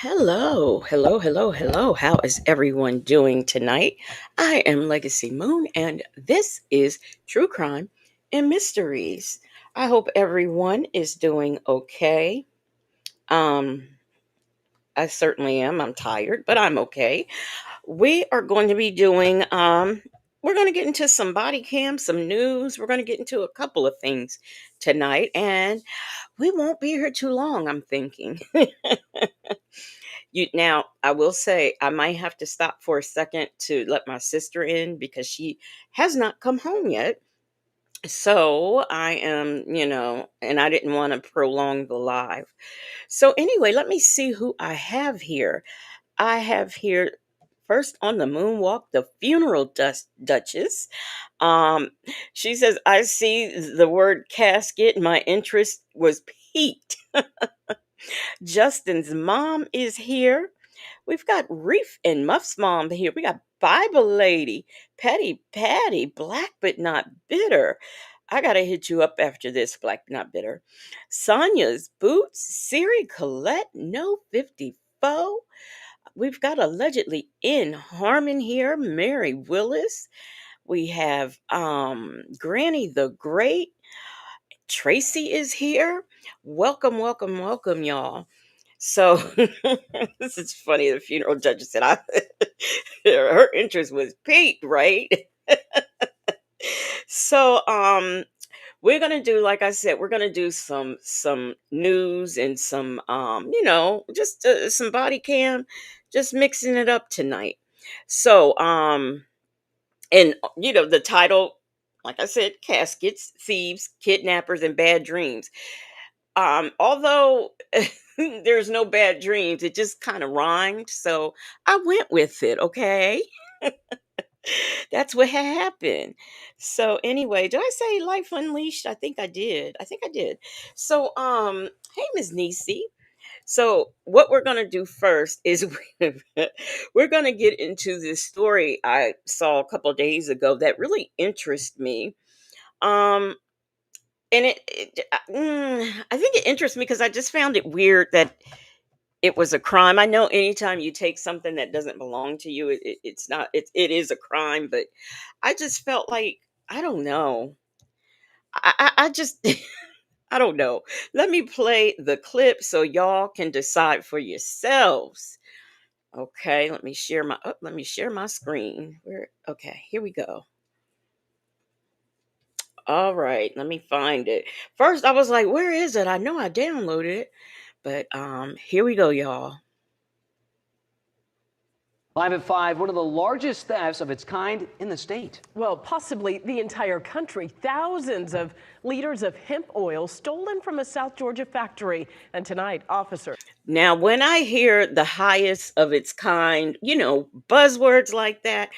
Hello, hello, hello, hello. How is everyone doing tonight? I am Legacy Moon, and this is True Crime and Mysteries. I hope everyone is doing okay. Um, I certainly am. I'm tired, but I'm okay. We are going to be doing we're going to get into some body cam, some news. We're going to get into a couple of things tonight, and we won't be here too long, I'm thinking. Now, I will say I might have to stop for a second to let my sister in because she has not come home yet. So I am, and I didn't want to prolong the live. So anyway, let me see who I have here. I have here first on the moonwalk the funeral duchess. Um, she says, "I see the word casket. My interest was piqued." Justin's mom is here. We've got Reef and Muff's mom here. We got Bible Lady, Petty Patty, Black but Not Bitter. I gotta hit you up after this, Black but Not Bitter. Sonia's Boots, Siri Colette, No 54. We've got allegedly in Harmon here, Mary Willis. We have Granny the Great. Tracy is here. Welcome, welcome, welcome, y'all. So this is funny. The funeral judge said, "I her interest was piqued, right?" So we're gonna do, like I said, we're gonna do some news and some just some body cam, just mixing it up tonight. So and the title, like I said, Caskets, Thieves, Kidnappers, and Bad Dreams. Although there's no bad dreams, it just kind of rhymed, so I went with it. Okay, that's what happened. So anyway, did I say Life Unleashed? I think I did. I think I did. So hey, Miss Nisi. So what we're gonna do first is we're gonna get into this story I saw a couple days ago that really interests me. Um, and I think it interests me because I just found it weird that it was a crime. I know anytime you take something that doesn't belong to you, it's not, it is a crime, but I just felt like, I don't know. I just, I don't know. Let me play the clip so y'all can decide for yourselves. Okay, let me share my screen. Okay, here we go. All right, let me find it. First, I was like, where is it? I know I downloaded it, but here we go, y'all. Live at 5, one of the largest thefts of its kind in the state. Well, possibly the entire country. Thousands of liters of hemp oil stolen from a South Georgia factory. And tonight, officers. Now, when I hear the highest of its kind, buzzwords like that,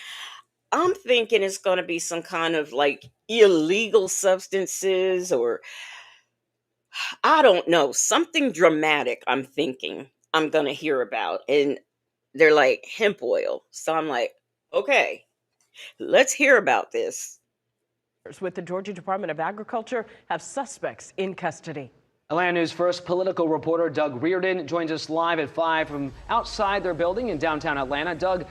I'm thinking it's going to be some kind of like illegal substances, or I don't know, something dramatic. I'm thinking I'm going to hear about. And they're like hemp oil. So I'm like, okay, let's hear about this. With the Georgia Department of Agriculture have suspects in custody. Atlanta News First political reporter Doug Reardon joins us live at 5 from outside their building in downtown Atlanta. Doug,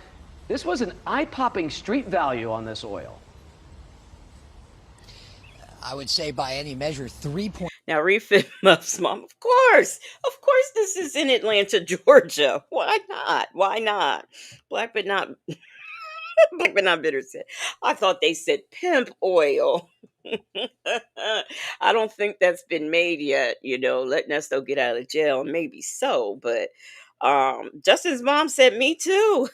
this was an eye-popping street value on this oil. I would say by any measure, 3 point. Now, refit Muff's mom. Of course, this is in Atlanta, Georgia. Why not? Why not? Black but not Black but not bitter said. I thought they said pimp oil. I don't think that's been made yet. Let Nesto get out of jail. Maybe so, but Justin's mom said me too.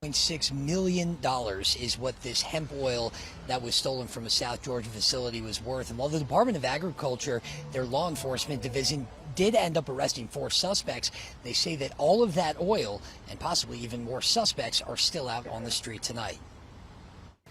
$6 million is what this hemp oil that was stolen from a South Georgia facility was worth. And while the Department of Agriculture, their law enforcement division, did end up arresting 4 suspects, they say that all of that oil and possibly even more suspects are still out on the street tonight.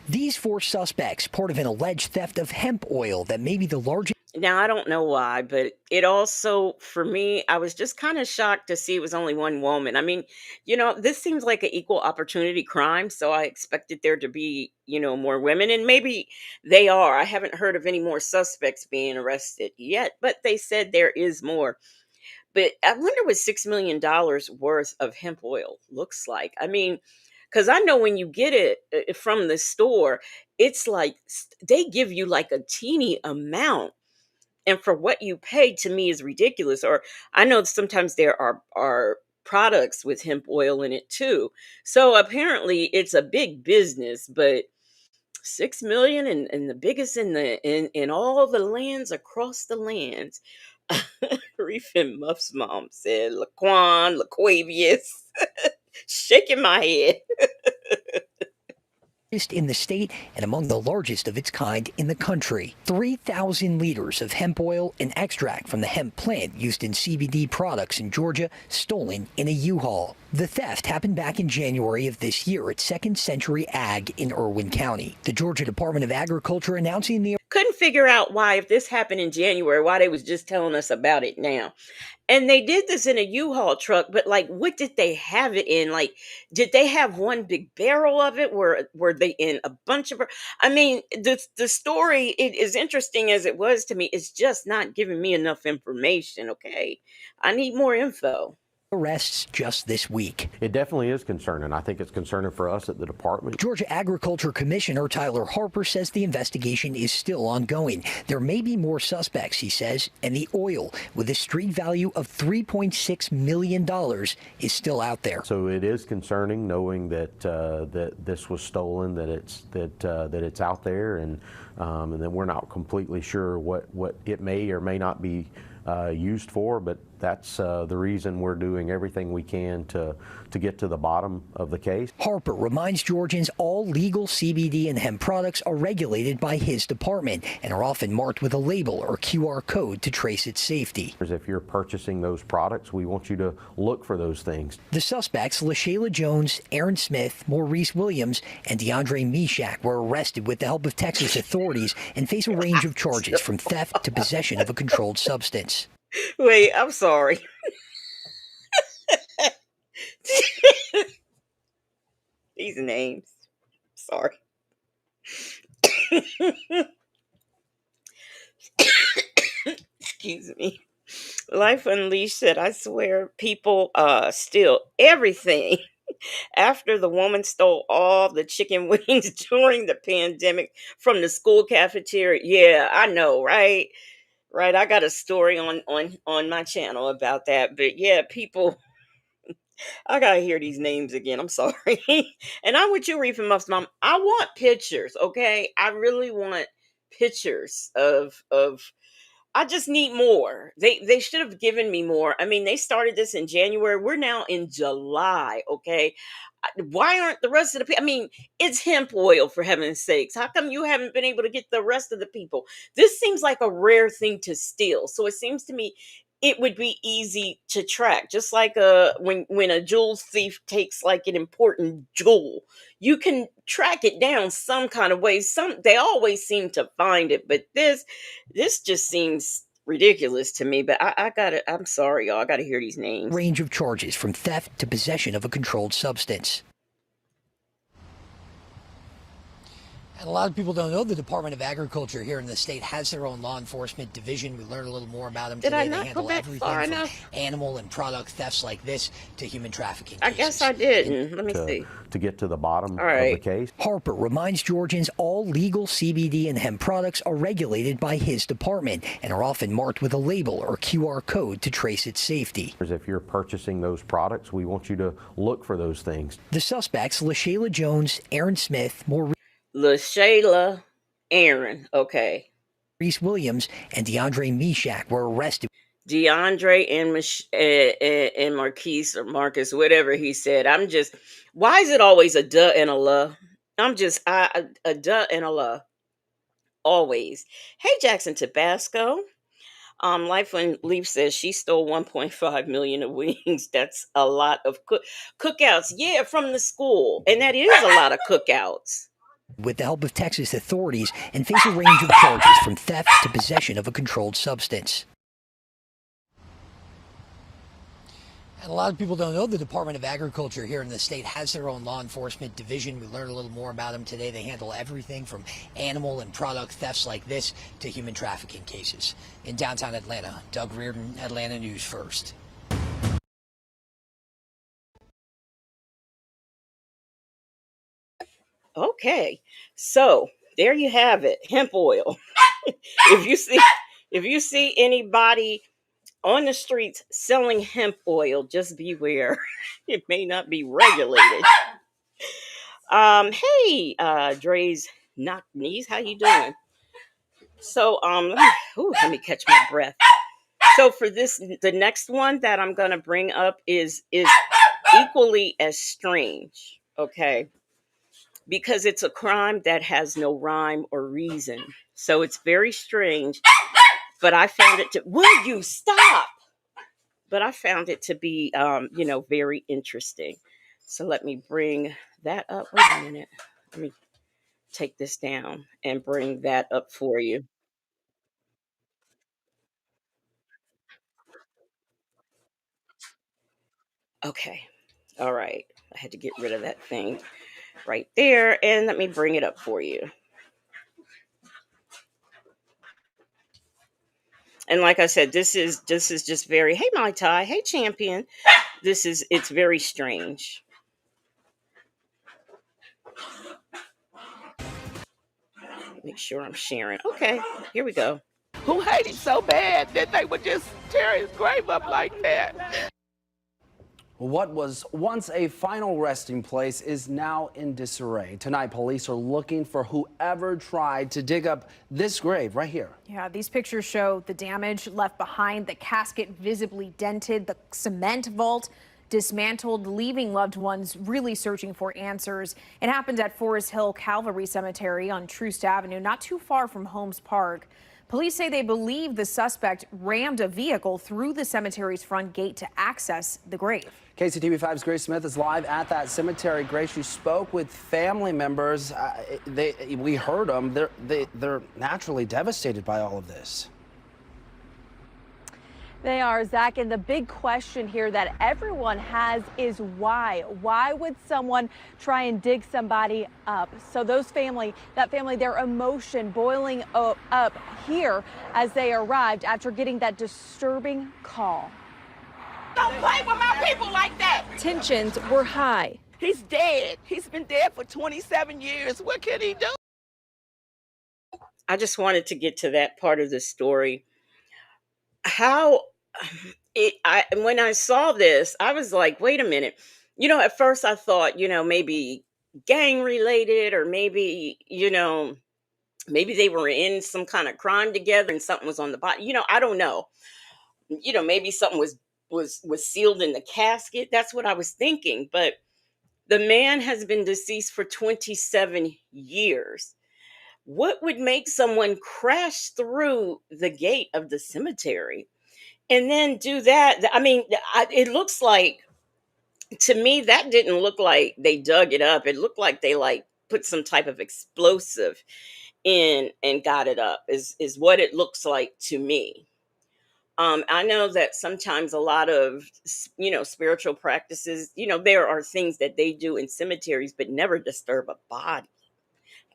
These 4 suspects, part of an alleged theft of hemp oil that may be the largest. Now, I don't know why, but it also, for me, I was just kind of shocked to see it was only one woman. I mean, this seems like an equal opportunity crime, so I expected there to be, more women, and maybe they are. I haven't heard of any more suspects being arrested yet, but they said there is more. But I wonder what $6 million worth of hemp oil looks like. I mean, because I know when you get it from the store, it's like they give you like a teeny amount, and for what you pay, to me, is ridiculous. Or I know sometimes there are products with hemp oil in it too. So apparently it's a big business, but 6 million, and the biggest in all the lands across the lands. Reef and Muff's mom said, Laquan, Laquavius, shaking my head. In the state and among the largest of its kind in the country. 3,000 liters of hemp oil and extract from the hemp plant used in CBD products in Georgia stolen in a U-Haul. The theft happened back in January of this year at Second Century Ag in Irwin County. The Georgia Department of Agriculture announcing the Couldn't figure out why, if this happened in January, why they was just telling us about it now. And they did this in a U-Haul truck, but like, what did they have it in? Like, did they have one big barrel of it? Were they in a bunch of? I mean, the story, it is interesting as it was to me, it's just not giving me enough information. Okay, I need more info. arrests just this week. It definitely is concerning. I think it's concerning for us at the department. Georgia Agriculture Commissioner Tyler Harper says the investigation is still ongoing. There may be more suspects, he says, and the oil with a street value of $3.6 million is still out there. So it is concerning knowing that that this was stolen, that it's out there, and then we're not completely sure what it may or may not be used for, but that's the reason we're doing everything we can to get to the bottom of the case. Harper reminds Georgians all legal CBD and hemp products are regulated by his department and are often marked with a label or QR code to trace its safety. If you're purchasing those products, we want you to look for those things. The suspects, LaShayla Jones, Aaron Smith, Maurice Williams, and DeAndre Meshach, were arrested with the help of Texas authorities and face a range of charges from theft to possession of a controlled substance. Wait, I'm sorry. These names. Sorry. Excuse me. Life Unleashed said, I swear people steal everything. After the woman stole all the chicken wings during the pandemic from the school cafeteria. Yeah, I know, right? Right. I got a story on my channel about that. But yeah, people, I gotta hear these names again. I'm sorry. And I'm with you, Reef and Muff's mom. I want pictures, okay? I really want pictures of I just need more. They should have given me more. I mean, they started this in January. We're now in July, okay? Why aren't the rest of the people? I mean, it's hemp oil, for heaven's sakes. How come you haven't been able to get the rest of the people? This seems like a rare thing to steal. So it seems to me it would be easy to track, just like when a jewels thief takes like an important jewel, you can track it down some kind of way. They always seem to find it, but this just seems ridiculous to me. But I gotta, I'm sorry, y'all, I gotta hear these names. Range of charges from theft to possession of a controlled substance. And a lot of people don't know the Department of Agriculture here in the state has their own law enforcement division. We learned a little more about them today. They handle everything from animal and product thefts like this to human trafficking cases. I guess I did. Let me see. To get to the bottom of the case. Harper reminds Georgians all legal CBD and hemp products are regulated by his department and are often marked with a label or QR code to trace its safety. If you're purchasing those products, we want you to look for those things. The suspects, LaShayla Jones, Aaron Smith, LaShayla, Aaron, okay. Maurice Williams, and DeAndre Meshach were arrested. DeAndre and Marquise or Marcus, whatever he said. Why is it always a duh and a la? A duh and a la. Always. Hey, Jackson Tabasco. Life When Leaf says she stole 1.5 million of wings. That's a lot of cookouts. Yeah, from the school. And that is a lot of cookouts. With the help of Texas authorities and face a range of charges from theft to possession of a controlled substance. And a lot of people don't know the Department of Agriculture here in the state has their own law enforcement division. We learned a little more about them today. They handle everything from animal and product thefts like this to human trafficking cases. In downtown Atlanta, Doug Reardon, Atlanta News First. Okay, so there you have it, hemp oil. if you see if you see anybody on the streets selling hemp oil, just beware. It may not be regulated. Hey, Dre's knock knees, how you doing? So, let me catch my breath. So for this, the next one that I'm gonna bring up is equally as strange. Okay, because it's a crime that has no rhyme or reason. So it's very strange. But I found it to. Will you stop? But I found it to be, very interesting. So let me bring that up. Wait a minute. Let me take this down and bring that up for you. Okay. All right. I had to get rid of that thing right there, and let me bring it up for you. And like I said, this is just very, hey my tie, hey champion. It's very strange. Make sure I'm sharing. Okay, here we go. Who hate him so bad that they would just tear his grave up like that. What was once a final resting place is now in disarray. Tonight, police are looking for whoever tried to dig up this grave right here. Yeah, these pictures show the damage left behind, the casket visibly dented, the cement vault dismantled, leaving loved ones really searching for answers. It happened at Forest Hill Calvary Cemetery on Troost Avenue, not too far from Holmes Park. Police say they believe the suspect rammed a vehicle through the cemetery's front gate to access the grave. KCTV5's Grace Smith is live at that cemetery. Grace, you spoke with family members. We heard them. They're naturally devastated by all of this. They are, Zach, and the big question here that everyone has is why? Why would someone try and dig somebody up? So that family, their emotion boiling up here as they arrived after getting that disturbing call. Don't play with my people like that. Tensions were high. He's dead. He's been dead for 27 years. What can he do? I just wanted to get to that part of the story. How when I saw this, I was like, wait a minute. At first I thought, maybe gang related, or maybe they were in some kind of crime together and something was on the body. I don't know. Maybe something was sealed in the casket. That's what I was thinking. But the man has been deceased for 27 years. What would make someone crash through the gate of the cemetery and then do that? I mean, it looks like, to me, that didn't look like they dug it up. It looked like they put some type of explosive in and got it up. Is what it looks like to me. I know that sometimes a lot of spiritual practices, there are things that they do in cemeteries, but never disturb a body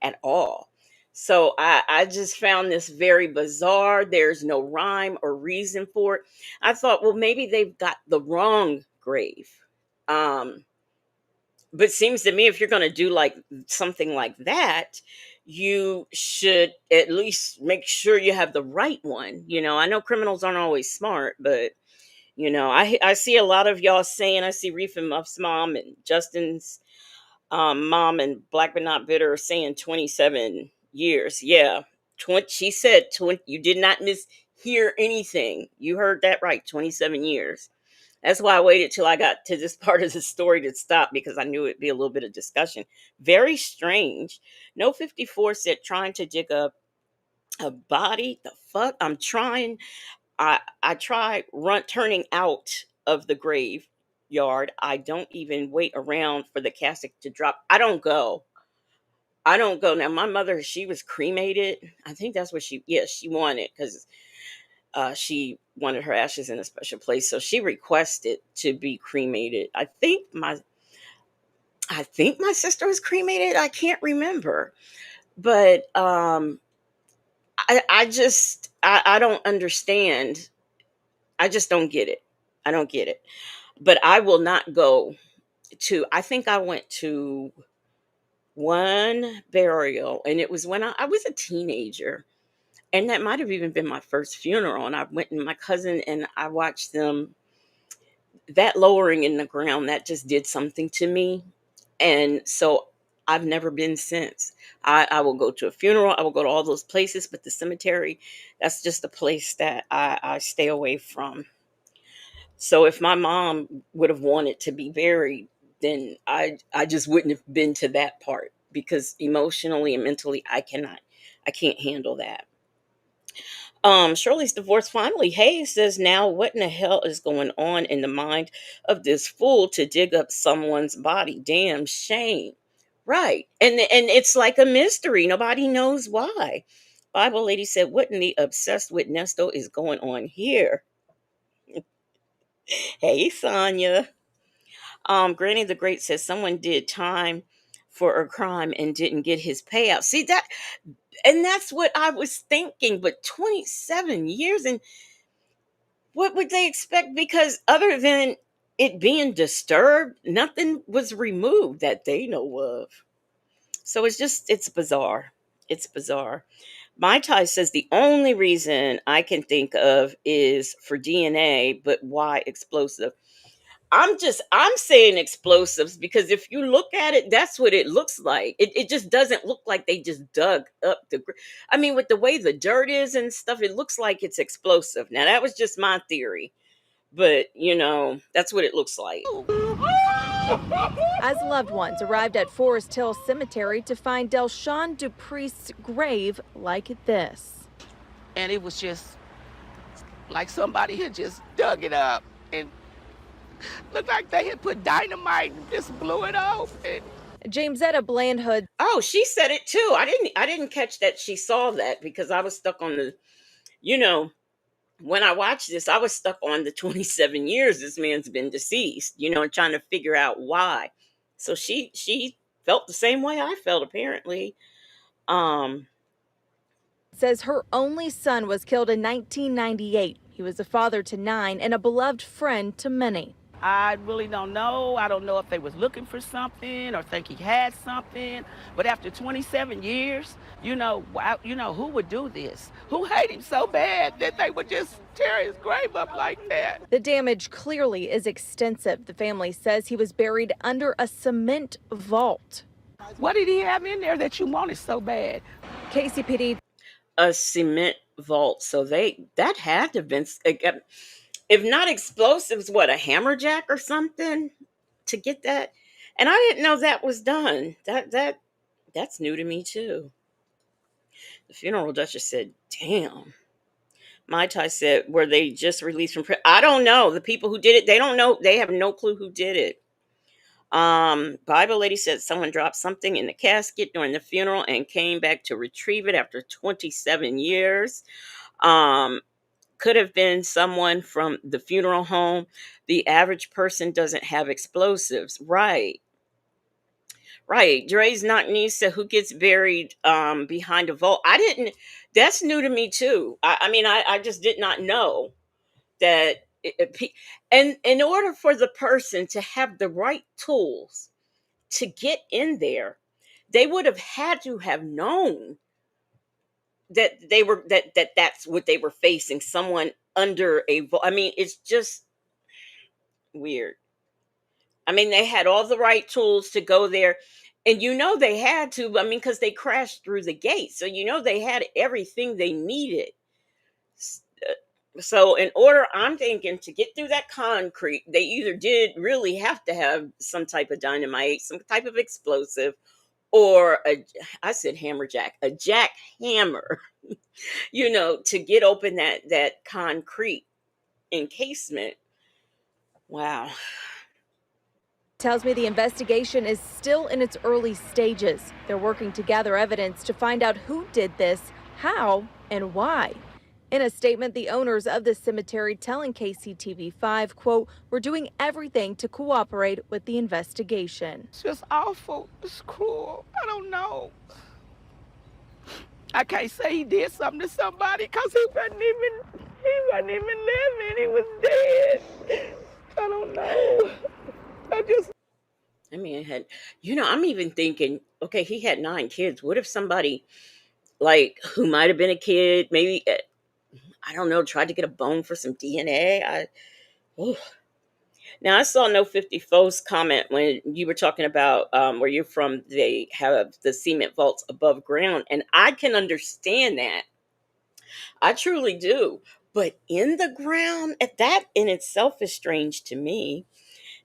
at all. So I just found this very bizarre. There's no rhyme or reason for it. I thought, well, maybe they've got the wrong grave. Um, but seems to me, if you're going to do something like that, you should at least make sure you have the right one. I know criminals aren't always smart, but I see a lot of y'all saying, I see Reef and Muff's mom and Justin's mom and Black but Not Bitter saying 27 years. Yeah. 20, she said 20, you did not mishear anything. You heard that right. 27 years. That's why I waited till I got to this part of the story to stop, because I knew it'd be a little bit of discussion. Very strange. No 54 said trying to dig up a body. The fuck? I'm trying. I try turning out of the graveyard. I don't even wait around for the casket to drop. I don't go. I don't go. Now, my mother, she was cremated. I think that's what she wanted, because she wanted her ashes in a special place. So she requested to be cremated. I think my sister was cremated. I can't remember. But I don't understand. I just don't get it. I don't get it. But I will not go to, I think I went to one burial, and it was when I was a teenager. And that might have even been my first funeral. And I went and my cousin and I watched them, that lowering in the ground, that just did something to me. And so I've never been since. I will go to a funeral, I will go to all those places, but the cemetery, that's just a place that I stay away from. So if my mom would have wanted to be buried, then I just wouldn't have been to that part, because emotionally and mentally I can't handle that. Shirley's divorce finally. Hayes says, now what in the hell is going on in the mind of this fool to dig up someone's body? Damn shame. Right. And it's like a mystery. Nobody knows why. Bible lady said, what in the obsessed with Nesto is going on here? Hey, Sonia. Granny the Great says someone did time for a crime and didn't get his payout. See that, and that's what I was thinking. But 27 years, and what would they expect? Because other than it being disturbed, nothing was removed that they know of. So it's bizarre. It's bizarre. My tie says the only reason I can think of is for DNA, but why explosive? I'm saying explosives because if you look at it, that's what it looks like. It just doesn't look like they just dug up I mean, with the way the dirt is and stuff, it looks like it's explosive. Now that was just my theory, but that's what it looks like. As loved ones arrived at Forest Hill Cemetery to find Delshawn Dupree's grave like this. And it was just like somebody had just dug it up and looked like they had put dynamite and just blew it off. And Jamesetta Blandhood. Oh, she said it too. I didn't catch that she saw that because I was stuck on the, you know, when I watched this, I was stuck on the 27 years this man's been deceased, and trying to figure out why. So she felt the same way I felt, apparently. Says her only son was killed in 1998. He was a father to 9 and a beloved friend to many. I really don't know. I don't know if they was looking for something or think he had something. But after 27 years, who would do this? Who hate him so bad that they would just tear his grave up like that? The damage clearly is extensive. The family says he was buried under a cement vault. What did he have in there that you wanted so bad? KCPD. A cement vault. So that had to have been, if not explosives, what, a hammerjack or something to get that? And I didn't know that was done. That's new to me too. The funeral duchess said, damn. Mai Tai said, were they just released from prison? I don't know. The people who did it, they don't know. They have no clue who did it. Bible lady said someone dropped something in the casket during the funeral and came back to retrieve it after 27 years. Could have been someone from the funeral home. The average person doesn't have explosives. Right. Dre's not Nisa, who gets buried behind a vault. That's new to me too. I just did not know that. And in order for the person to have the right tools to get in there, they would have had to have known that that's what they were facing, someone under a vault. It's just weird. They had all the right tools to go there, and they had to, because they crashed through the gate, so they had everything they needed. So in order, I'm thinking, to get through that concrete, they either did really have to have some type of dynamite, some type of explosive, or I said hammerjack, a jackhammer, to get open that concrete encasement. Wow. Tells me the investigation is still in its early stages. They're working to gather evidence to find out who did this, how, and why. In a statement, the owners of the cemetery telling KCTV5, quote, we're doing everything to cooperate with the investigation. It's just awful. It's cruel. I don't know. I can't say he did something to somebody because he wasn't even living. He was dead. I don't know. had, I'm even thinking, okay, he had 9 kids. What if somebody like who might have been a kid, maybe I don't know, tried to get a bone for some DNA? Oof. Now I saw No 50 Foes comment when you were talking about where you're from. They have the cement vaults above ground, and I can understand that. I truly do. But in the ground, at that in itself is strange to me.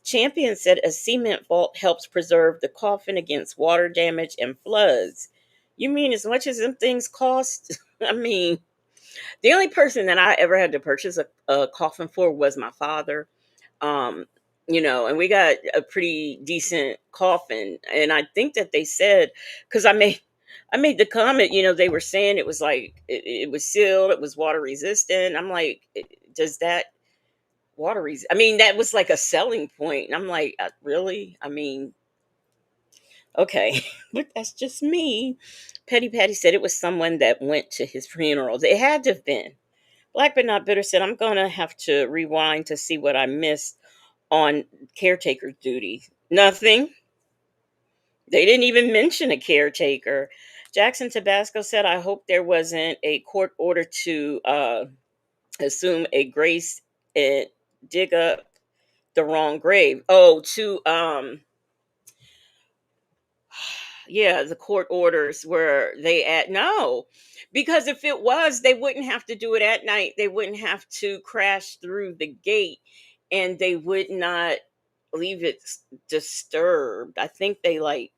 Champion said a cement vault helps preserve the coffin against water damage and floods. You mean as much as them things cost? I mean, the only person that I ever had to purchase a coffin for was my father. Um, and we got a pretty decent coffin. And I think that they said, because I made the comment, they were saying it was like it was sealed, it was water resistant. I'm like, does that I mean, that was like a selling point. And I'm like, really? I mean, okay, but that's just me. Petty Patty said it was someone that went to his funeral. It had to have been. Black but not bitter said, I'm gonna have to rewind to see what I missed on caretaker duty. Nothing. They didn't even mention a caretaker. Jackson Tabasco said, I hope there wasn't a court order to assume a grace and dig up the wrong grave. Oh, to yeah, the court orders where they at no. Because if it was, they wouldn't have to do it at night. They wouldn't have to crash through the gate, and they would not leave it disturbed. I think they I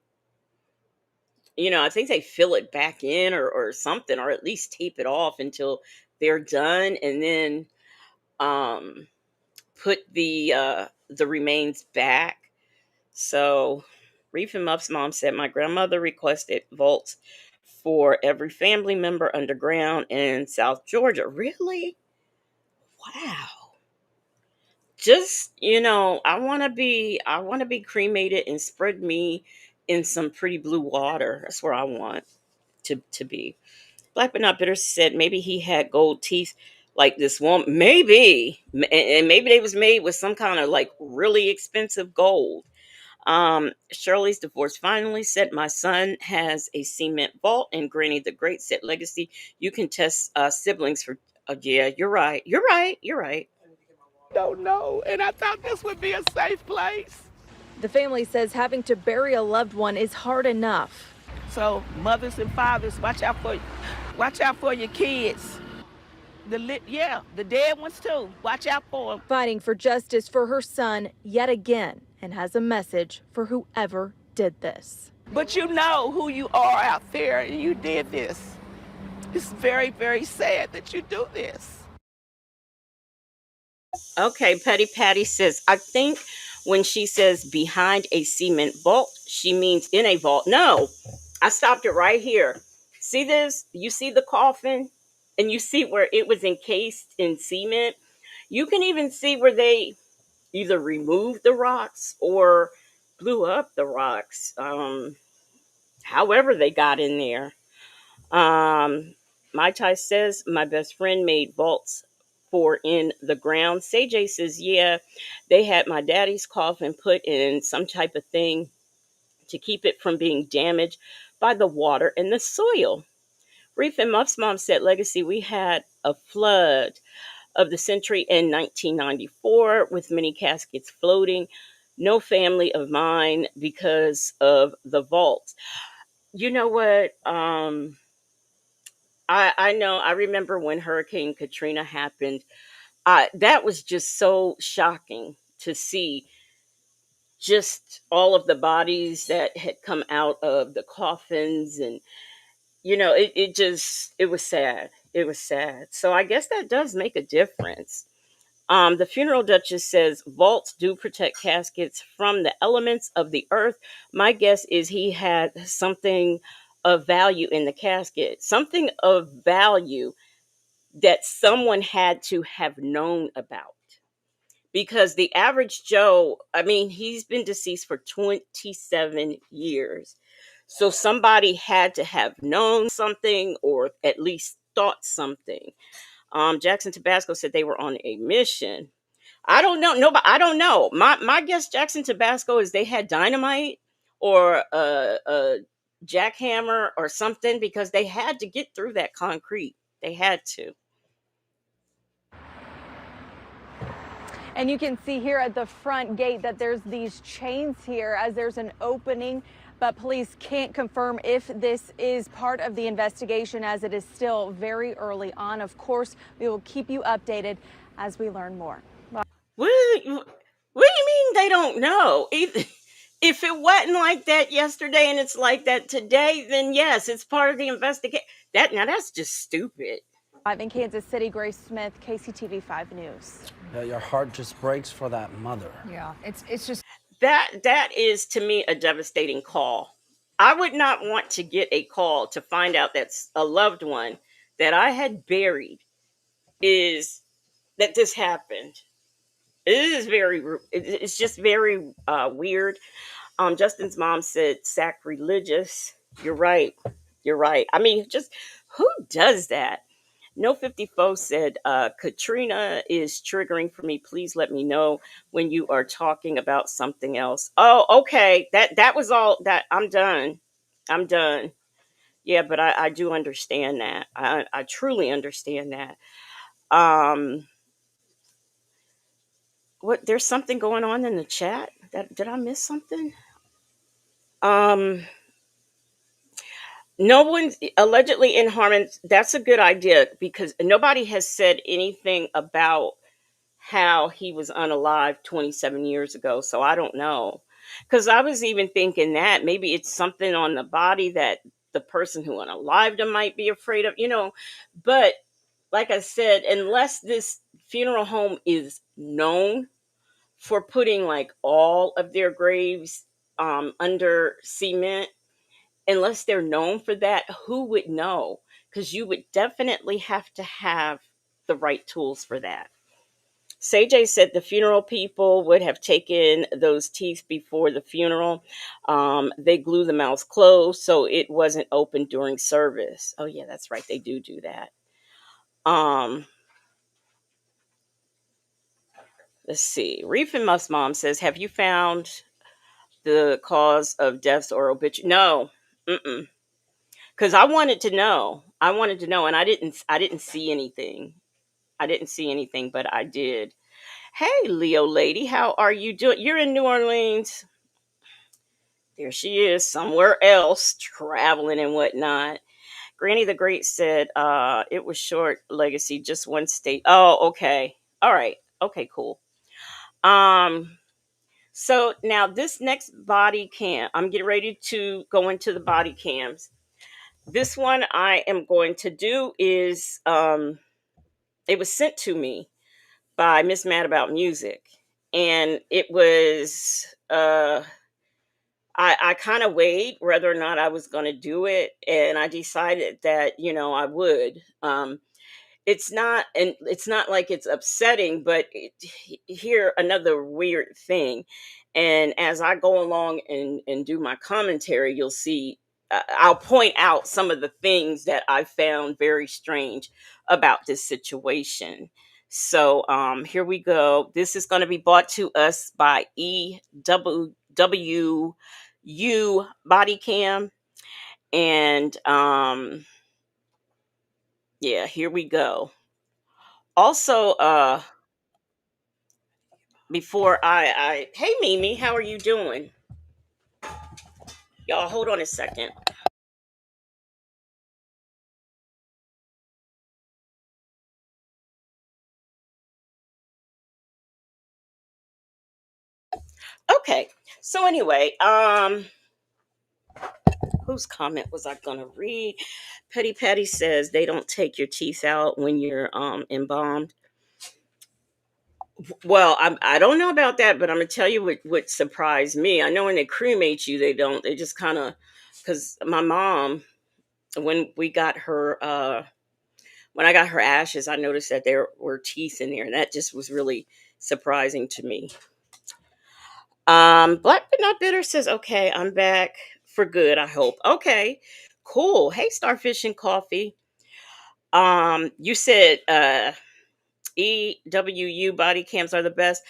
think they fill it back in or something, or at least tape it off until they're done, and then um put the remains back. So, Reef and Muff's mom said, my grandmother requested vaults for every family member underground in South Georgia. Really? Wow. Just, I want to be cremated and spread me in some pretty blue water. That's where I want to be. Black but not bitter said maybe he had gold teeth like this woman. Maybe. And maybe they was made with some kind of like really expensive gold. Shirley's divorce finally said, my son has a cement vault, and Granny the Great said, legacy, you can test siblings for. Yeah, you're right. You're right. You're right. Don't know. And I thought this would be a safe place. The family says having to bury a loved one is hard enough. So mothers and fathers, watch out for your kids. The dead ones too. Watch out for them. Fighting for justice for her son yet again, and has a message for whoever did this. But you know who you are out there, and you did this. It's very, very sad that you do this. Okay, Petty Patty says, I think when she says behind a cement vault, she means in a vault. No, I stopped it right here. See this? You see the coffin? And you see where it was encased in cement? You can even see where they either removed the rocks or blew up the rocks. However they got in there. Mai Tai says, my best friend made vaults for in the ground. CJ says, yeah, they had my daddy's coffin put in some type of thing to keep it from being damaged by the water and the soil. Reef and Muff's mom said, legacy, we had a flood of the century in 1994 with many caskets floating. No family of mine because of the vaults. You know what? I know. I remember when Hurricane Katrina happened. That was just so shocking to see just all of the bodies that had come out of the coffins, and it was sad. It was sad. So I guess that does make a difference. The funeral duchess says vaults do protect caskets from the elements of the earth. My guess is he had something of value in the casket, something of value that someone had to have known about. Because the average Joe, I mean, he's been deceased for 27 years. So somebody had to have known something or at least thought something. Jackson Tabasco said they were on a mission. I don't know. No, but I don't know. My guess, Jackson Tabasco, is they had dynamite or a jackhammer or something, because they had to get through that concrete. They had to. And you can see here at the front gate that there's these chains here as there's an opening, but police can't confirm if this is part of the investigation as it is still very early on. Of course, we will keep you updated as we learn more. What do you mean they don't know? If it wasn't like that yesterday and it's like that today, then yes, it's part of the investigation. That's just stupid. Live in Kansas City, Grace Smith, KCTV 5 News. Yeah, your heart just breaks for that mother. Yeah, it's just That is to me a devastating call. I would not want to get a call to find out that a loved one that I had buried is that this happened. It is it's just very weird. Justin's mom said sacrilegious. You're right. You're right. I mean, just who does that? No 54 said, Katrina is triggering for me. Please let me know when you are talking about something else. Oh, okay. That was all that. I'm done. I'm done. Yeah, but I do understand that. I truly understand that. Um, what there's something going on in the chat. That did I miss something? Um, no one's allegedly in harm, and that's a good idea because nobody has said anything about how he was unalive 27 years ago. So I don't know. Because I was even thinking that maybe it's something on the body that the person who unalived him might be afraid of. But like I said, unless this funeral home is known for putting like all of their graves under cement, unless they're known for that, who would know? Because you would definitely have to have the right tools for that. CJ said the funeral people would have taken those teeth before the funeral. They glue the mouth closed so it wasn't open during service. Oh yeah, that's right. They do that. Um, let's see. Reef and Muff's mom says, "Have you found the cause of deaths or obituary?" No, because I wanted to know. I wanted to know, and I didn't. I didn't see anything. I didn't see anything, but I did. Hey, Leo lady, how are you doing? You're in New Orleans. There she is, somewhere else, traveling and whatnot. Granny the Great said, it was short legacy, just one state. Oh, okay. All right. Okay, cool. Um, so now this next body cam, I'm getting ready to go into the body cams. This one I am going to do is it was sent to me by Miss Mad About Music. And it was I kind of weighed whether or not I was going to do it, and I decided that I would. It's not like it's upsetting, but here another weird thing. And as I go along and do my commentary, you'll see. I'll point out some of the things that I found very strange about this situation. So here we go. This is going to be brought to us by EWU Body Cam. And yeah, here we go. Also, before I hey Mimi, how are you doing? Y'all hold on a second. Okay. So anyway, whose comment was I gonna read? Petty Patty says they don't take your teeth out when you're embalmed. Well, I don't know about that, but I'm gonna tell you what surprised me. I know when they cremate you, they don't. They just kind of, because my mom, when we got her, when I got her ashes, I noticed that there were teeth in there, and that just was really surprising to me. Black but not bitter says, "Okay, I'm back for good. I hope." Okay, cool. Hey, Starfish and Coffee. You said EWU body cams are the best.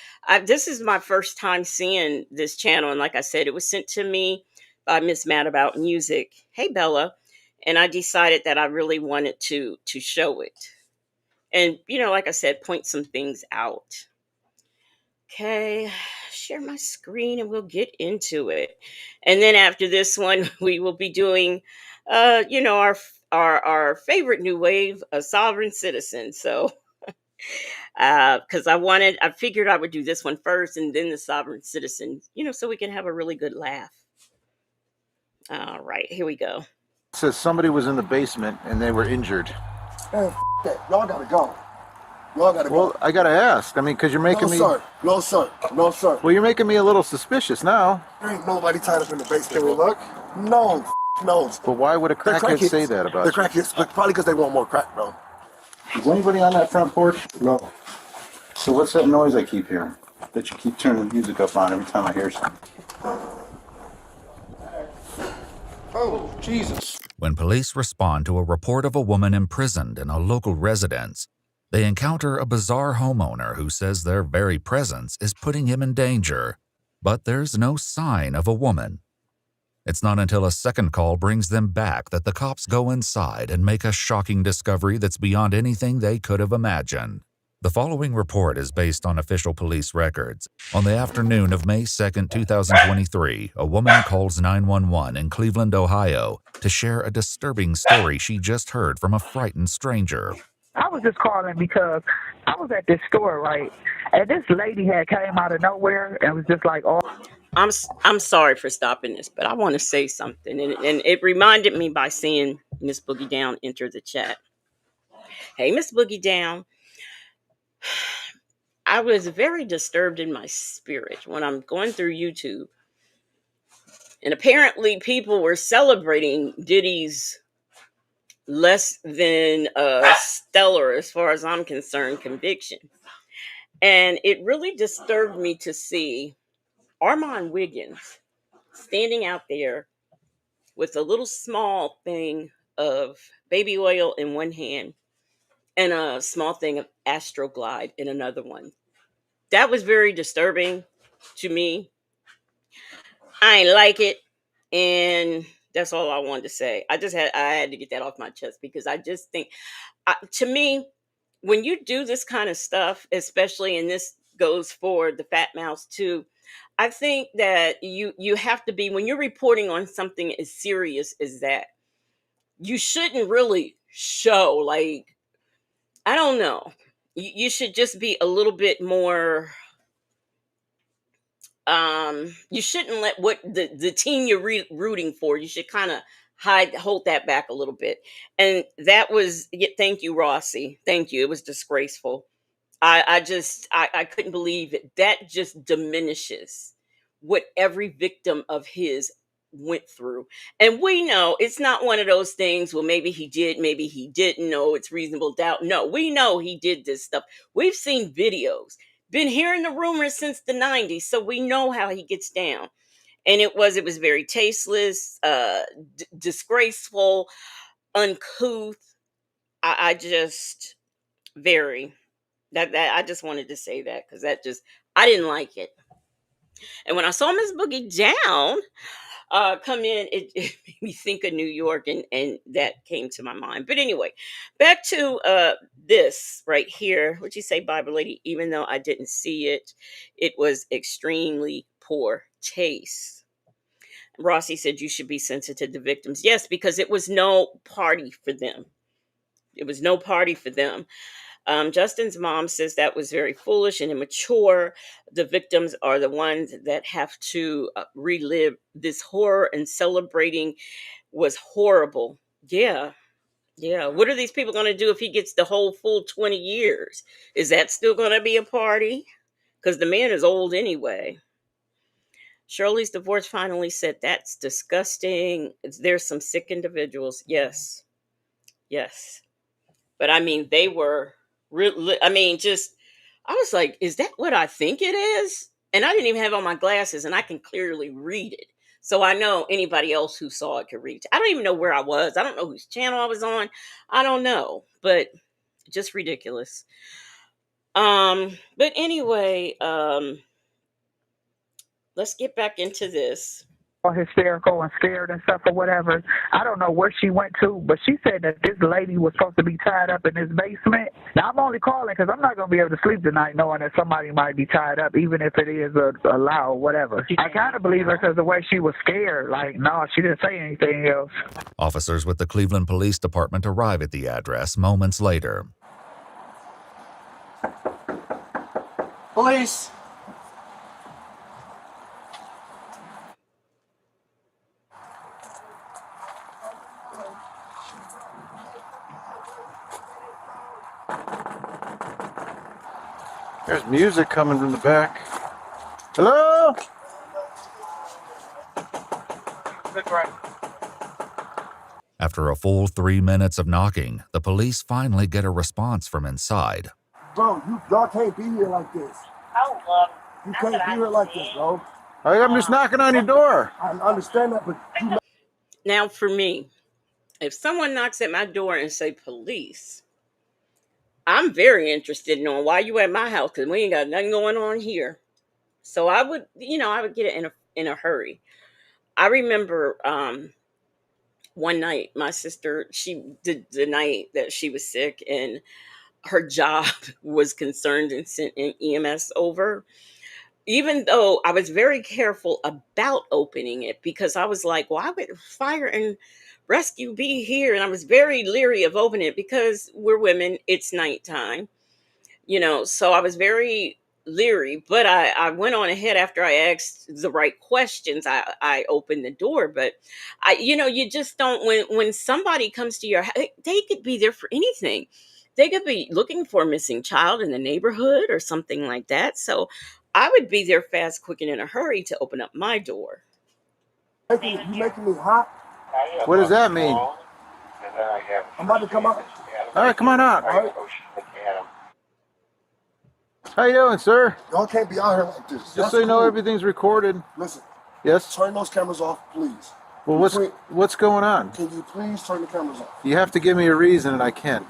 This is my first time seeing this channel, and like I said, it was sent to me by Miss Mad About Music. Hey, Bella. And I decided that I really wanted to show it. And, like I said, point some things out. Okay, share my screen and we'll get into it. And then after this one, we will be doing, our favorite new wave, a sovereign citizen. So, because I figured I would do this one first and then the sovereign citizen, so we can have a really good laugh. All right, here we go. Says somebody was in the basement and they were injured. Man, that. Y'all gotta go. Y'all gotta go. Well, I gotta ask. I mean, because you're making me. Sir. No, sir. No, sir. Well, you're making me a little suspicious now. There ain't nobody tied up in the basement. Can we look? No, no. But why would a crackhead say that about the you? crackheads? Probably because they want more crack, bro. Is anybody on that front porch? No. So what's that noise I keep hearing? That you keep turning the music up on every time I hear something? Oh, Jesus. When police respond to a report of a woman imprisoned in a local residence, they encounter a bizarre homeowner who says their very presence is putting him in danger, but there's no sign of a woman. It's not until a second call brings them back that the cops go inside and make a shocking discovery that's beyond anything they could have imagined. The following report is based on official police records. On the afternoon of May 2, 2023, a woman calls 911 in Cleveland, Ohio, to share a disturbing story she just heard from a frightened stranger. I was just calling because I was at this store, right, and this lady had came out of nowhere and was just like, "Oh." I'm sorry for stopping this, but I want to say something, and it reminded me by seeing Miss Boogie Down enter the chat. Hey, Miss Boogie Down. I was very disturbed in my spirit when I'm going through YouTube. And apparently people were celebrating Diddy's less than stellar, as far as I'm concerned, conviction. And it really disturbed me to see Armand Wiggins standing out there with a little small thing of baby oil in one hand and a small thing of Astroglide in another one. That was very disturbing to me. I ain't like it, and that's all I wanted to say. I had to get that off my chest because I just think, to me, when you do this kind of stuff, especially, and this goes for the Fat Mouse too, I think that you have to be, when you're reporting on something as serious as that, you shouldn't really show, like, I don't know. You should just be a little bit more. You shouldn't let what the team you're rooting for, you should kind of hold that back a little bit. And that was, thank you, Rossi. Thank you. It was disgraceful. I couldn't believe it. That just diminishes what every victim of his went through. And we know it's not one of those things, well, maybe he did, maybe he didn't know, it's reasonable doubt. No, we know he did this stuff. We've seen videos, been hearing the rumors since the 90s, so we know how he gets down. And it was very tasteless, disgraceful, uncouth. I just very that I just wanted to say that because I didn't like it. And when I saw Miss Boogie Down come in, it made me think of New York, and that came to my mind. But anyway, back to this right here. What you say, Bible Lady? Even though I didn't see it, it was extremely poor taste. Rossi said you should be sensitive to victims. Yes, because it was no party for them. It was no party for them. Justin's mom says that was very foolish and immature. The victims are the ones that have to relive this horror, and celebrating was horrible. Yeah. Yeah. What are these people going to do if he gets the whole full 20 years? Is that still going to be a party? Because the man is old anyway. Shirley's divorce finally said that's disgusting. There's some sick individuals. Yes. Yes. But I mean, they were really, I mean, just, I was like, is that what I think it is? And I didn't even have on my glasses, and I can clearly read it. So I know anybody else who saw it could read it. I don't even know where I was. I don't know whose channel I was on. I don't know, but just ridiculous. But anyway, let's get back into this. hysterical and scared and stuff or whatever. I don't know where she went to, but she said that this lady was supposed to be tied up in this basement. Now, I'm only calling because I'm not going to be able to sleep tonight knowing that somebody might be tied up, even if it is a lie or whatever. I kind of believe her because the way she was scared. Like, no, she didn't say anything else. Officers with the Cleveland Police Department arrive at the address moments later. Police! There's music coming from the back. Hello? After a full 3 minutes of knocking, the police finally get a response from inside. Bro, y'all can't be here like this. You can't be here like this, bro. I'm just knocking on your door. I understand that, but you... Now, for me, if someone knocks at my door and say police, I'm very interested in knowing why you at my house, because we ain't got nothing going on here. So I would get it in a hurry. I remember one night, my sister, the night that she was sick and her job was concerned and sent an EMS over. Even though I was very careful about opening it, because I was like, why would fire and rescue be here? And I was very leery of opening it because we're women, it's nighttime, so I was very leery, but I went on ahead after I asked the right questions. I opened the door, but you just don't, when somebody comes to your house, they could be there for anything. They could be looking for a missing child in the neighborhood or something like that. So I would be there fast, quick, and in a hurry to open up my door. You making me hot? What does that mean? I'm about to come out. All right, come on out. All right. How you doing, sir? Y'all can't be out here like this. Just so you know, everything's recorded. Listen. Yes? Turn those cameras off, please. Well, what's going on? Can you please turn the cameras off? You have to give me a reason, and I can't.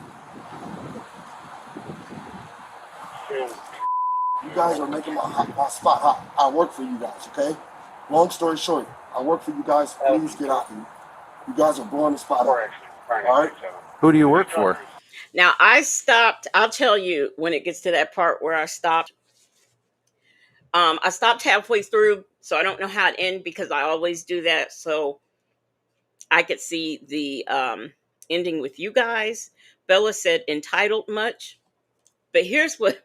You guys are making my spot hot. I work for you guys, okay? Long story short, I work for you guys. Please get out here. You guys are blowing the spot up. All right? Who do you work for? Now, I stopped. I'll tell you when it gets to that part where I stopped. I stopped halfway through, so I don't know how it ended because I always do that. So I could see the ending with you guys. Bella said, entitled much. But here's what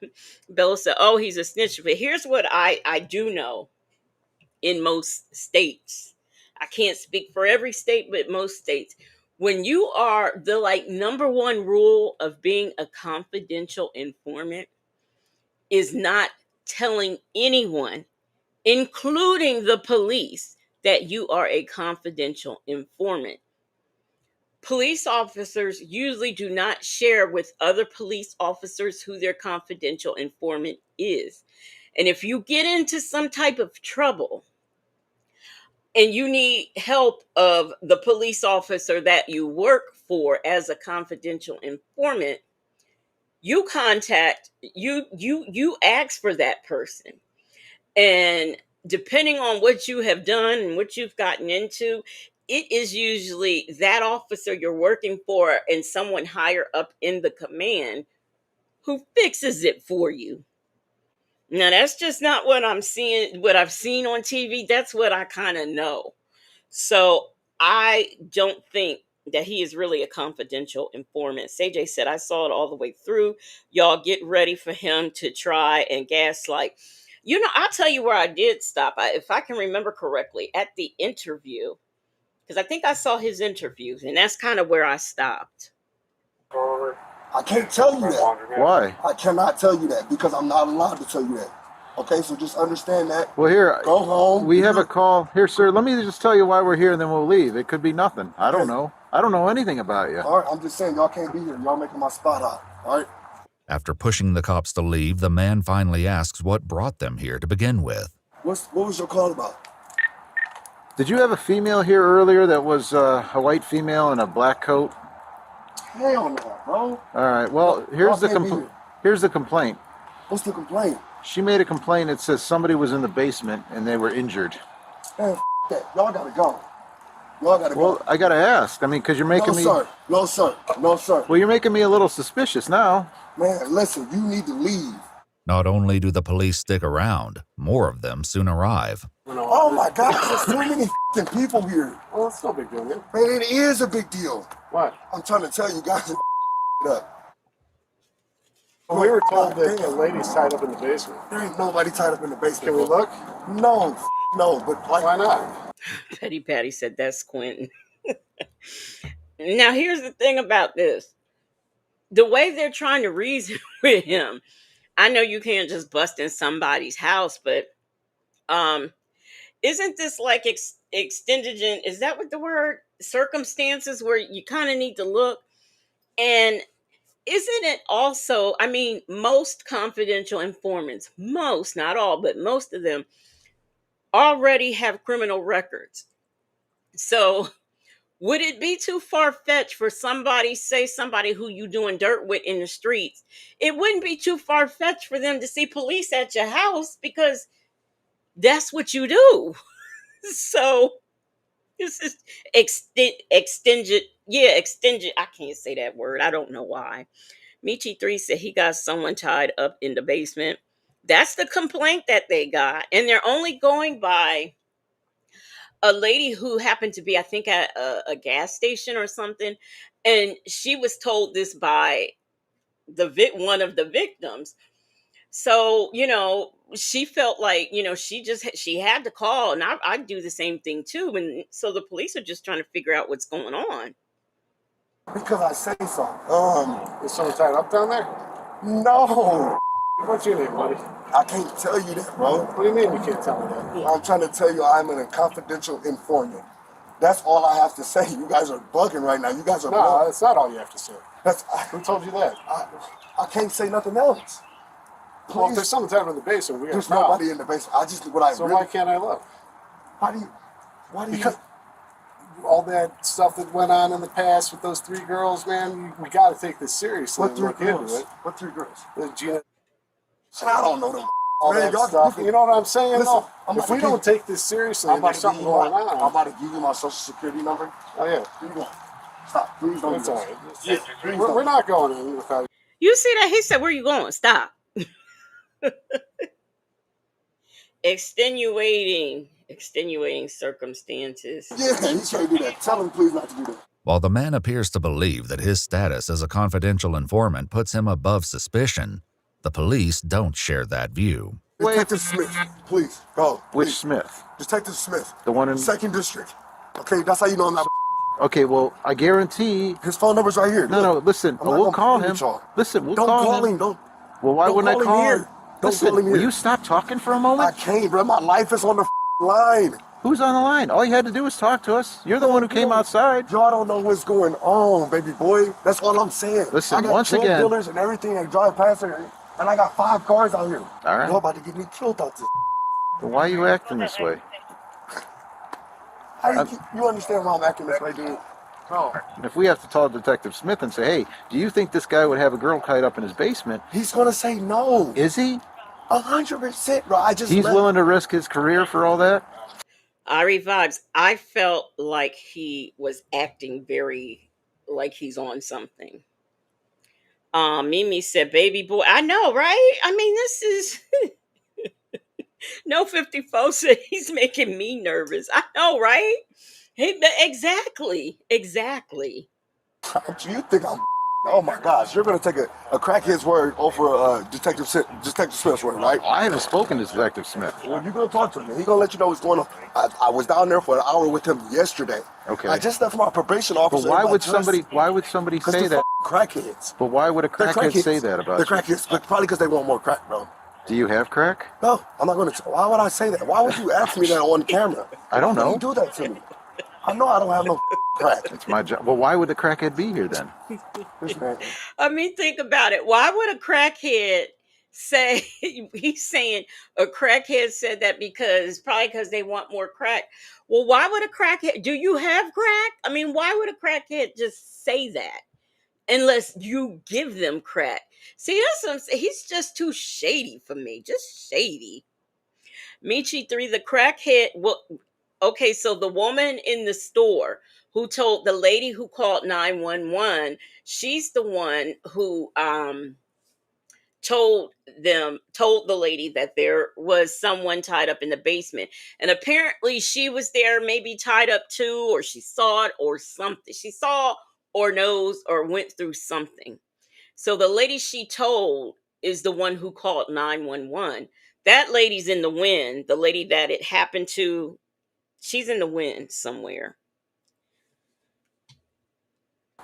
Bella said. Oh, he's a snitch. But here's what I do know in most states. I can't speak for every state, but most states. When you are the number one rule of being a confidential informant is not telling anyone, including the police, that you are a confidential informant. Police officers usually do not share with other police officers who their confidential informant is. And if you get into some type of trouble and you need help of the police officer that you work for as a confidential informant, you ask for that person. And depending on what you have done and what you've gotten into, it is usually that officer you're working for and someone higher up in the command who fixes it for you. Now, that's just not what I'm seeing, what I've seen on TV. That's what I kind of know. So I don't think that he is really a confidential informant. CJ said, I saw it all the way through. Y'all get ready for him to try and gaslight. I'll tell you where I did stop. If I can remember correctly, at the interview, because I think I saw his interviews, and that's kind of where I stopped. I can't tell you that. Why? I cannot tell you that because I'm not allowed to tell you that. Okay, so just understand that. Well, here, go home. We have a call. Here, sir, let me just tell you why we're here, and then we'll leave. It could be nothing. I don't know. I don't know anything about you. All right, I'm just saying, y'all can't be here. Y'all making my spot hot. All right? After pushing the cops to leave, the man finally asks what brought them here to begin with. What was your call about? Did you have a female here earlier that was a white female in a black coat? Hell no, bro. All right, well, here's the complaint. What's the complaint? She made a complaint that says somebody was in the basement and they were injured. Man, that. Y'all gotta go. Y'all gotta go. Well, I gotta ask. I mean, because you're making me. Sir. No, sir. No, sir. Well, you're making me a little suspicious now. Man, listen, you need to leave. Not only do the police stick around, more of them soon arrive. Oh my gosh, there's too many f***ing people here. Well, it's no big deal, man. Man, it is a big deal. What? I'm trying to tell you guys up. Well, we were told that the lady's tied up in the basement. There ain't nobody tied up in the basement. Can we look? No, no, but like, why not? Petty Patty said that's Quentin. Now, here's the thing about this. The way they're trying to reason with him, I know you can't just bust in somebody's house, but isn't this like extended? Is that what the word? Circumstances where you kind of need to look? And isn't it also, I mean, most confidential informants, most, not all, but most of them already have criminal records. So would it be too far-fetched for somebody, say somebody who you doing dirt with in the streets, it wouldn't be too far-fetched for them to see police at your house because that's what you do. So this is extended. I can't say that word. I don't know why. Michi 3 said he got someone tied up in the basement. That's the complaint that they got. And they're only going by a lady who happened to be, I think, at a gas station or something. And she was told this by one of the victims. So, she felt like, she had to call. And I'd do the same thing too. And so the police are just trying to figure out what's going on. because I say so. Is someone tied up down there? No. What's your name, buddy? I can't tell you that, bro. What do you mean you can't tell me that? I'm trying to tell you I'm a confidential informant. That's all I have to say. You guys are bugging right now. You guys are No, that's not all you have to say. Who told you that? I can't say nothing else. Please. Well, if there's someone tied up in the basement, There's nobody in the basement. So why can't I look? Why do you? Because all that stuff that went on in the past with those 3 girls, man, we got to take this seriously. What 3 girls? What 3 girls? Gina. I don't know them. All Man, that stuff. You know what I'm saying? Listen, if we don't take this seriously, there's something going on. I'm about to give you my social security number. Oh, yeah. Here you go. Stop. Please don't. It's all right. We're not going in without. You see that? He said, where you going? Stop. Extenuating circumstances. Yeah, he's trying to do that. Tell him please not to do that. While the man appears to believe that his status as a confidential informant puts him above suspicion, the police don't share that view. Detective Smith, please, go. Which Please. Smith? Detective Smith. The one in... 2nd District. Okay, that's how you know I'm not... Okay, well, I guarantee... His phone number's right here. No, listen, we'll call him. Listen, we'll call him. Don't Well, why wouldn't I call him? Listen, Will you stop talking for a moment? I can't, bro. My life is on the line. Who's on the line? All you had to do was talk to us. You're the one who came outside. Y'all don't know what's going on, baby boy. That's all I'm saying. Listen, I got once drug again... dealers and everything that drive past here, and I got 5 cars out here. All right. Y'all about to get me killed out this. Well, why are you acting this way? You understand why I'm acting this way, dude? No. If we have to call Detective Smith and say, hey, do you think this guy would have a girl tied up in his basement? He's going to say no. Is he? 100%, bro. He's willing to risk his career for all that? Ari Vibes, I felt like he was acting very like he's on something. Mimi said, baby boy. I know, right? I mean, this is... No 54 said he's making me nervous. I know, right? Hey, exactly. You think I'm... Oh my gosh, you're going to take a crackhead's word over Detective Smith's word, right? I haven't spoken to Detective Smith. Well, you're going to talk to him. He's going to let you know what's going on. I was down there for an hour with him yesterday. Okay. I just left my probation officer. But why would somebody say that? Crackheads. But why would a crackhead say that about you? They're crackheads, but probably because they want more crack, bro. Do you have crack? No, I'm not going to. Why would I say that? Why would you ask me that on camera? I don't know. Why do you do that to me? I know I don't have no crack. It's my job. Well, why would the crackhead be here then? I mean, think about it. Why would a crackhead say, he's saying a crackhead said that probably because they want more crack. Well, why would a crackhead, do you have crack? I mean, why would a crackhead just say that? Unless you give them crack. See, that's what I'm saying. He's just too shady for me. Just shady. Michi 3, the crackhead. Well, okay, so the woman in the store who told the lady who called 911, she's the one who told the lady that there was someone tied up in the basement, and apparently she was there, maybe tied up too, or she saw it or something. She saw or knows or went through something. So the lady she told is the one who called 911. That lady's in the wind. The lady that it happened to, she's in the wind somewhere.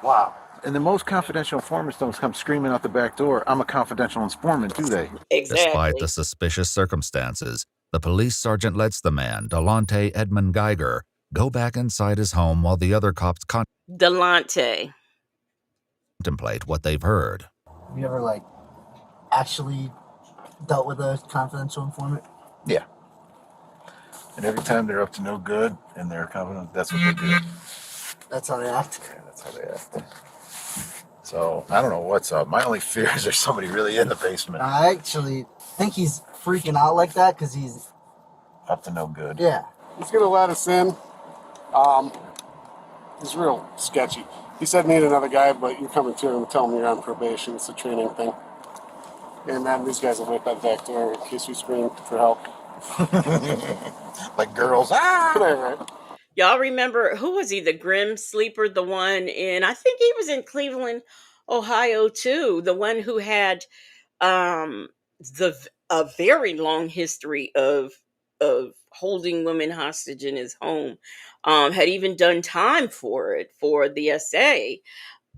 Wow. And the most confidential informants don't come screaming out the back door, I'm a confidential informant, do they? Despite Exactly. the suspicious circumstances, the police sergeant lets the man, Delonte Edmund Geiger, go back inside his home while the other cops Delonte. contemplate what they've heard. Have you ever, actually dealt with a confidential informant? Yeah. And every time they're up to no good and they're confident, that's what they do. That's how they act? Yeah, that's how they act. So, I don't know what's up. My only fear is there's somebody really in the basement. I actually think he's freaking out like that because he's... Up to no good. Yeah. He's going to let us in. He's real sketchy. He said meet another guy, but you're coming to him and tell him you're on probation. It's a training thing. And then these guys will wait by the back door in case we scream for help. Like girls. Ah! Right. Y'all remember, who was he? The Grim Sleeper, the one in, I think he was in Cleveland, Ohio too. The one who had a very long history of holding women hostage in his home. Had even done time for it, for the essay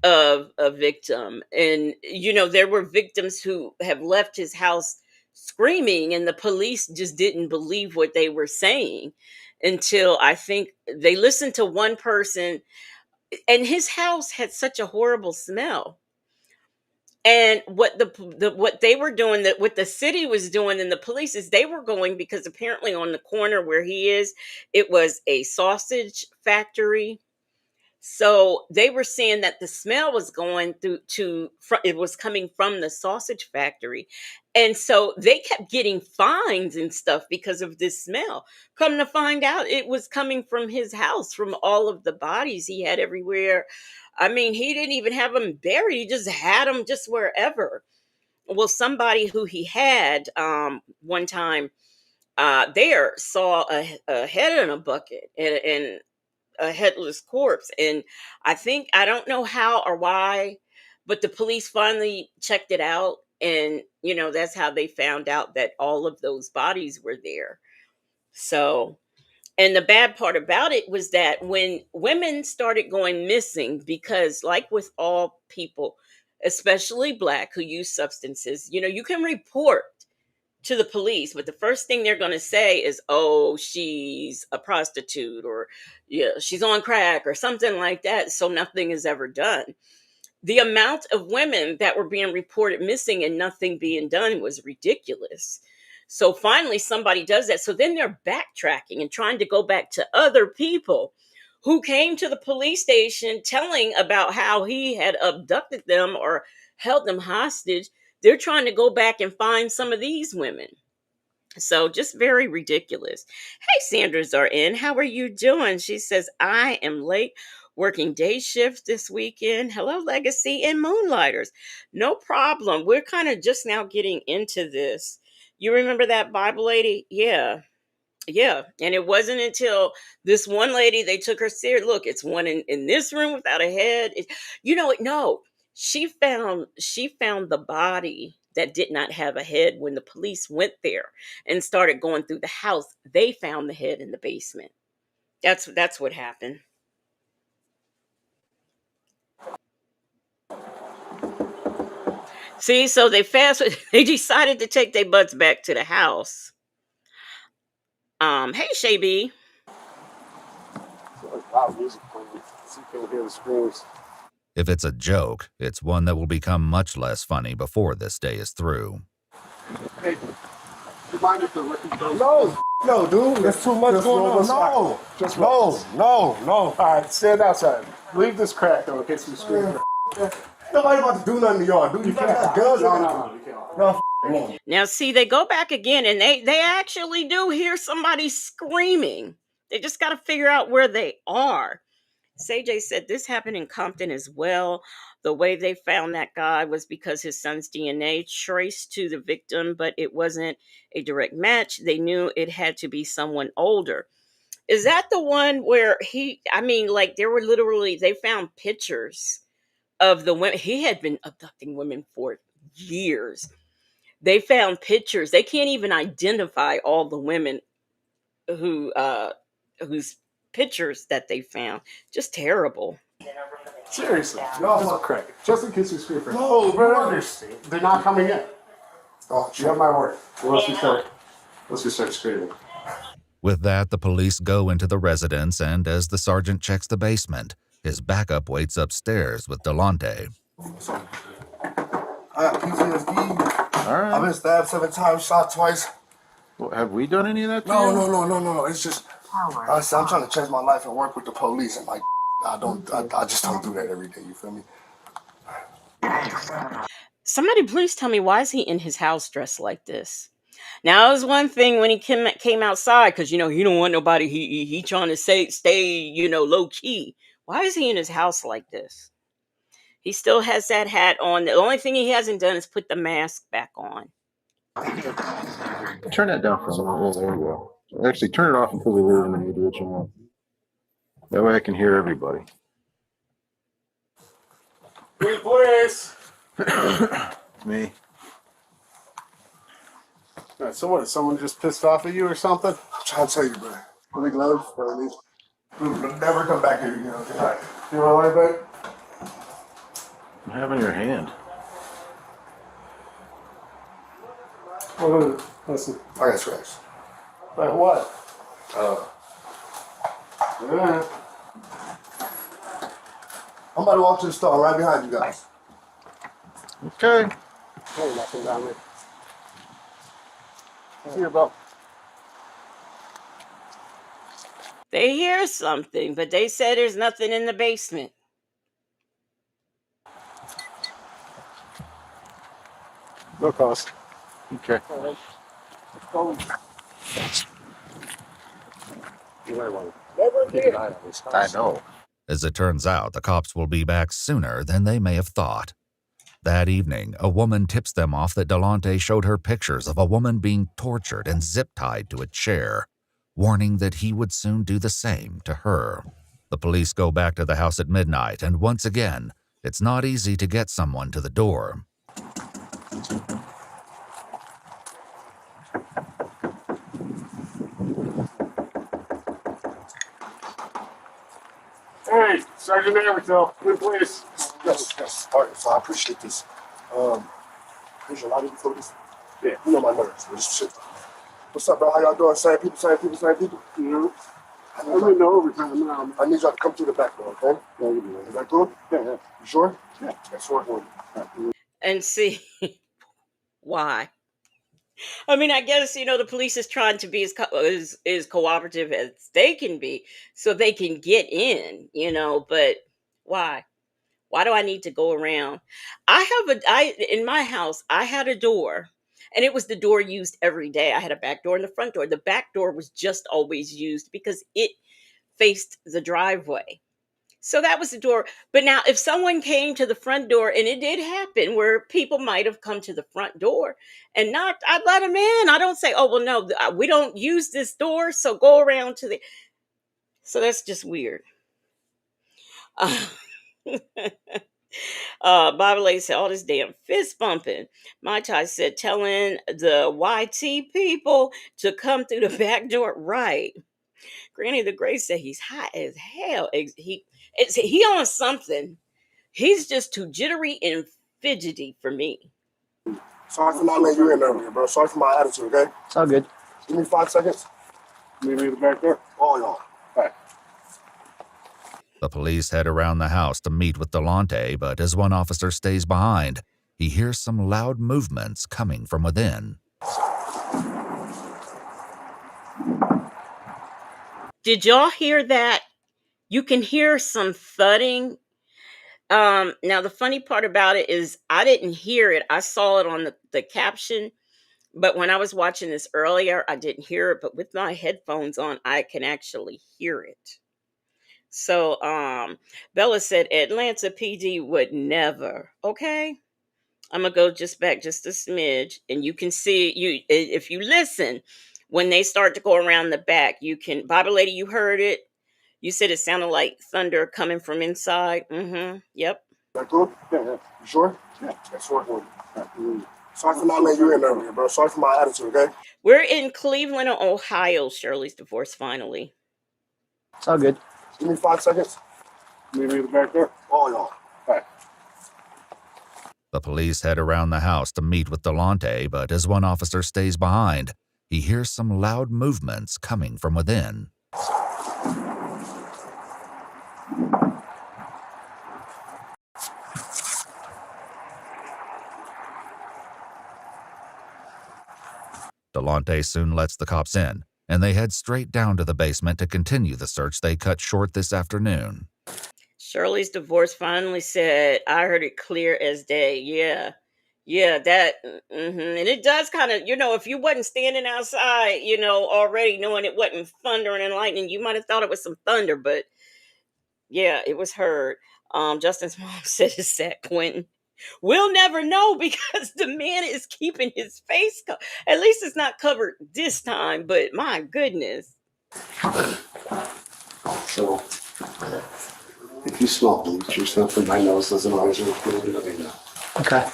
of a victim. And there were victims who have left his house screaming, and the police just didn't believe what they were saying until I think they listened to one person. And his house had such a horrible smell. And what what they were doing, that what the city was doing, and the police, is they were going, because apparently on the corner where he is, it was a sausage factory. So they were saying that the smell was going it was coming from the sausage factory. And so they kept getting fines and stuff because of this smell. Come to find out, it was coming from his house, from all of the bodies he had everywhere. I mean, he didn't even have them buried. He just had them just wherever. Well, somebody who he had one time there saw a head in a bucket, and a headless corpse. And I don't know how or why, but the police finally checked it out. And, that's how they found out that all of those bodies were there. So, and the bad part about it was that when women started going missing, because like with all people, especially Black, who use substances, you can report to the police, but the first thing they're going to say is, oh, she's a prostitute, or yeah, she's on crack, or something like that. So nothing is ever done. The amount of women that were being reported missing and nothing being done was ridiculous. So finally somebody does that. So then they're backtracking and trying to go back to other people who came to the police station telling about how he had abducted them or held them hostage. They're trying to go back and find some of these women. So just very ridiculous. Hey, Sandra's are in. How are you doing? She says, I am late, working day shift this weekend. Hello, Legacy and Moonlighters. No problem. We're kind of just now getting into this. You remember that Bible lady? Yeah. Yeah. And it wasn't until this one lady, they took her serious. Look, it's one in this room without a head. No. She found the body that did not have a head. When the police went there and started going through the house, they found the head in the basement. That's what happened. See, so they decided to take their butts back to the house. Hey, Shay B. Loud music playing, so you can hear the screams. If it's a joke, it's one that will become much less funny before this day is through. Hey, you mind if the record goes? No, dude. There's too much going on. No. All right, stand outside. Leave this crack though in case we scream. Nobody about to do nothing to y'all, dude. You can't got guns. Now, see, they go back again, and they actually do hear somebody screaming. They just got to figure out where they are. CJ said this happened in Compton as well. The way they found that guy was because his son's DNA traced to the victim, but it wasn't a direct match. They knew it had to be someone older. Is that the one where I mean, like, there were literally, they found pictures of the women. He had been abducting women for years. They found pictures. They can't even identify all the women who, whose pictures that they found. Just terrible. Seriously, y'all crack it. Just in case you scream for No, brother. They're not coming in. Oh, You have my word. Let's just start screaming. With that, the police go into the residence, and as the sergeant checks the basement, his backup waits upstairs with Delonte. I got PTSD. All right. I've been stabbed 7 times, shot twice. Well, have we done any of that to No, you? no. It's just, I'm trying to change my life and work with the police, and like, I just don't do that every day. You feel me? Somebody please tell me, why is he in his house dressed like this? Now, it was one thing when he came outside, because, you know, he don't want nobody, he trying to stay, you know, low key. Why is he in his house like this? He still has that hat on. The only thing he hasn't done is put the mask back on. Turn that down for a minute. Yeah, there we go. Actually, turn it off until we leave and then you do what you want. That way I can hear everybody. Please. Me. All right, so what? Is someone just pissed off at you or something? I'm trying to tell you, bro. Put the gloves for me. Never come back here again. Okay? All right. You want to lie back? I'm having your hand. What is it? Listen. I got scratched. Like what? Yeah. I'm about to walk to the store right behind you guys. Okay. Hey, nothing down there. See your belt. They hear something, but they said there's nothing in the basement. No cost. Okay. You might want to keep an eye on this house. I know. As it turns out, the cops will be back sooner than they may have thought. That evening, a woman tips them off that Delonte showed her pictures of a woman being tortured and zip-tied to a chair, warning that he would soon do the same to her. The police go back to the house at midnight, and once again, it's not easy to get someone to the door. Hey, Sergeant Everton, good place. Yes. All right, so I appreciate this. There's a lot of before this. Yeah, you know my nerves. This shit. What's up, bro? How y'all doing? Same people. Mm-hmm. I'm in the overtime now. I need y'all to come through the back door, okay? Yeah, you do. Is that cool? Yeah. You sure? Yeah. That's sure. And see, why? I mean, I guess, you know, the police is trying to be as cooperative as they can be so they can get in, you know, but why? Why do I need to go around? In my house, I had a door, and it was the door used every day. I had a back door and the front door. The back door was just always used because it faced the driveway. So that was the door. But now, if someone came to the front door, and it did happen where people might have come to the front door and knocked, I'd let them in. I don't say, oh, well, no, we don't use this door, so go around to the. So that's just weird. Bobby said, all this damn fist bumping. My Tai said, telling the YT people to come through the back door. Right. Granny the Great said he's hot as hell. He on something. He's just too jittery and fidgety for me. Sorry for not letting you in earlier, bro. Sorry for my attitude, okay? It's all good. Give me 5 seconds. Meet me at the back door. All y'all. All right. The police head around the house to meet with Delonte, but as one officer stays behind, he hears some loud movements coming from within. Did y'all hear that? You can hear some thudding. Now the funny part about it is I didn't hear it. I saw it on the caption, But when I was watching this earlier, I didn't hear it, but with my headphones on, I can actually hear it. So Bella said Atlanta PD would never. Okay. I'm gonna go just back just a smidge, and you can see if you listen when they start to go around the back. You can, Bible lady, you heard it. You said it sounded like thunder coming from inside. Mm-hmm. Yep. That good? Yeah, yeah. You sure? Yeah, that's working. Sorry for not letting you in earlier, bro. Sorry for my attitude, okay? We're in Cleveland, Ohio. Shirley's divorce finally. It's all good. Give me 5 seconds. Maybe back there. Oh, y'all. All right. The police head around the house to meet with Delonte, but as one officer stays behind, he hears some loud movements coming from within. Delonte soon lets the cops in, and they head straight down to the basement to continue the search they cut short this afternoon. Shirley's divorce finally said, I heard it clear as day. Yeah. Yeah, that, and it does kind of, if you wasn't standing outside, already knowing it wasn't thundering and lightning, you might have thought it was some thunder, but yeah, it was heard. Justin's mom said it's at Quentin. We'll never know because the man is keeping his face. At least it's not covered this time, but my goodness. So, if you smell bleach or something, my nose doesn't always look good. Okay.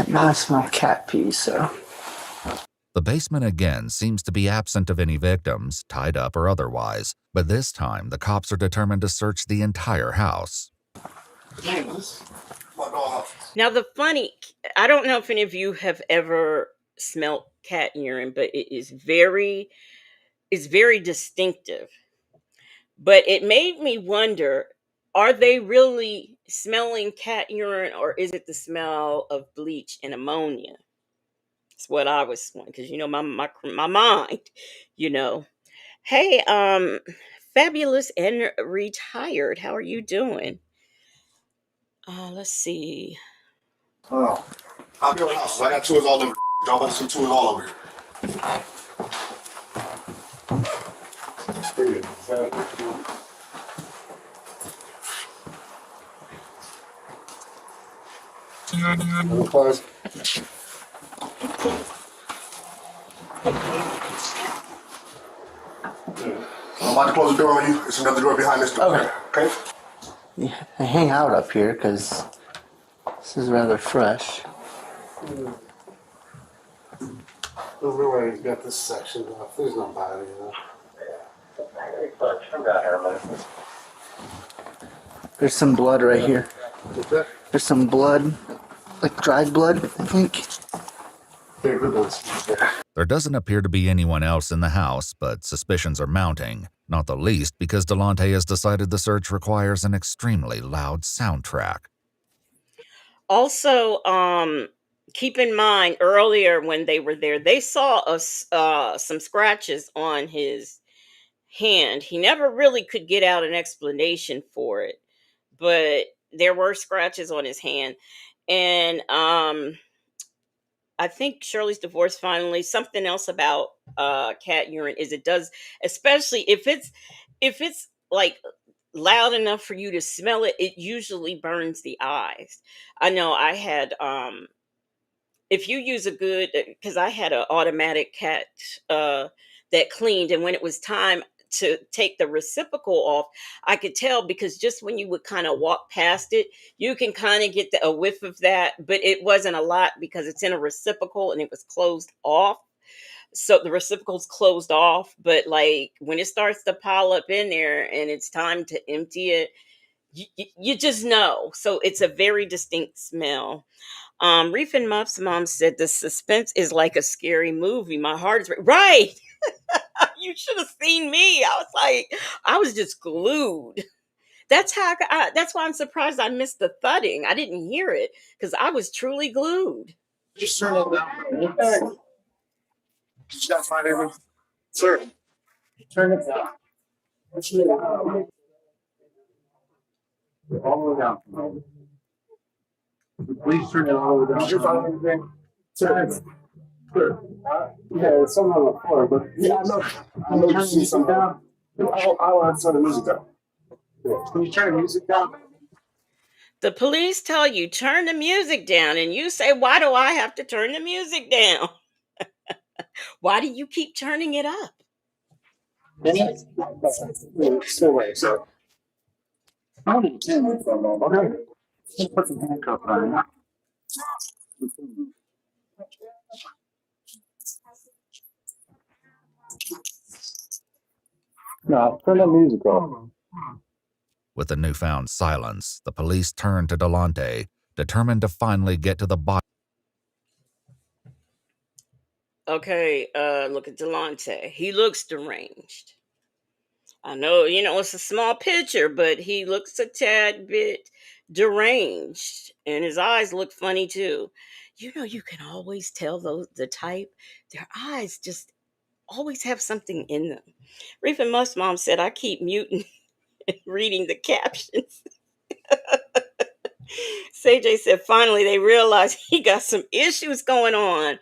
Now I smell cat pee, so. The basement again seems to be absent of any victims, tied up or otherwise, but this time the cops are determined to search the entire house. Now I don't know if any of you have ever smelt cat urine, but it's very distinctive. But it made me wonder, are they really smelling cat urine or is it the smell of bleach and ammonia? It's what I was wondering because my mind, you know. Hey, fabulous and retired. How are you doing? Let's see. Oh, I'll be on the house. I got tours all over. Y'all got some tours all over here. I'm about to close the door on you. There's another door behind this door. Okay? Yeah, I hang out up here because this is rather fresh. Everywhere you got this section off. There's nobody, There's some blood right here. There's some blood, like dried blood, I think. There doesn't appear to be anyone else in the house, but suspicions are mounting, not the least because Delonte has decided the search requires an extremely loud soundtrack. Also, keep in mind earlier when they were there, they saw some scratches on his hand. He never really could get out an explanation for it, but there were scratches on his hand. And I think Shirley's divorce finally, something else about cat urine is it does, especially if it's like loud enough for you to smell it, it usually burns the eyes. I know I had if you use a good, because I had an automatic cat that cleaned, and when it was time to take the reciprocal off, I could tell because just when you would kind of walk past it, you can kind of get a whiff of that, but it wasn't a lot because it's in a reciprocal and it was closed off. So the reciprocal's closed off, but like when it starts to pile up in there and it's time to empty it, you just know. So it's a very distinct smell. Reef and Muff's mom said the suspense is like a scary movie. My heart is right. You should have seen me. I was just glued. That's why I'm surprised I missed the thudding. I didn't hear it because I was truly glued. Just turn it down. Did you guys find anything? Sir, turn it down. Please turn it all the way down. Just on everything. Sure. Yeah, it's something on the floor, but yeah, I know you see something down. I want to turn the music down. Can you turn the music down? The police tell you turn the music down, and you say, "Why do I have to turn the music down? Why do you keep turning it up?" Still wait, so. Okay. Just put the handcuff on. No, turn the music off. With the newfound silence, the police turned to Delonte, determined to finally get to the bottom. Okay, look at Delonte. He looks deranged. I know, it's a small picture, but he looks a tad bit deranged, and his eyes look funny too. You can always tell the type. Their eyes just always have something in them. Reef and Musk Mom said, "I keep muting and reading the captions." CJ said, "Finally, they realized he got some issues going on."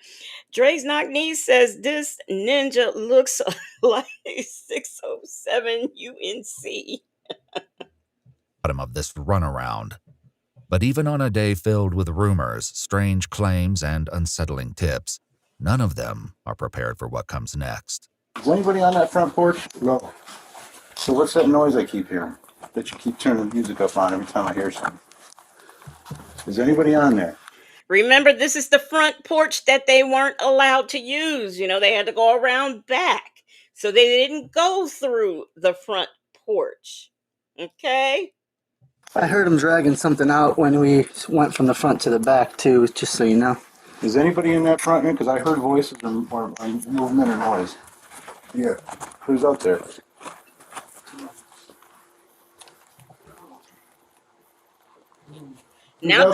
Dre's Knock Knee says, "This ninja looks like 607 UNC. Bottom of this runaround. But even on a day filled with rumors, strange claims, and unsettling tips, none of them are prepared for what comes next. Is anybody on that front porch? No. So what's that noise I keep hearing? That you keep turning the music up on every time I hear something. Is anybody on there? Remember, this is the front porch that they weren't allowed to use. They had to go around back. So they didn't go through the front porch. Okay? I heard him dragging something out when we went from the front to the back, too, just so you know. Is anybody in that front room? Because I heard voices or movement or noise. Yeah. Who's out there? Now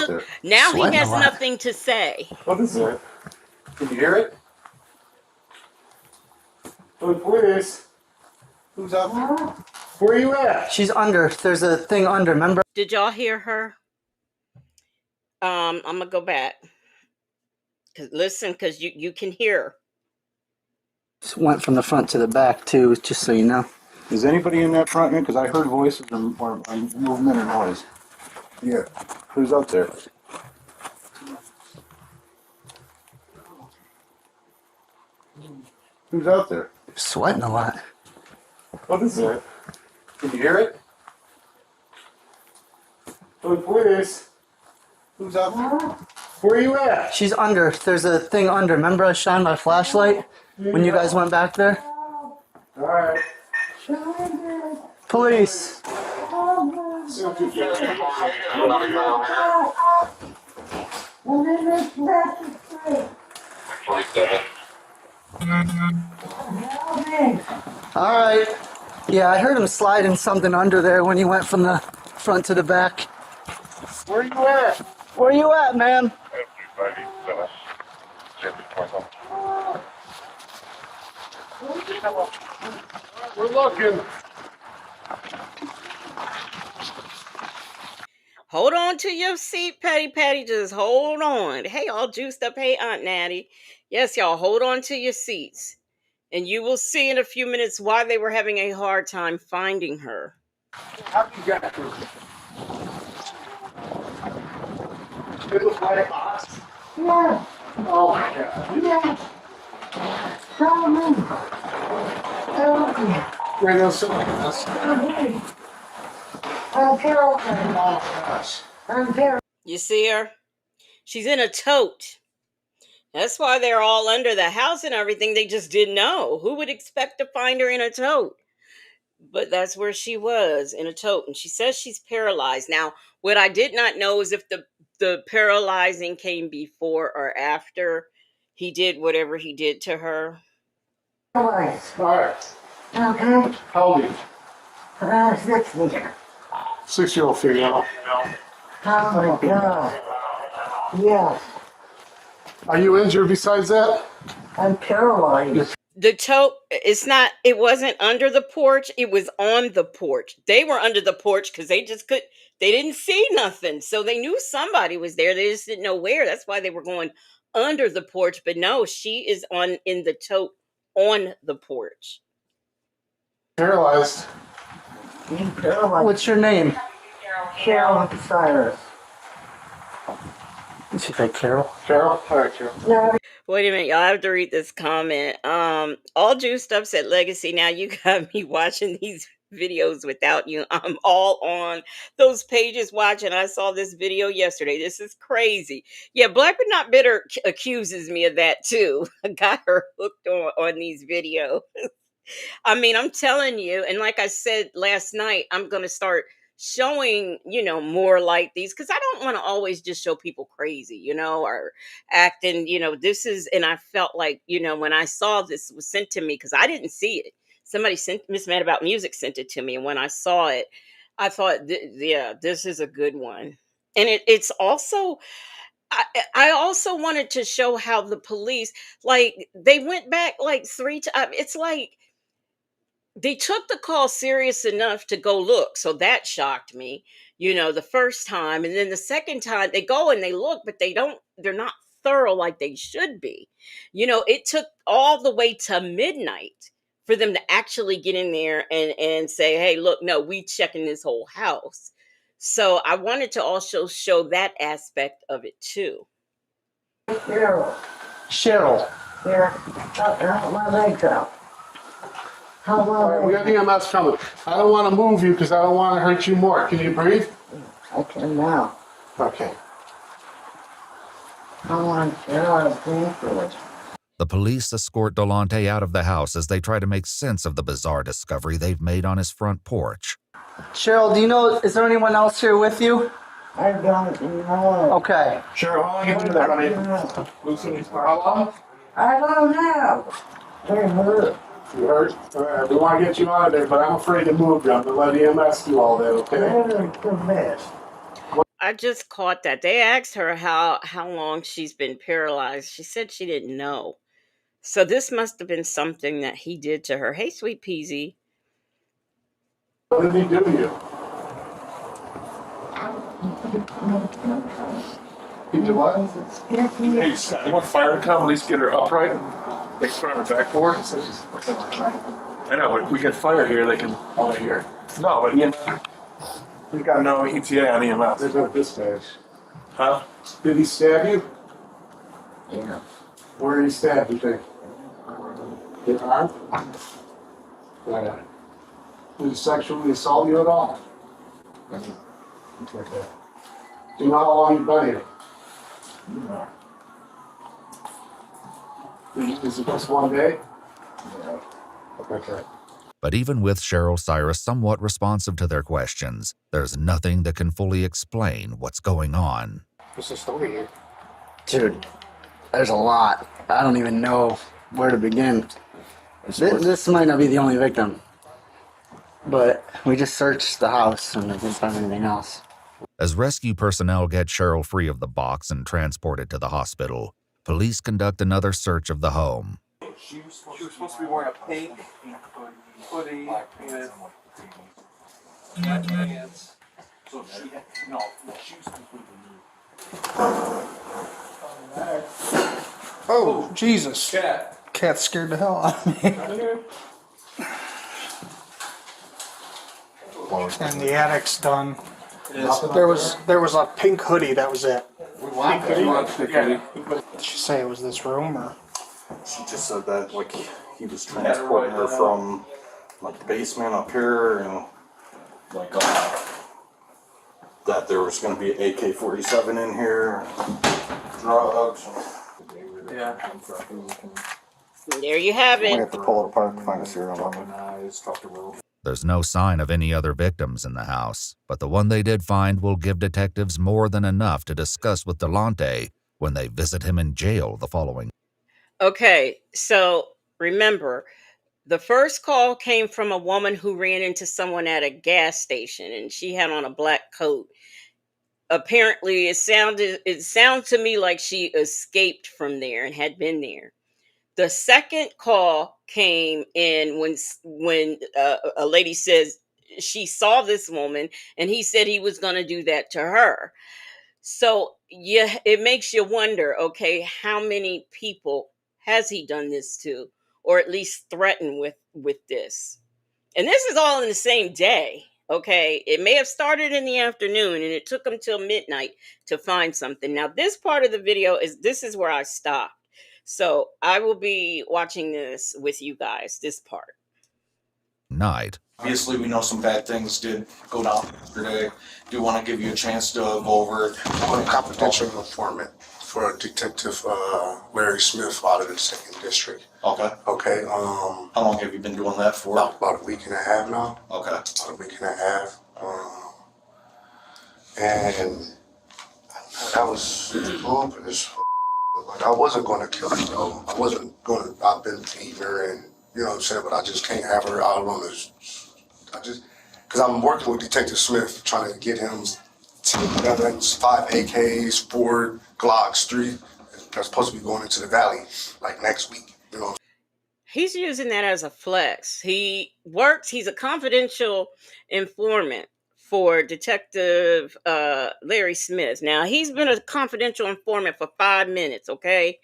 he has nothing to say. What is it? Can you hear it? Oh, please. Who's out there? Where are you at? She's under. There's a thing under, remember? Did y'all hear her? I'm going to go back. Listen, because you can hear. Went from the front to the back, too, just so you know. Is anybody in that front room? Because I heard voices or movement or noise. Yeah. Who's out there? Who's out there? Sweating a lot. What is it? Can you hear it? Oh, please. Who's out there? Where are you at? She's under. There's a thing under. Remember I shined my flashlight when you guys went back there? All right. Police. All right. Yeah, I heard him sliding something under there when he went from the front to the back. Where are you at? Where you at, man? We're looking. Hold on to your seat, Patty. Just hold on. Hey, all juiced up. Hey, Aunt Natty. Yes, y'all, hold on to your seats. And you will see in a few minutes why they were having a hard time finding her. How do you get her? It looks like us. Yeah. Oh my God. Yeah. Tell me. Tell me. Where those us? I'm paralyzed. I'm paralyzed. You see her? She's in a tote. That's why they're all under the house and everything. They just didn't know. Who would expect to find her in a tote? But that's where she was, in a tote. And she says she's paralyzed. Now, what I did not know is if the paralyzing came before or after he did whatever he did to her. Paralyzed. All right. Okay. How old are you? 60. 6-year-old female. Oh my God. Yes. Are you injured besides that? I'm paralyzed. The tote, it wasn't under the porch, it was on the porch. They were under the porch because they didn't see nothing. So they knew somebody was there. They just didn't know where. That's why they were going under the porch. But no, she is in the tote on the porch. Paralyzed. What's your name? Cheryl Cyrus. Is she like Carol? Carol? All right, Carol. No. Wait a minute, y'all, I have to read this comment. All juiced up said Legacy. Now you got me watching these videos without you. I'm all on those pages watching. I saw this video yesterday. This is crazy. Yeah, Black but Not Bitter accuses me of that too. I got her hooked on these videos. I mean, I'm telling you, and like I said last night, I'm going to start showing, more like these because I don't want to always just show people crazy, or acting, and I felt like, when I saw this was sent to me because I didn't see it. Somebody Miss Mad About Music sent it to me. And when I saw it, I thought, yeah, this is a good one. And it's also, I also wanted to show how the police, like, they went back like 3 times. It's like, they took the call serious enough to go look. So that shocked me, the first time. And then the second time they go and they look, but they're not thorough like they should be. It took all the way to midnight for them to actually get in there and say, hey, look, no, we checking this whole house. So I wanted to also show that aspect of it too. Cheryl. Cheryl. Yeah. My legs out. How All right, we got the EMS coming. I don't want to move you because I don't want to hurt you more. Can you breathe? I can now. Okay. I want to get out of brain fluid. The police escort Delonte out of the house as they try to make sense of the bizarre discovery they've made on his front porch. Cheryl, do you know, is there anyone else here with you? I don't know. Okay. Cheryl, how long have you been there, honey? How long? I don't know. They're hurt. You hurt? All right, we want to get you out of there, but I'm afraid to move you. I'm going to let EMS do all that, okay? They're the best. I just caught that. They asked her how long she's been paralyzed. She said she didn't know. So this must have been something that he did to her. Hey, sweet Peasy. What did he do to you? He did what? Hey, Scott, you want fire to come at least get her upright? They can put her on her backboard. I know, but we get fire here, they can all here. No, but we got no ETA on EMS. There's no dispatch. Huh? Did he stab you? Yeah. Where did he stab you, think? Your arm? Yeah. Did he sexually assault you at all? Okay. Do you know how long you've been here? No. Is it just one day? Yeah. Okay. But even with Cheryl Cyrus somewhat responsive to their questions, there's nothing that can fully explain what's going on. What's the story here? Dude, there's a lot. I don't even know where to begin. This might not be the only victim, but we just searched the house and didn't find anything else. As rescue personnel get Cheryl free of the box and transported to the hospital, police conduct another search of the home. She was supposed to be wearing a pink hoodie with pants. So she had, no, she was completely nude. Oh, Jesus. Cat. Cat scared the hell out of me. And the attic's done. There was a pink hoodie, that was it. Pink hoodie? Did she say it was this room or? She just said that like he was transporting her from like the basement up here, like that there was going to be an AK-47 in here, drugs. Yeah. There you have We it. have to pull it apart and find a serial number. There's no sign of any other victims in the house, but the one they did find will give detectives more than enough to discuss with Delonte when they visit him in jail the following. Okay, so remember, the first call came from a woman who ran into someone at a gas station and she had on a black coat. Apparently, it sounded to me like she escaped from there and had been there. The second call came in when a lady says she saw this woman, and he said he was going to do that to her. So yeah, it makes you wonder, okay, how many people has he done this to, or at least threatened with this? And this is all in the same day. Okay, it may have started in the afternoon and it took them till midnight to find something. Now, this part of the video is where I stopped. So I will be watching this with you guys, this part. Night. Obviously, we know some bad things did go down yesterday. Do want to give you a chance to go over. I'm a confidential informant for Detective Larry Smith out of the 2nd District. Okay. Okay. How long have you been doing that for? About a week and a half now. Okay. About a week and a half. And that was cool, but it's like I wasn't going to kill her though. I wasn't going to. I've been beating her, and you know what I'm saying. But I just can't have her out on this. Because I'm working with Detective Smith, trying to get him 10 guns, 5 AKs, 4 Glocks, 3. That's supposed to be going into the valley like next week. You know. He's using that as a flex. He's a confidential informant for Detective Larry Smith. Now, he's been a confidential informant for 5 minutes, okay?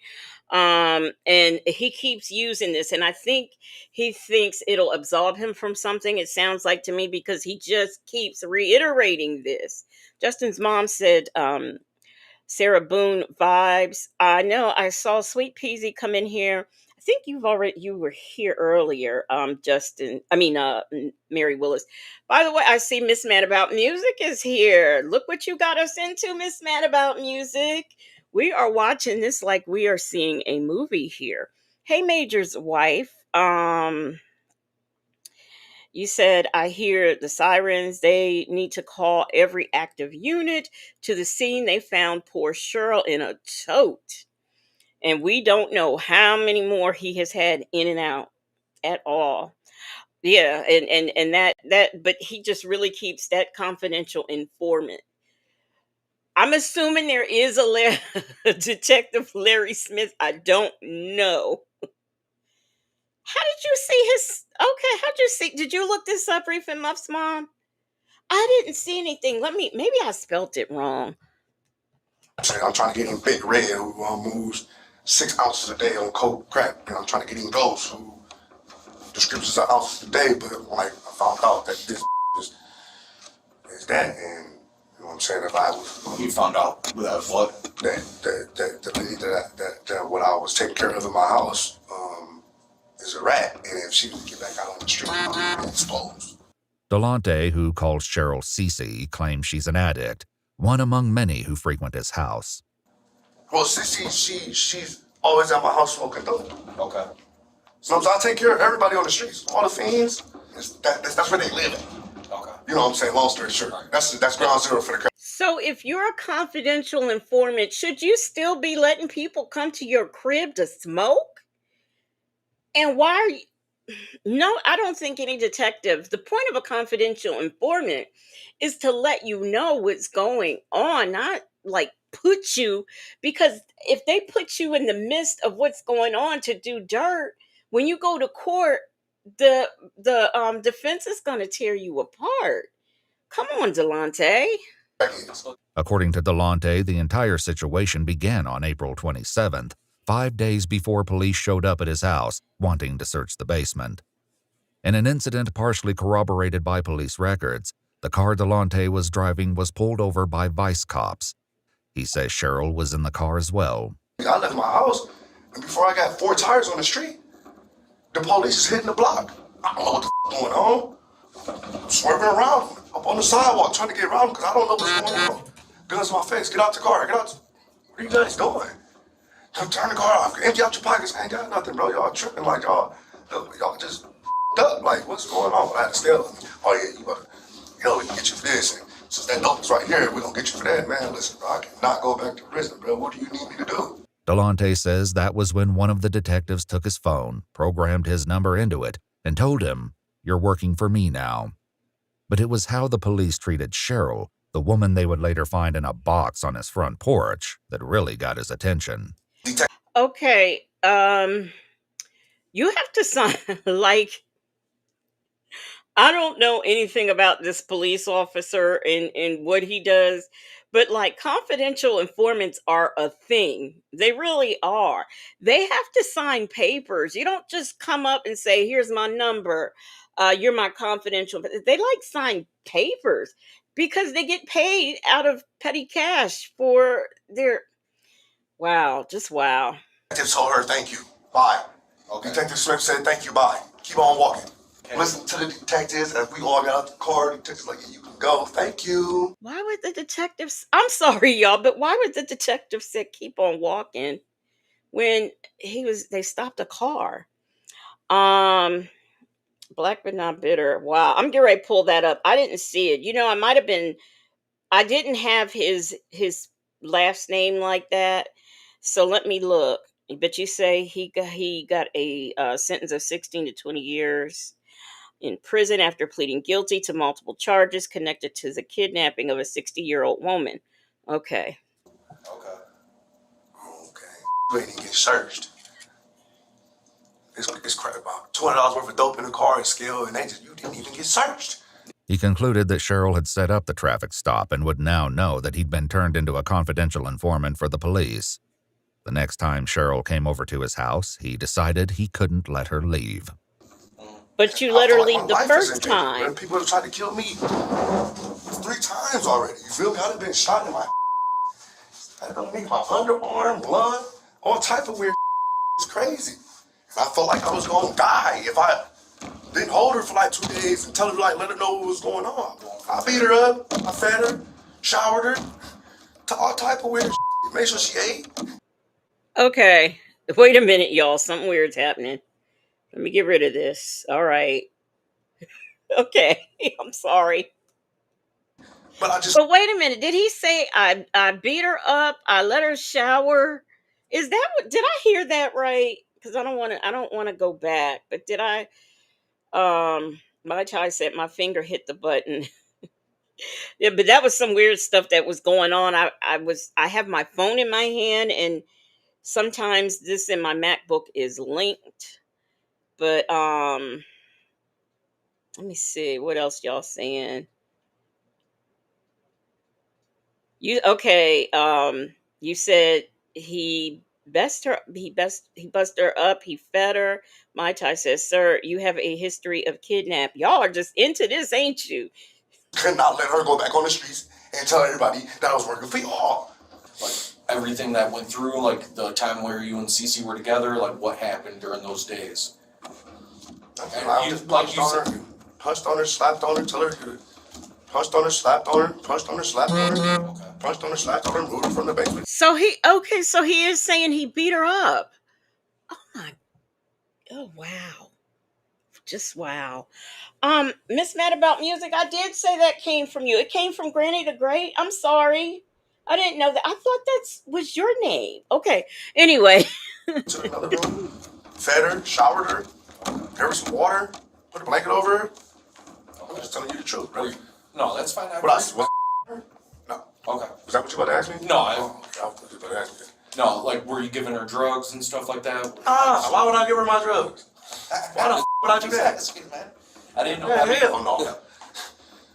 And he keeps using this, and I think he thinks it'll absolve him from something, it sounds like to me, because he just keeps reiterating this. Justin's mom said, Sarah Boone vibes. I know I saw Sweet Peasy come in here. I think you were here earlier, Justin. I mean, Mary Willis. By the way, I see Miss Mad About Music is here. Look what you got us into, Miss Mad About Music. We are watching this like we are seeing a movie here. Hey, Major's wife. You said, I hear the sirens. They need to call every active unit to the scene. They found poor Cheryl in a tote. And we don't know how many more he has had in and out at all. Yeah, and that but he just really keeps that confidential informant. I'm assuming there is a Detective Larry Smith. I don't know. How did you see his? Okay, how'd you see? Did you look this up, Reef and Muff's mom? I didn't see anything. Maybe I spelt it wrong. I'm trying to get him Big Red, who moves 6 ounces a day on coke crack. And I'm trying to get him Ghost, who distributes ounces a day. But like I found out that this is that, and you know what I'm saying. If I was, you found out that what? That the lady that what I was taking care of in my house is a rat, and if she would get back out on the street, I'll be exposed. Delonte, who calls Cheryl Cece, claims she's an addict, one among many who frequent his house. Well, Cece, she's always at my house smoking dope. Okay. Sometimes I take care of everybody on the streets, all the fiends. That's where they live at. Okay. You know what I'm saying? Long story short, that's ground zero for the crowd. So if you're a confidential informant, should you still be letting people come to your crib to smoke? And why are you? No, I don't think any detective. The point of a confidential informant is to let you know what's going on, not like put you, because if they put you in the midst of what's going on to do dirt, when you go to court, the defense is going to tear you apart. Come on, Delonte. According to Delonte, the entire situation began on April 27th, 5 days before police showed up at his house, wanting to search the basement. In an incident partially corroborated by police records, the car Delonte was driving was pulled over by vice cops. He says Cheryl was in the car as well. I left my house, and before I got 4 tires on the street, the police is hitting the block. I don't know what the going on. I'm swerving around up on the sidewalk trying to get around because I don't know what's going on. Guns in my face. Get out the car. Get out. What are you guys doing? Turn the car off. Empty out your pockets. I ain't got nothing, bro. Y'all tripping like y'all just up. Like, what's going on? I had to stay up. Oh, yeah, we can get you for this. And since that dope is right here, we're going to get you for that. Man, listen, bro, I cannot go back to prison, bro. What do you need me to do? Delonte says that was when one of the detectives took his phone, programmed his number into it, and told him, "You're working for me now." But it was how the police treated Cheryl, the woman they would later find in a box on his front porch, that really got his attention. Okay, You have to sign like I don't know anything about this police officer and what he does, but like confidential informants are a thing. They really are. They have to sign papers. You don't just come up and say, "Here's my number. You're my confidential." They like sign papers because they get paid out of petty cash for their wow, just wow. Detective told her thank you. Bye. Okay. Detective Smith said thank you. Bye. Keep on walking. Okay. Listen to the detectives as we all got out the car. The detectives like, you can go. Thank you. Why would the detectives? I'm sorry, y'all, but why would the detective say keep on walking when they stopped a car? Um, Black but not bitter. Wow, I'm getting ready to pull that up. I didn't see it. I might have been. I didn't have his last name like that, so let me look. But you say he got a sentence of 16 to 20 years in prison after pleading guilty to multiple charges connected to the kidnapping of a 60-year-old woman. Okay. Okay. You ain't even get searched. It's crap about $200 worth of dope in the car and scale, and you didn't even get searched. He concluded that Cheryl had set up the traffic stop and would now know that he'd been turned into a confidential informant for the police. The next time Cheryl came over to his house, he decided he couldn't let her leave. But you let her like leave the first time. Man, people have tried to kill me 3 times already. You feel me? I've been shot in my my underarm, blood, all type of weird. It's crazy. I felt like I was gonna die if I didn't hold her for like 2 days and tell her let her know what was going on. I beat her up, I fed her, showered her, all type of weird. Made sure she ate. Okay. Wait a minute, y'all. Something weird's happening. Let me get rid of this. All right. Okay. I'm sorry. But wait a minute. Did he say I beat her up? I let her shower? Is that what did I hear that right? Because I don't want to go back. But did I my child said my finger hit the button. Yeah, but that was some weird stuff that was going on. I have my phone in my hand and sometimes this in my MacBook is linked. But let me see what else y'all saying. You okay? You said he bust her up. He fed her. Mai Tai says, "Sir, you have a history of kidnap. Y'all are just into this, ain't you?" Could not let her go back on the streets and tell everybody that I was working for y'all. Like everything that went through, like the time where you and Cece were together, like what happened during those days. I just punched on her, slapped on her, tell her punched on her, slapped on her, punched on her, slapped on her, punched on her, slapped on her, moved her from the basement. So he is saying he beat her up. Oh my, oh wow, just wow. Miss Mad About Music, I did say that came from you. It came from Granny the Great. I'm sorry. I didn't know that. I thought that was your name. Okay. Anyway. To another room, fed her, showered her, gave her some water, put a blanket over her. I'm just telling you the truth, bro. No, that's fine. What else? No. Okay. Is that what you about to ask me? No, I thought you about to ask me. No, like were you giving her drugs and stuff like that? Why would I give her my drugs? Why the would I do that? I didn't know. Hell no.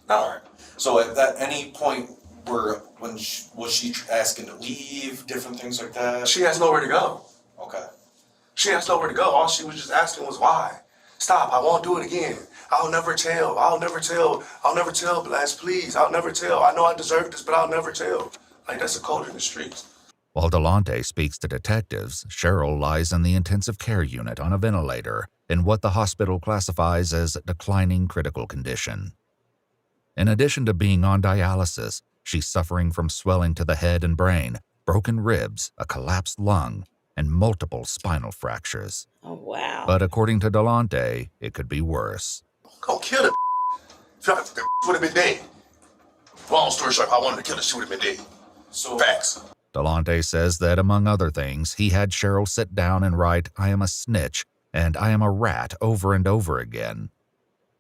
All right. So at any point when was she asking to leave, different things like that? She has nowhere to go. Okay. She has nowhere to go. All she was just asking was why. Stop. I won't do it again. I'll never tell. I'll never tell. I'll never tell, Blast. Please. I'll never tell. I know I deserve this, but I'll never tell. Like, that's a culture in the streets. While Delonte speaks to detectives, Cheryl lies in the intensive care unit on a ventilator in what the hospital classifies as declining critical condition. In addition to being on dialysis, she's suffering from swelling to the head and brain, broken ribs, a collapsed lung, and multiple spinal fractures. Oh, wow. But according to Delonte, it could be worse. Go kill the the would have been dead. Long story short, if I wanted to kill her, she would have been dead. So facts. Delonte says that, among other things, he had Cheryl sit down and write, "I am a snitch," and "I am a rat" over and over again.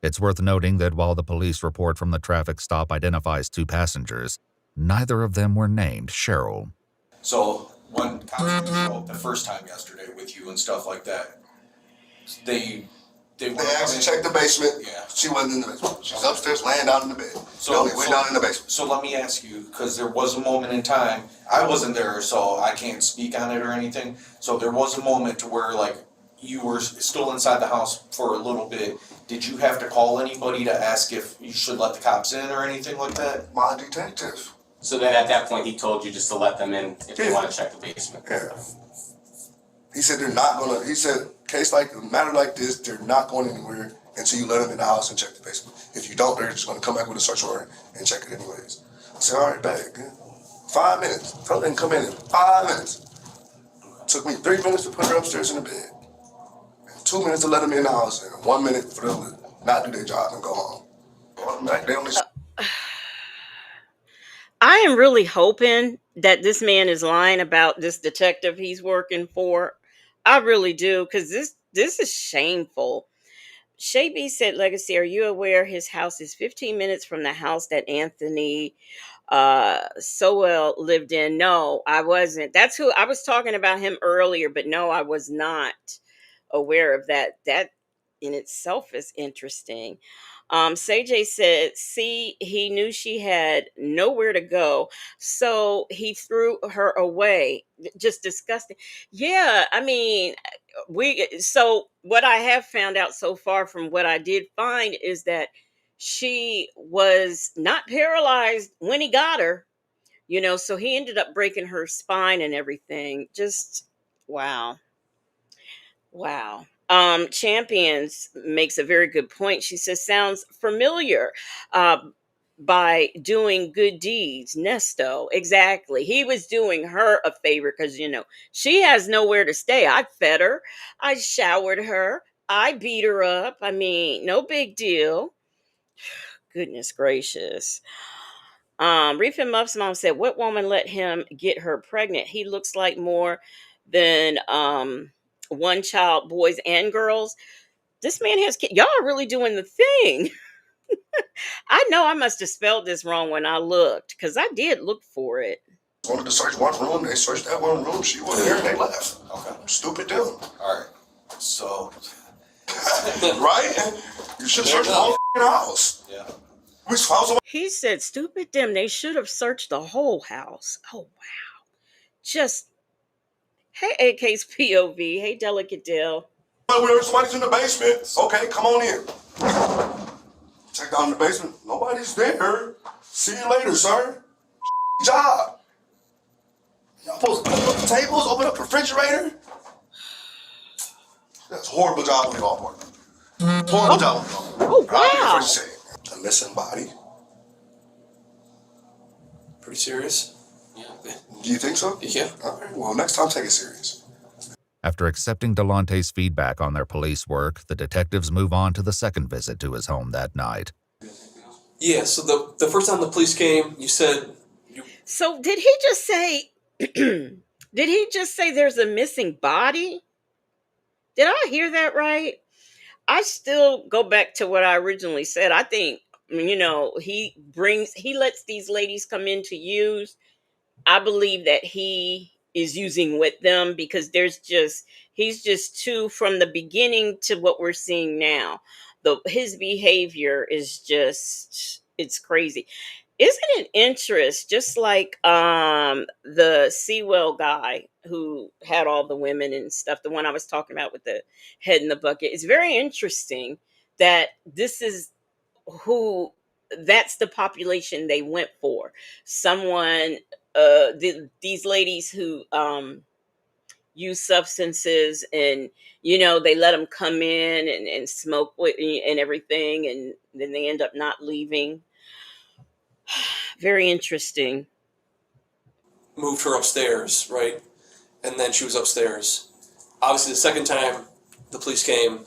It's worth noting that while the police report from the traffic stop identifies 2 passengers, neither of them were named Cheryl. So when cops spoke the first time yesterday with you and stuff like that, They asked to check the basement. Yeah. She wasn't in the basement. She's upstairs laying down in the bed. So we went down in the basement. So let me ask you, because there was a moment in time, I wasn't there, so I can't speak on it or anything. So there was a moment to where like you were still inside the house for a little bit. Did you have to call anybody to ask if you should let the cops in or anything like that? My detective. So then at that point he told you just to let them in if they want to check the basement. Yeah. He said they're not gonna. He said a matter like this, they're not going anywhere until you let them in the house and check the basement. If you don't, they're just gonna come back with a search warrant and check it anyways. I said, all right, bag. 5 minutes. Tell them to come in 5 minutes. Took me 3 minutes to put her upstairs in the bed. 2 minutes to let them in the house, and 1 minute for them to not do their job and go home. They only. I am really hoping that this man is lying about this detective he's working for. I really do, because this is shameful. Shay B said, Legacy, are you aware his house is 15 minutes from the house that Anthony Sowell lived in? No, I wasn't. That's who I was talking about him earlier, but no, I was not aware of that. That in itself is interesting. Say said, see, he knew she had nowhere to go, so he threw her away. Just disgusting. Yeah, I mean, so what I have found out so far from what I did find is that she was not paralyzed when he got her, so he ended up breaking her spine and everything. Just wow. Wow. Champions makes a very good point. She says, sounds familiar. By doing good deeds. Nesto, exactly. He was doing her a favor because, she has nowhere to stay. I fed her, I showered her, I beat her up. I mean, no big deal. Goodness gracious. Reef and Muff's mom said, what woman let him get her pregnant? He looks like more than one child, boys and girls. This man has kids. Y'all are really doing the thing. I know I must have spelled this wrong when I looked, because I did look for it. Wanted to search one room, they searched that one room. She wasn't there, and they left. Okay. Stupid them. All right. So. Right? You should search the whole house. Yeah. He said, stupid them. They should have searched the whole house. Oh, wow. Just, hey, AK's POV. Hey, Delicate Dill. Somebody's in the basement. Okay, come on in. Check down in the basement. Nobody's there. See you later, sir. Job. Y'all supposed to open up the tables, open up the refrigerator? That's a horrible job on your part. Horrible job. Oh, wow. A missing body. Pretty serious? Yeah. Do you think so? Yeah. All right. Well, next time, take it serious. After accepting Delonte's feedback on their police work, the detectives move on to the second visit to his home that night. Yeah, so the first time the police came, you said... So did he just say... did he just say there's a missing body? Did I hear that right? I still go back to what I originally said. I think, he lets these ladies come in to use. I believe that he is using with them because he's just too, from the beginning to what we're seeing now. His behavior is just, it's crazy. Isn't it interest? Just like the Sewell guy who had all the women and stuff, the one I was talking about with the head in the bucket. It's very interesting that that's the population they went for. Someone, these ladies who use substances, and they let them come in and smoke with and everything, and then they end up not leaving. Very interesting. Moved her upstairs, right? And then she was upstairs. Obviously, the second time the police came,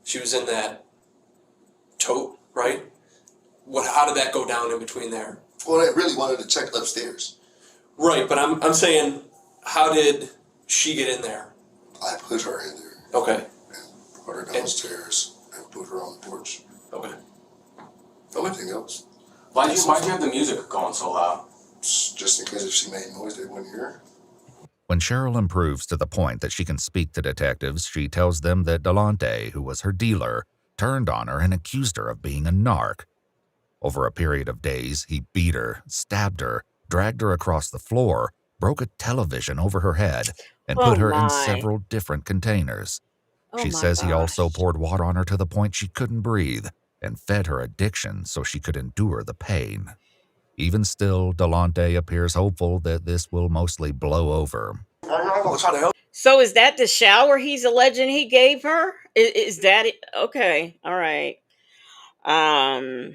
she was in that tote, right? How did that go down in between there? Well, they really wanted to check upstairs. Right, but I'm saying, how did she get in there? I put her in there. Okay. And put her downstairs and put her on the porch. Okay. No anything else. Why'd you have the music going so loud? Just in case if she made noise, they wouldn't hear her. When Cheryl improves to the point that she can speak to detectives, she tells them that Delonte, who was her dealer, turned on her and accused her of being a narc. Over a period of days, he beat her, stabbed her, dragged her across the floor, broke a television over her head, and Oh put her in my. several different containers. Oh She my says he also gosh. poured water on her to the point she couldn't breathe and fed her addiction so she could endure the pain. Even still, Delonte appears hopeful that this will mostly blow over. So is that the shower he's alleging he gave her? Is that it? Okay. All right. Um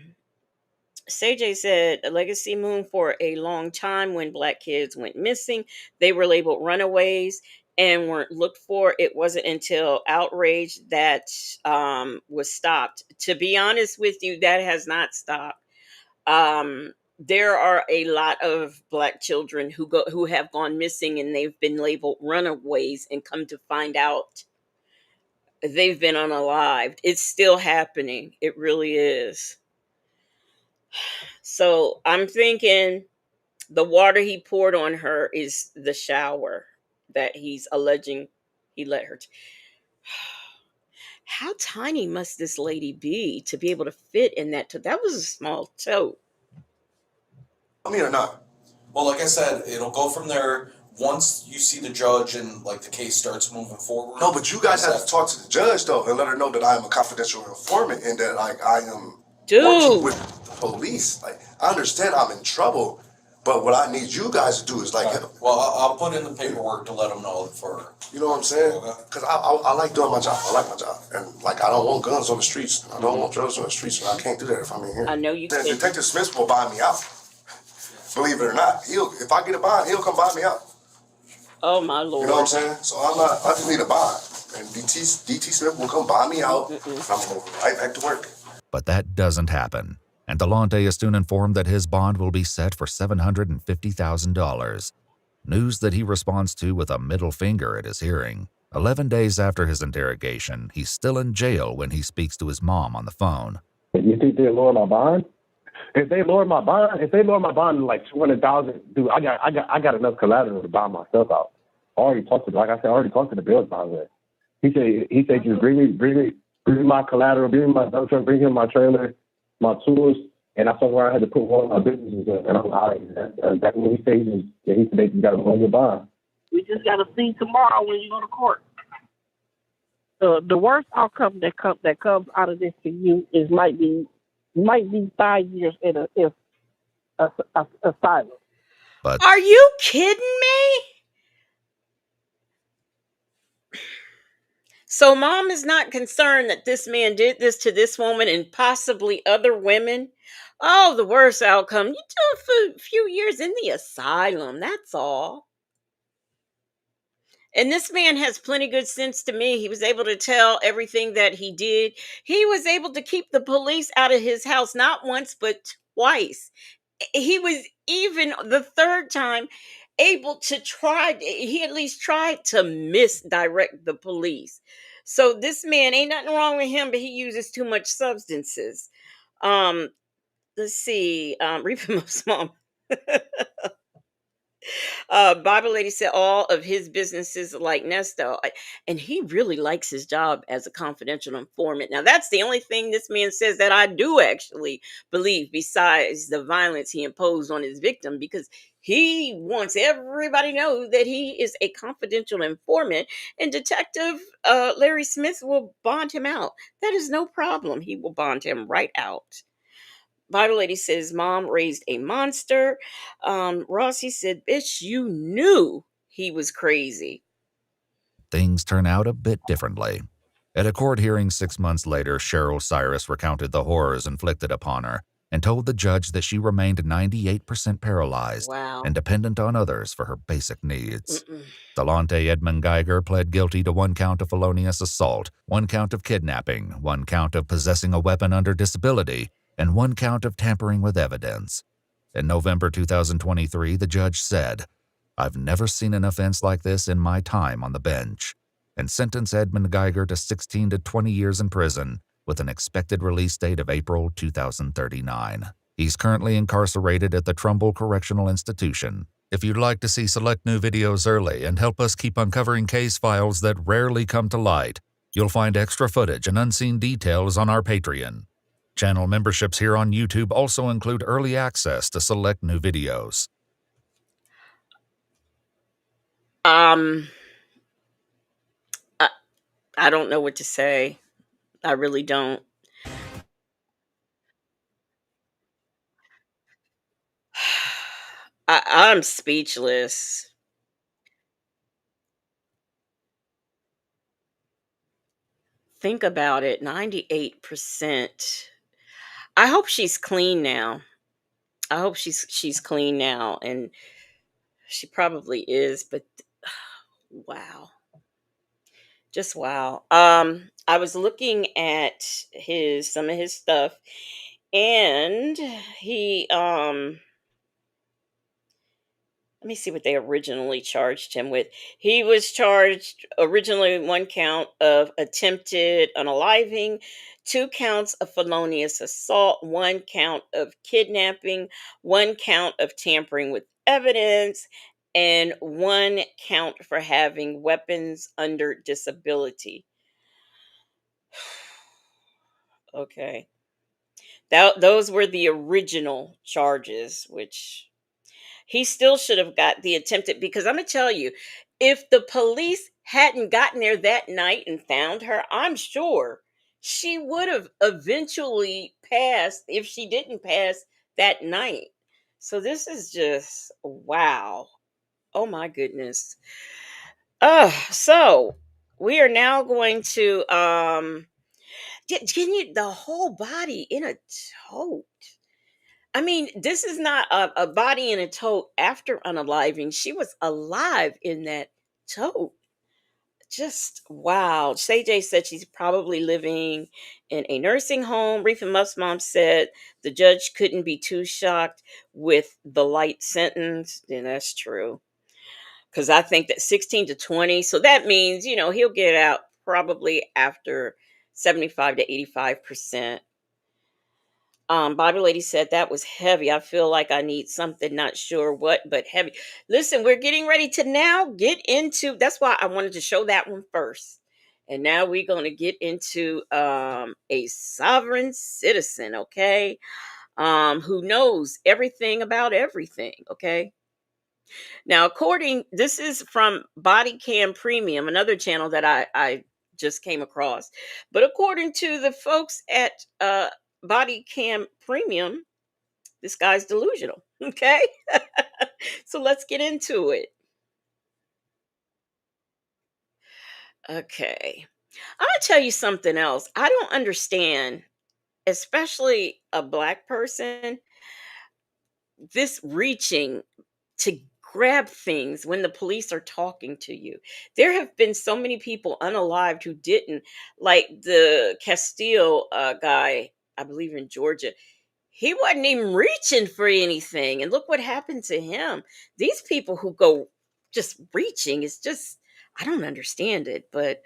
CJ said a legacy moon for a long time when black kids went missing. They were labeled runaways and weren't looked for. It wasn't until outrage that was stopped. To be honest with you, that has not stopped. There are a lot of black children who have gone missing and they've been labeled runaways and come to find out they've been unalived. It's still happening. It really is. So I'm thinking the water he poured on her is the shower that he's alleging he let her. How tiny must this lady be to be able to fit in that? That was a small tote. I mean or not? Well, like I said, it'll go from there once you see the judge and like the case starts moving forward. No, but you guys have to talk to the judge though and let her know that I am a confidential informant and that like I am working with the police. Like I understand I'm in trouble, but what I need you guys to do is like, well, I'll put in the paperwork to let them know for. you know what I'm saying? Because I like doing my job. I like my job, and like I don't want guns on the streets. I don't want drugs on the streets, and I can't do that if I'm in here. I know you Then can. Detective Smith will buy me out. Believe it or not, if I get a bond, he'll come buy me out. Oh my Lord! You know what I'm saying? So I just need a bond, and DT Smith will come buy me out. And I'm gonna go right back to work. But that doesn't happen, and Delonte is soon informed that his bond will be set for $750,000. News that he responds to with a middle finger at his hearing. 11 days after his interrogation, he's still in jail when he speaks to his mom on the phone. You think they'll lower my bond? If they lower my bond to like 200,000, dude, I got enough collateral to buy myself out. I already talked to the bills behind that. He said just bring me my collateral, bring me my dump truck, bring him my trailer, my tools, and I told him I had to put one of my businesses in, and I'm out. That's what he said. He said they got to lower your bond. We just got to see tomorrow when you go to court. The worst outcome that comes out of this for you is might be 5 years in a asylum. But are you kidding me? So mom is not concerned that this man did this to this woman and possibly other women. Oh, the worst outcome. You do it for a few years in the asylum. That's all. And this man has plenty good sense to me. He was able to tell everything that he did. He was able to keep the police out of his house not once, but twice. He was even the third time able to he at least tried to misdirect the police. So this man, ain't nothing wrong with him, but he uses too much substances. Let's see. Reefer mom. Bible lady said all of his businesses like Nesto, and he really likes his job as a confidential informant. Now, that's the only thing this man says that I do actually believe, besides the violence he imposed on his victim, because he wants everybody to know that he is a confidential informant, and Detective Larry Smith will bond him out. That is no problem. He will bond him right out. Bible lady says mom raised a monster. Rossi said, bitch, you knew he was crazy. things turn out a bit differently. At a court hearing 6 months later, Cheryl Cyrus recounted the horrors inflicted upon her and told the judge that she remained 98% paralyzed and dependent on others for her basic needs. Delonte Edmund Geiger pled guilty to 1 count of felonious assault, 1 count of kidnapping, 1 count of possessing a weapon under disability, and 1 count of tampering with evidence. In November 2023, the judge said, "I've never seen an offense like this in my time on the bench," and sentenced Edmund Geiger to 16 to 20 years in prison with an expected release date of April 2039. He's currently incarcerated at the Trumbull Correctional Institution. If you'd like to see select new videos early and help us keep uncovering case files that rarely come to light, you'll find extra footage and unseen details on our Patreon. Channel memberships here on YouTube also include early access to select new videos. I, I don't know what to say. I really don't. I'm speechless. Think about it, 98%. I hope she's clean now. I hope she's clean now, and she probably is, but wow. Just wow. I was looking at some of his stuff, and he let me see what they originally charged him with. He was charged originally one count of attempted unaliving, two counts of felonious assault, one count of kidnapping, one count of tampering with evidence, and one count for having weapons under disability. Okay. Those were the original charges, which he still should have got the attempted, because I'm going to tell you, if the police hadn't gotten there that night and found her, I'm sure she would have eventually passed if she didn't pass that night. So this is just wow. Oh my goodness. So we are now going to can you the whole body in a tote. I mean, this is not a body in a tote after unaliving. She was alive in that tote. Just wow. CJ said she's probably living in a nursing home. Reef and Muff's mom said the judge couldn't be too shocked with the light sentence. And that's true. Because I think that 16 to 20. So that means, he'll get out probably after 75 to 85%. Bible Lady said that was heavy. I feel like I need something, not sure what, but heavy. Listen, we're getting ready to now get into, that's why I wanted to show that one first. And now we're going to get into a sovereign citizen, okay? Who knows everything about everything, okay? Now, this is from Body Cam Premium, another channel that I just came across. But according to the folks at Body Cam Premium, this guy's delusional. Okay. So let's get into it. Okay. I'm going to tell you something else. I don't understand, especially a Black person, this reaching to grab things when the police are talking to you. There have been so many people unalived who didn't, like the Castile guy, I believe in Georgia. He wasn't even reaching for anything. And look what happened to him. These people who go just reaching is just, I don't understand it. But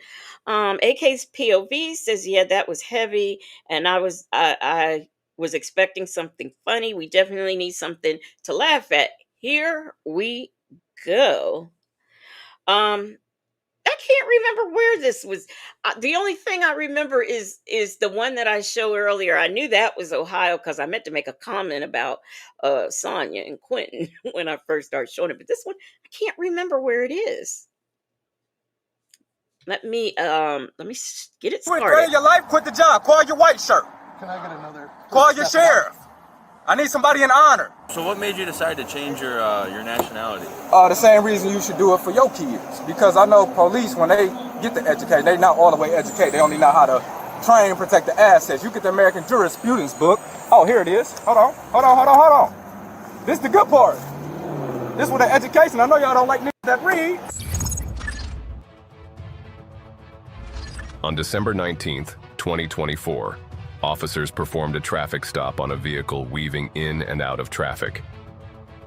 AK's POV says, yeah, that was heavy. And I was expecting something funny. We definitely need something to laugh at. Here we go. I can't remember where this was. The only thing I remember is the one that I showed earlier. I knew that was Ohio because I meant to make a comment about Sonia and Quentin when I first started showing it. But this one, I can't remember where it is. Let me get it started. Quit your life, quit the job. Call your white shirt. Can I get another? Call your sheriff. I need somebody in honor. So what made you decide to change your nationality? The same reason you should do it for your kids. Because I know police, when they get the education, they not all the way educated. They only know how to train and protect the assets. You get the American Jurisprudence book. Oh, here it is. Hold on. This is the good part. This with the education. I know y'all don't like niggas that read. On December 19th, 2024, officers performed a traffic stop on a vehicle weaving in and out of traffic.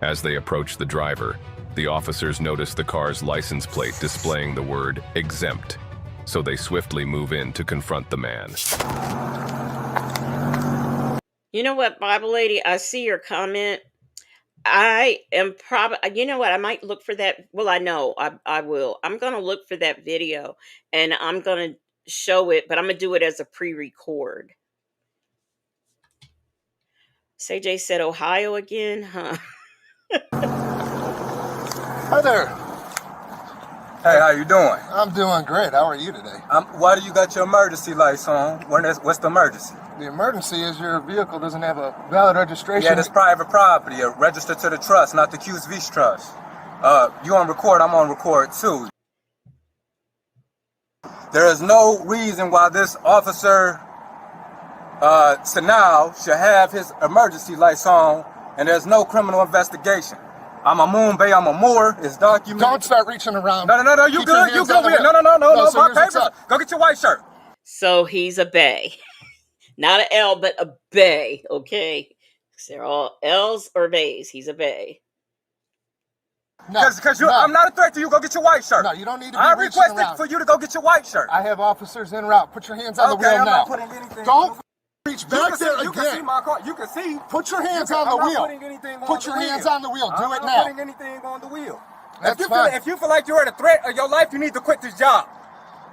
As they approached the driver, the officers noticed the car's license plate displaying the word exempt, so they swiftly move in to confront the man. You know what, Bible Lady? I see your comment. I am probably, you know what? I might look for that. Well, I know I will. I'm going to look for that video and I'm going to show it, but I'm going to do it as a pre record. CJ said Ohio again, huh? Hi there. Hey, how you doing? I'm doing great. How are you today? Why do you got your emergency lights on? What's the emergency? The emergency is your vehicle doesn't have a valid registration. Yeah, that's private property. Registered to the trust, not the QSV's trust. You on record, I'm on record too. There is no reason why this officer, Sanal, should have his emergency lights on, and there's no criminal investigation. I'm a Moon Bay, I'm a Moore, it's documented. Don't start reaching around. No, you good, you good. No, my papers. Go get your white shirt. So he's a bay. Not an L, but a bay, okay? They're all L's or bays. He's a bay. Because I'm not a threat to you. Go get your white shirt. No, you don't need to be I reaching requested around. for you to go get your white shirt. I have officers en route. Put your hands on the wheel I'm now. not putting anything. Don't reach back there again. You can see my car. You can see. Put your hands on the wheel. Put your hands on the wheel. Do it now. I'm not putting anything on the wheel. That's If you feel like you're at a threat of your life, you need to quit this job.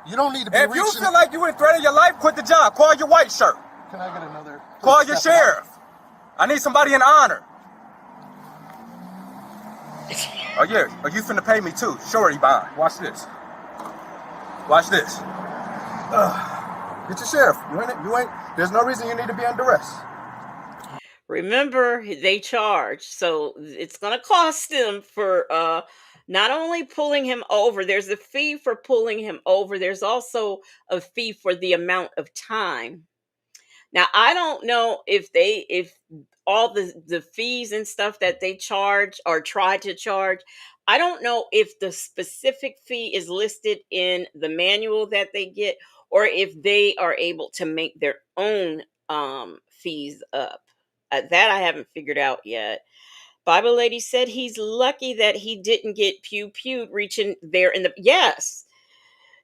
You don't need to be If reaching. you feel like you're in threat of your life, quit the job. Call your white shirt. Can I get another? Call your sheriff. I need somebody in honor. Oh yeah, you finna pay me too. Surety bond. Watch this. Watch this. Get your sheriff. You ain't. There's no reason you need to be under arrest. Remember, they charge, so it's going to cost them for not only pulling him over. There's a fee for pulling him over. There's also a fee for the amount of time. Now, I don't know if all the fees and stuff that they charge or try to charge, I don't know if the specific fee is listed in the manual that they get or if they are able to make their own fees up. That I haven't figured out yet. Bible lady said he's lucky that he didn't get pew-pewed reaching there in the...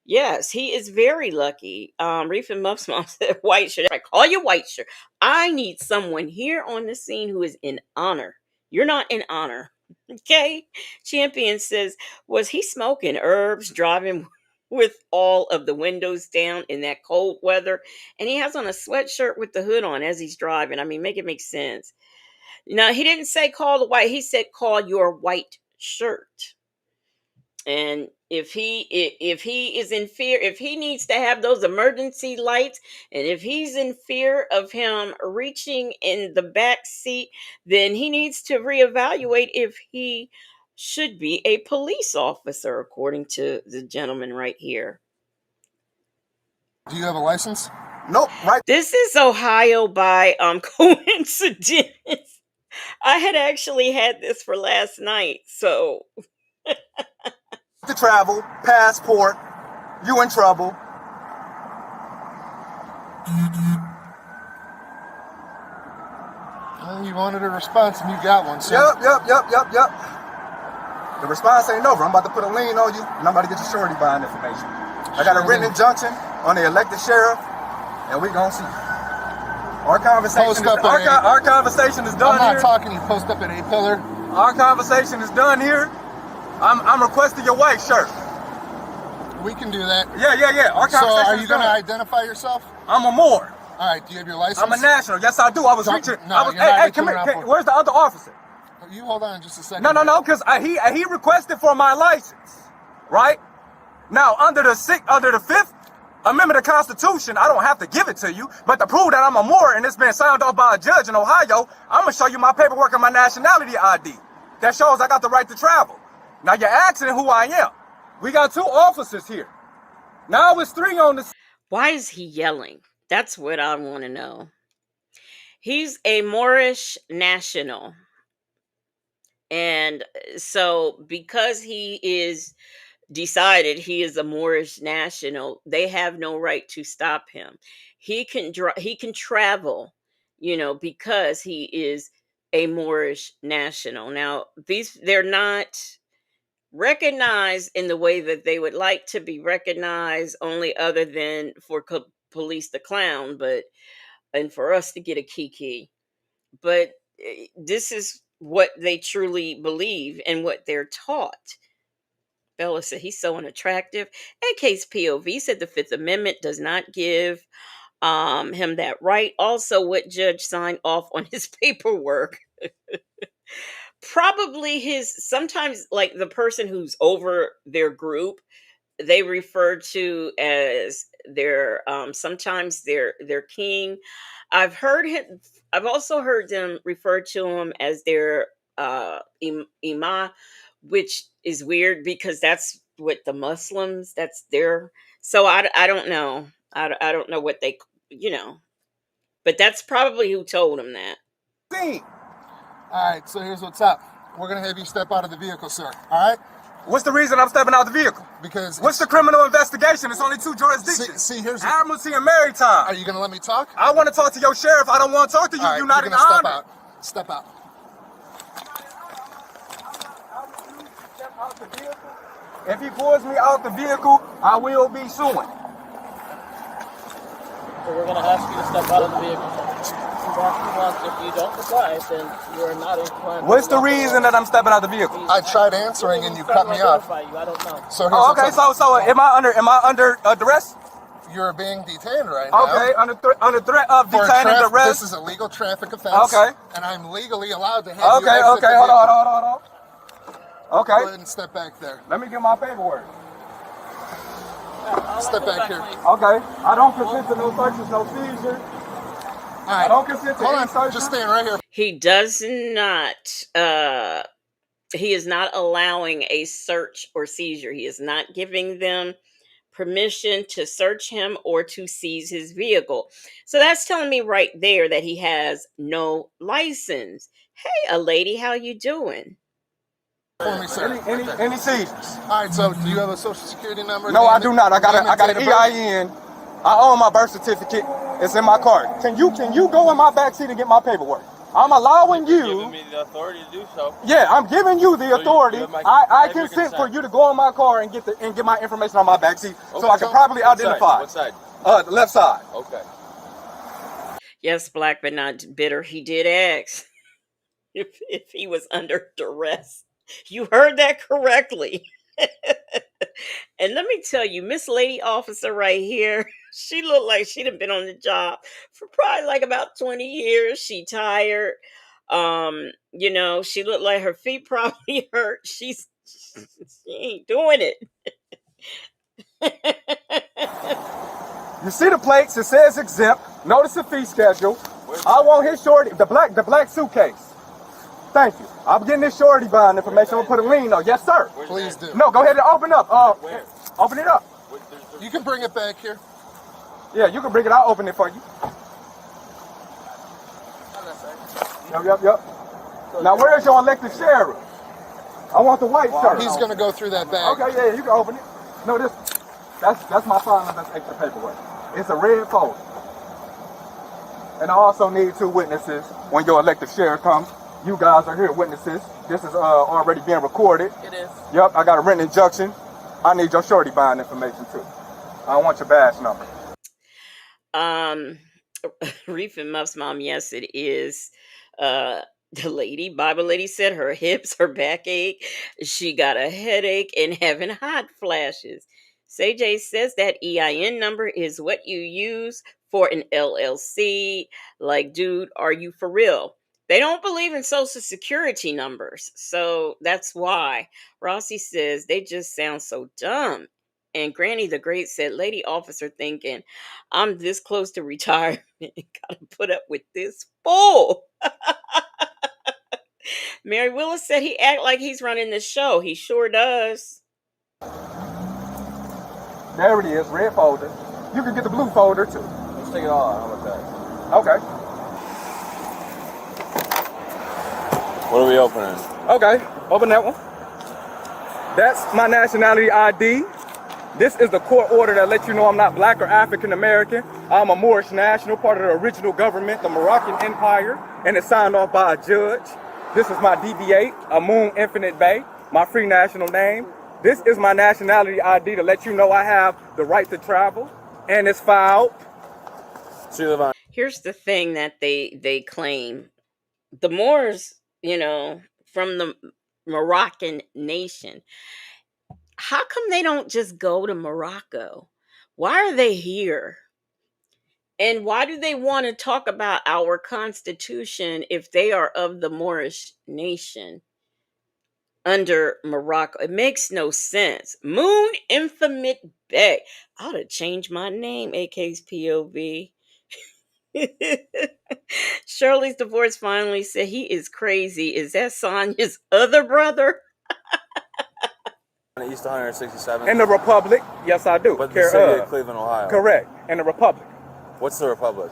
Yes, he is very lucky. Reef and Muff's mom said white shirt. I call you white shirt. I need someone here on the scene who is in honor. You're not in honor. Okay? Champion says, was he smoking herbs, driving with all of the windows down in that cold weather? And he has on a sweatshirt with the hood on as he's driving. I mean, make it make sense. Now, he didn't say call the white. He said call your white shirt. And if he is in fear, if he needs to have those emergency lights, and if he's in fear of him reaching in the back seat, then he needs to reevaluate if he should be a police officer, according to the gentleman right here. Do you have a license? Nope. Right. This is Ohio by coincidence. I had actually had this for last night, so to travel, passport, you in trouble. Well, you wanted a response and you got one, sir. Yep. The response ain't over. I'm about to put a lien on you, and I'm about to get your surety bond information. I got a written injunction on the elected sheriff, and we gonna see. Our conversation is done I'm not here. talking you post up at a pillar. Our conversation is done here. I'm requesting your white shirt. We can do that. Yeah. Our So conversation are you going to identify yourself? I'm a Moore. All right, do you have your license? I'm a national. Yes, I do. I was reaching. Hey, come here. Where's the other officer? You hold on just a second. No, because he requested for my license, right? Now, under the Fifth Amendment of the Constitution, I don't have to give it to you, but to prove that I'm a Moore and it's been signed off by a judge in Ohio, I'm gonna show you my paperwork and my nationality ID. That shows I got the right to travel. Now you're asking who I am. We got 2 officers here. Now it's 3 on the... Why is he yelling? That's what I want to know. He's a Moorish national. And so because he is decided he is a Moorish national, they have no right to stop him. He can travel, because he is a Moorish national. Now, they're not recognized in the way that they would like to be recognized, only other than for police the clown, and for us to get a kiki. But this is what they truly believe and what they're taught. Bella said he's so unattractive. AK's POV said the Fifth Amendment does not give him that right. Also, what judge signed off on his paperwork? Probably his, sometimes like the person who's over their group, they refer to as their sometimes their king. I've also heard them refer to him as their imam, which is weird because that's what the Muslims, that's their, so I don't know. I don't know what they, you know, but that's probably who told him that. All right, so here's what's up. We're gonna have you step out of the vehicle, sir. All right? What's the reason I'm stepping out the vehicle? Because what's the criminal investigation? It's only 2 jurisdictions. See, here's admiralty and maritime. Are you gonna let me talk? I want to talk to your sheriff. I don't want to talk to you. Right, you're not you're in gonna the step honor. out. Step out. If he pulls me out the vehicle, I will be suing. So we're going to ask you to step out of the vehicle. If you don't comply, then you are not inclined. What's the reason that I'm stepping out the vehicle? I tried answering and you cut me off. I don't know. So here's okay, so am I under duress? You're being detained right now. Okay, under threat of detaining and arrest. This is a legal traffic offense. Okay. And I'm legally allowed to have you Okay, exit the hold vehicle. on. Okay. Go ahead and step back there. Let me get my paperwork. Step back here. Okay. I don't consent to no searches, no seizures. All right. I don't consent to any searches. Just stand right here. He does not he is not allowing a search or seizure. He is not giving them permission to search him or to seize his vehicle. So that's telling me right there that he has no license. Hey, a lady, how you doing? For me, sir. Any seizures? All right, so do you have a social security number? No, I do not. I got an EIN. I own my birth certificate. It's in my car. Can you go in my backseat and get my paperwork? I'm allowing you. You're giving me the authority to do so. Yeah, I'm giving you the authority. I consent for you to go in my car and get my information on my backseat so I can properly identify. What side? The left side. Okay. Yes, black but not bitter. He did ask if he was under duress. You heard that correctly. And let me tell you, Miss Lady Officer right here, she looked like she'd have been on the job for probably like about 20 years. She tired. You know, she looked like her feet probably hurt. She ain't doing it. You see the plates, it says exempt. Notice the fee schedule. I want his shorty, the black suitcase. Thank you. I'm getting this shorty bond information. I'm gonna put a lien on. Yes, sir. Please do. No, go ahead and open up. Open it up. You can bring it back here. Yeah, you can bring it. I'll open it for you. Yep. Now, where's your elected sheriff? I want the white shirt. He's gonna go through that bag. Okay, yeah, you can open it. No, that's my file. That's extra paperwork. It's a red folder. And I also need 2 witnesses when your elected sheriff comes. You guys are here, witnesses. This is already being recorded. It is. Yep, I got a written injunction. I need your shorty buying information too. I don't want your badge number. Reef and Muff's mom, yes, it is. The lady, Bible lady said her hips, her backache, she got a headache and having hot flashes. CJ says that EIN number is what you use for an LLC. Like, dude, are you for real? They don't believe in social security numbers. So that's why. Rossi says they just sound so dumb. And Granny the Great said, Lady Officer thinking, I'm this close to retirement and gotta put up with this fool. Mary Willis said he act like he's running the show. He sure does. There it is, red folder. You can get the blue folder too. Let's take it all. How about that? Okay. What are we opening? Okay, open that one. That's my nationality ID. This is the court order that lets you know I'm not black or African American. I'm a Moorish national, part of the original government, the Moroccan Empire, and it's signed off by a judge. This is my DB8, a Moon Infinite Bay, my free national name. This is my nationality ID to let you know I have the right to travel, and it's filed. Here's the thing that they claim. The Moors, from the Moroccan nation. How come they don't just go to Morocco? Why are they here? And why do they want to talk about our constitution if they are of the Moorish nation under Morocco? It makes no sense. Moon Infinite Bay. I ought to change my name, AK's POV. Shirley's divorce finally said he is crazy. Is that Sonya's other brother? East 167. In the Republic, yes, I do. But the city of Cleveland, Ohio. Correct. In the Republic. What's the Republic?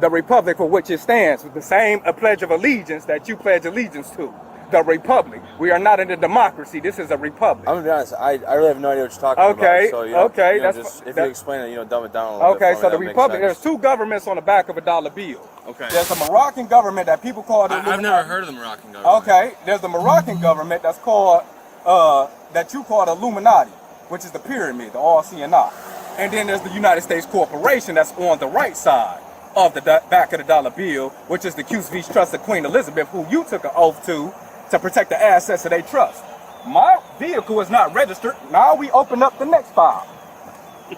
The Republic for which it stands, with the same pledge of allegiance that you pledge allegiance to. The Republic. We are not in a democracy. This is a republic. I'm gonna be honest. I really have no idea what you're talking okay, about. So, okay. If you explain it, dumb it down a little bit. Okay, so the Republic, there's two governments on the back of a dollar bill. Okay. There's the Moroccan government that people call the I've never heard of the Moroccan government. Okay, there's the Moroccan government that's called, that you call the Illuminati, which is the pyramid, the all-seeing eye. And then there's the United States Corporation that's on the right side of the back of the dollar bill, which is the Q.V. Trust of Queen Elizabeth, who you took an oath to protect the assets of their trust. My vehicle is not registered. Now we open up the next file.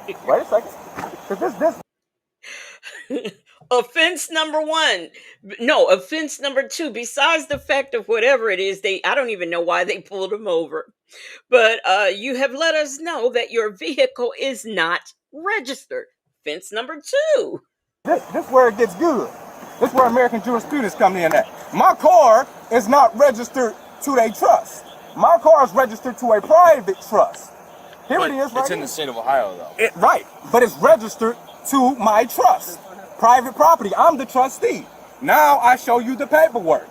Wait a second. This. Offense number one. No, offense number two. Besides the fact of whatever it is, I don't even know why they pulled him over. But you have let us know that your vehicle is not registered. Offense number two. This where it gets good. This is where American jurisprudence come in at. My car is not registered to a trust. My car is registered to a private trust. Here it is, right? It's in the state of Ohio, though. Right, but it's registered to my trust. Private property. I'm the trustee. Now I show you the paperwork.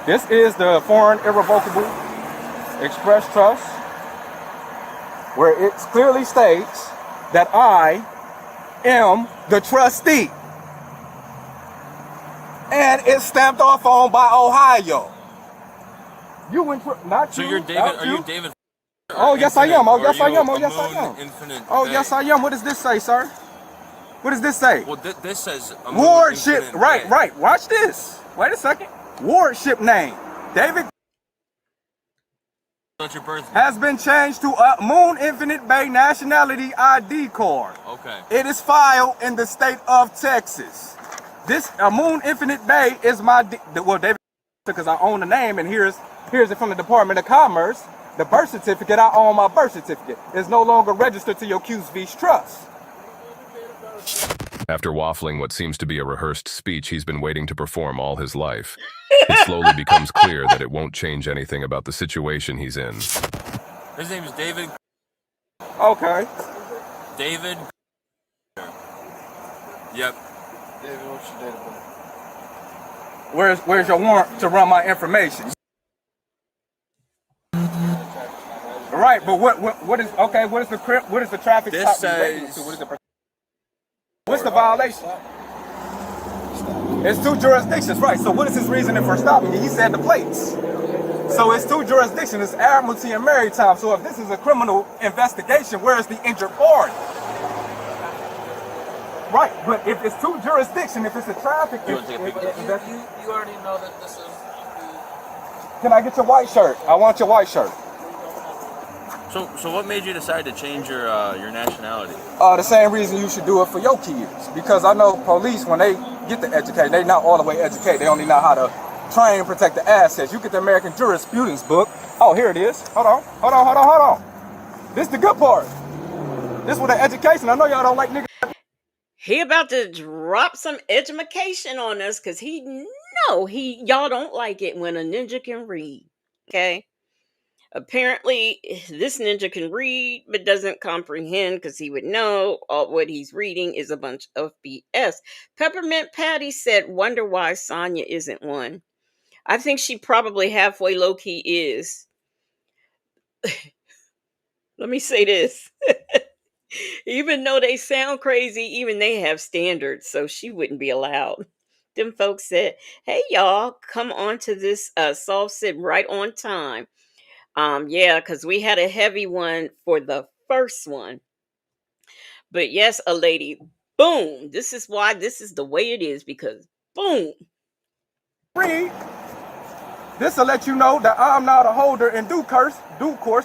This is the Foreign Irrevocable Express Trust, where it clearly states that I am the trustee. And it's stamped off on by Ohio. You went not so you. You're David. Are you David? Oh yes, I am. Oh yes, I am. Oh yes, I am. Infinite Oh Bay? yes, I am. What does this say, sir? What does this say? Well, this says wardship. Right, right. Watch this. Wait a second. Wardship name. David. What's your birth? Has been changed to a Moon Infinite Bay nationality ID card. Okay. It is filed in the state of Texas. This Moon Infinite Bay is my David, because I own the name, and here's it from the Department of Commerce. The birth certificate, I own my birth certificate. It's no longer registered to your Q.V.'s trust. After waffling what seems to be a rehearsed speech he's been waiting to perform all his life, it slowly becomes clear that it won't change anything about the situation he's in. His name is David. Okay. David. Yep. David, what's your date of birth? Where's your warrant to run my information? Right, but what is okay? What is the traffic This stop relating says. to? What's the violation? It's two jurisdictions, right? So what is his reasoning for stopping me? He said the plates. So it's two jurisdictions. It's Admiralty and Maritime. So if this is a criminal investigation, where is the injured party? Right, but if it's two jurisdictions, if it's a traffic, You already know that this is. Can I get your white shirt? I want your white shirt. So what made you decide to change your nationality? The same reason you should do it for your kids. Because I know police, when they get the education, they not all the way educated. They only know how to try and protect the assets. You get the American jurisprudence book. Oh, here it is. Hold on. This is the good part. This with the education. I know y'all don't like niggas. He about to drop some education on us because y'all don't like it when a ninja can read. Okay. Apparently, this ninja can read but doesn't comprehend because he would know all what he's reading is a bunch of BS. Peppermint Patty said, wonder why Sonya isn't one. I think she probably halfway low-key is. Let me say this. Even though they sound crazy, even they have standards, so she wouldn't be allowed. Them folks said, hey, y'all, come on to this soft sit right on time. Yeah, because we had a heavy one for the first one. But yes, a lady, boom. This is why this is the way it is, because boom. Read. This will let you know that I'm not a holder in due course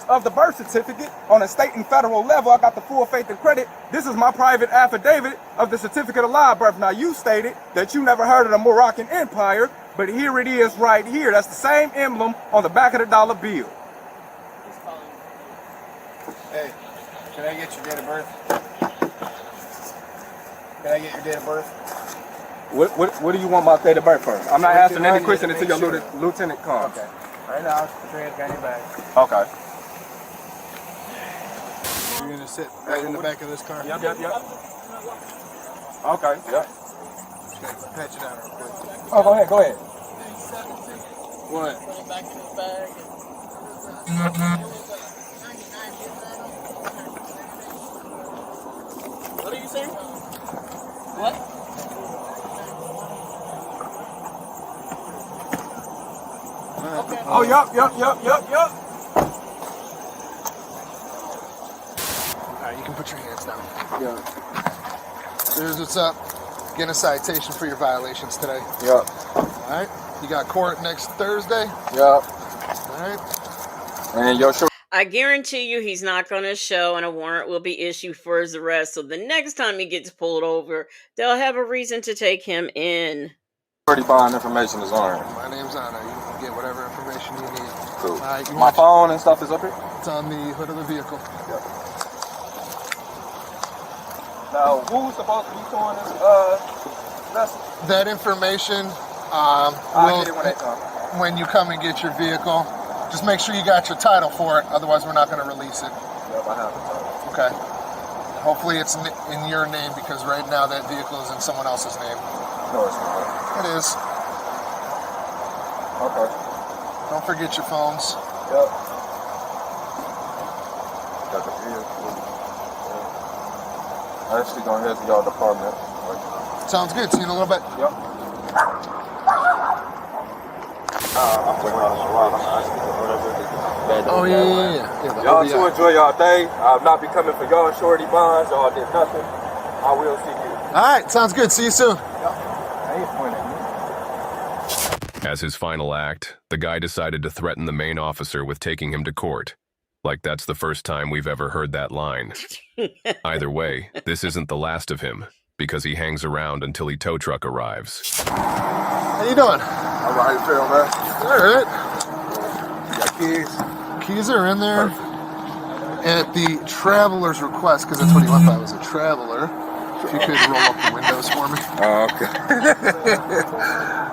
of the birth certificate on a state and federal level. I got the full faith and credit. This is my private affidavit of the certificate of live birth. Now, you stated that you never heard of the Moroccan Empire, but here it is right here. That's the same emblem on the back of the dollar bill. Hey, can I get your date of birth? Can I get your date of birth? What do you want my date of birth for? I'm not answering any question until your lieutenant comes. Okay. Right now, put your hands behind your back. Okay. You're gonna sit right in the back of this car? Yep. Okay, yep. Just gotta patch it out real quick. Oh, go ahead. What? Back in his bag. What are you saying? What? Okay. Oh, yep. Alright, you can put your hands down. Yeah. Here's what's up. Getting a citation for your violations today. Yep. Alright. You got court next Thursday? Yep. Alright. And your short. I guarantee you he's not going to show, and a warrant will be issued for his arrest. So the next time he gets pulled over, they'll have a reason to take him in. Surety bond information is on here. My name's on it. You can get whatever information you need. Cool. Alright, My phone and stuff is up here? It's on the hood of the vehicle. Yep. Now, who's supposed to be doing this vessel? That information I'll get it when they come. when you come and get your vehicle. Just make sure you got your title for it, otherwise we're not going to release it. Yep, I have it. Okay. Hopefully it's in your name, because right now that vehicle is in someone else's name. No, it's not. It is. Okay. Don't forget your phones. Yep. Got the vehicle. Yeah. I'm actually going to head to y'all department. Sounds good. See you in a little bit. Yep. Oh, yeah. Y'all too enjoy y'all day. I'll not be coming for y'all shorty bonds. Y'all did nothing. I will see you. All right. Sounds good. See you soon. As his final act, the guy decided to threaten the main officer with taking him to court. Like that's the first time we've ever heard that line. Either way, this isn't the last of him, because he hangs around until he tow truck arrives. How you doing? All right, Phil, man. All right. You got keys? Keys are in there. At the traveler's request, because that's what he went by, was a traveler. If you could roll up the windows for me. Oh, okay.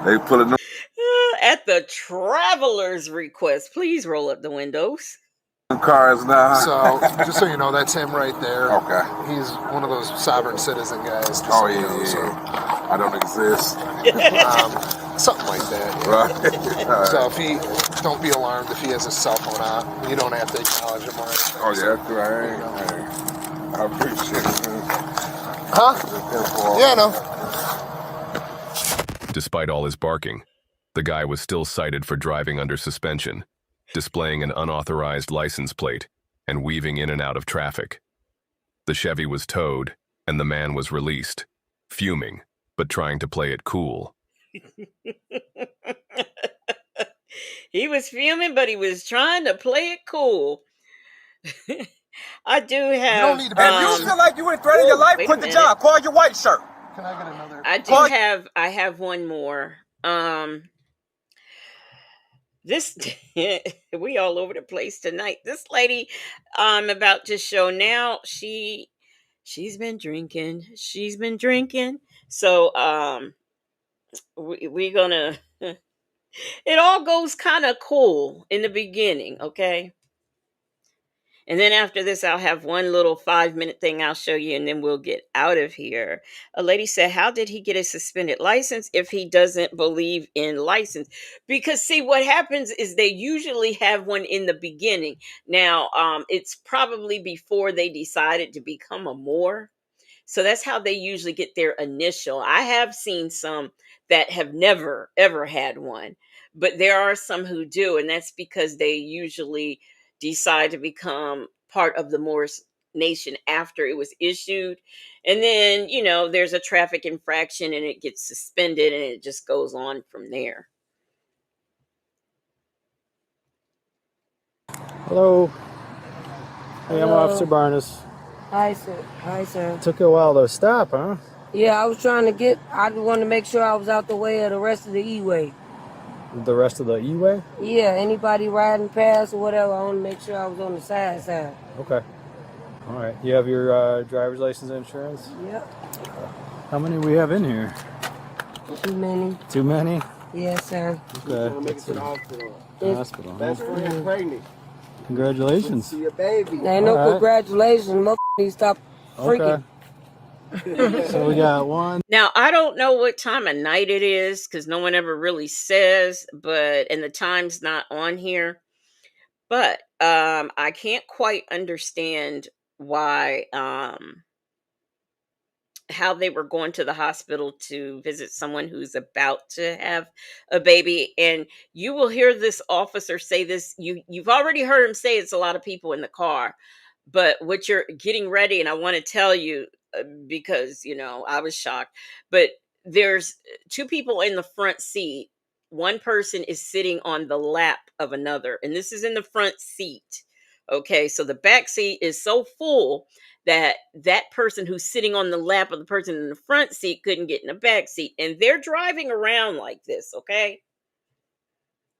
They put a new At the traveler's request, please roll up the windows. cars now. So, just so you know, that's him right there. Okay. He's one of those sovereign citizen guys. Just Oh, so you yeah, know, yeah. so. I don't exist. Something like that. Yeah. Right. All right. So if he, don't be alarmed if he has his cell phone out. You don't have to acknowledge him or anything. Oh, yeah, that's right. I appreciate it. Huh? Yeah, no. Despite all his barking, the guy was still cited for driving under suspension, displaying an unauthorized license plate, and weaving in and out of traffic. The Chevy was towed, and the man was released, fuming, but trying to play it cool. He was fuming, but he was trying to play it cool. I do have. You don't need to if you feel like you in threat of your life, quit the job. Call your white shirt. Can I get another? I have one more. This we all over the place tonight. This lady I'm about to show now, she's been drinking. She's been drinking. So we're gonna it all goes kind of cool in the beginning, okay? And then after this, I'll have one little 5-minute thing I'll show you, and then we'll get out of here. A lady said, how did he get a suspended license if he doesn't believe in license? Because, see, what happens is they usually have one in the beginning. Now, it's probably before they decided to become a Moor. So that's how they usually get their initial. I have seen some that have never, ever had one. But there are some who do, and that's because they usually decide to become part of the Moorish nation after it was issued. And then, there's a traffic infraction and it gets suspended and it just goes on from there. Hello. Hey, I'm Hello. Officer Barnes. Hi, sir. Hi, sir. Took you a while to stop, huh? Yeah, I was trying to I just wanted to make sure I was out the way of the rest of the E-way. The rest of the E-way? Yeah, anybody riding past or whatever, I want to make sure I was on the side. Okay. All right. You have your driver's license and insurance? Yep. How many we have in here? Too many. Too many? Yes, sir. Okay. Make it to the hospital. Hospital. Best friend pregnant. Congratulations. See your baby. Ain't no congratulations. Motherfucker need to stop freaking. Okay. So we got one. Now, I don't know what time of night it is because no one ever really says, and the time's not on here. But I can't quite understand why how they were going to the hospital to visit someone who's about to have a baby. And you will hear this officer say this. You've already heard him say it's a lot of people in the car, but what you're getting ready, and I want to tell you because I was shocked, but there's two people in the front seat. One person is sitting on the lap of another, and this is in the front seat. Okay, so the back seat is so full that person who's sitting on the lap of the person in the front seat couldn't get in the back seat, and they're driving around like this. Okay.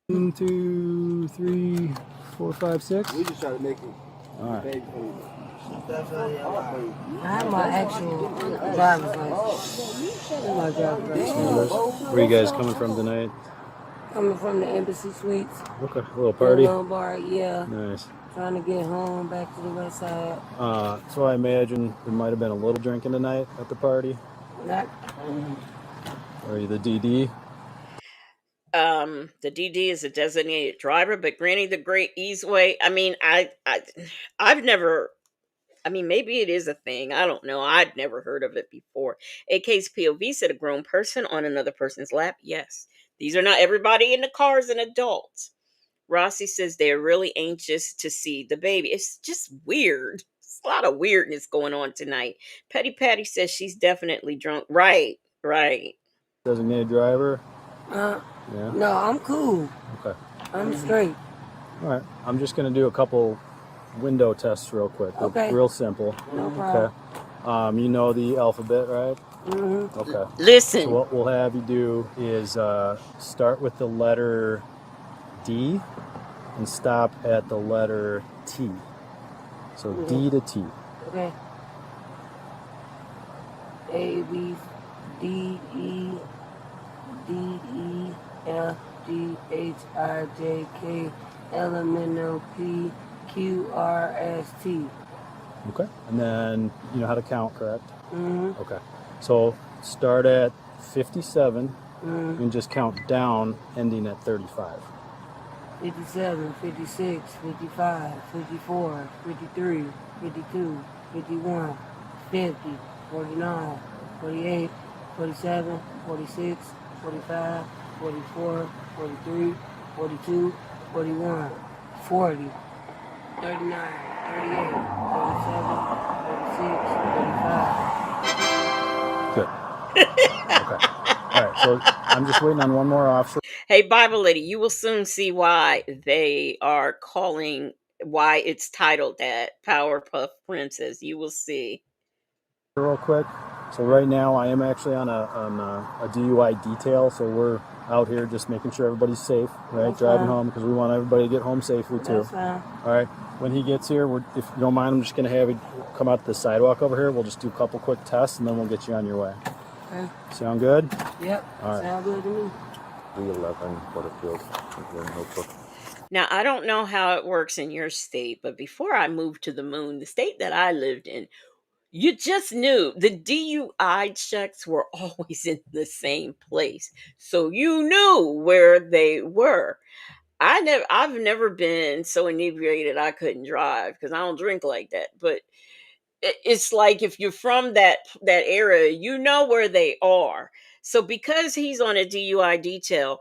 1, 2, 3, 4, 5, 6. We just try to make it. All right. Baby for you. I have my actual driver's license. This is my driver's license. Where are you guys coming from tonight? Coming from the Embassy Suites. Okay. A little party? A little bar, yeah. Nice. Trying to get home, back to the west side. So I imagine there might have been a little drinking tonight at the party. Not. Are you the DD? The DD is a designated driver, but Granny the Great Easeway. I mean, I've never. I mean, maybe it is a thing. I don't know. I'd never heard of it before. AK's POV said a grown person on another person's lap. Yes, these are not everybody in the car is an adult. Rossi says they're really anxious to see the baby. It's just weird. It's a lot of weirdness going on tonight. Petty Patty says she's definitely drunk. Right. Designated driver? Yeah. No, I'm cool. Okay. I'm straight. All right. I'm just going to do a couple window tests real quick. Okay. Real simple. No problem. Okay. You know the alphabet, right? Mm-hmm. Okay. Listen. So what we'll have you do is start with the letter D and stop at the letter T. So D to T. Okay. A, B, D, E, F, G, H, I, J, K, L, M, N, O, P, Q, R, S, T. Okay. And then you know how to count, correct? Mm-hmm. Okay. So start at 57 Mm-hmm. and just count down, ending at 35. 57, 56, 55, 54, 53, 52, 51, 50, 49, 48, 47, 46, 45, 44, 43, 42, 41, 40, 39, 38, 37, 36, 35. Good. Okay. All right. So I'm just waiting on one more officer. Hey, Bible lady, you will soon see why they are calling, why it's titled that, Powerpuff Princess. You will see. Real quick. So right now I am actually on a DUI detail. So we're out here just making sure everybody's safe, right? That's Driving fine. home because we want everybody to get home safely too. That's fine. All right. When he gets here, if you don't mind, I'm just going to have you come out to the sidewalk over here. We'll just do a couple quick tests and then we'll get you on your way. Okay. Sound good? Yep. All right. Sound good to me. 311 Butterfield. Notebook. Now, I don't know how it works in your state, but before I moved to the moon, the state that I lived in, you just knew the DUI checks were always in the same place. So you knew where they were. I've never been so inebriated I couldn't drive because I don't drink like that. But it's like if you're from that area, you know where they are. So because he's on a DUI detail,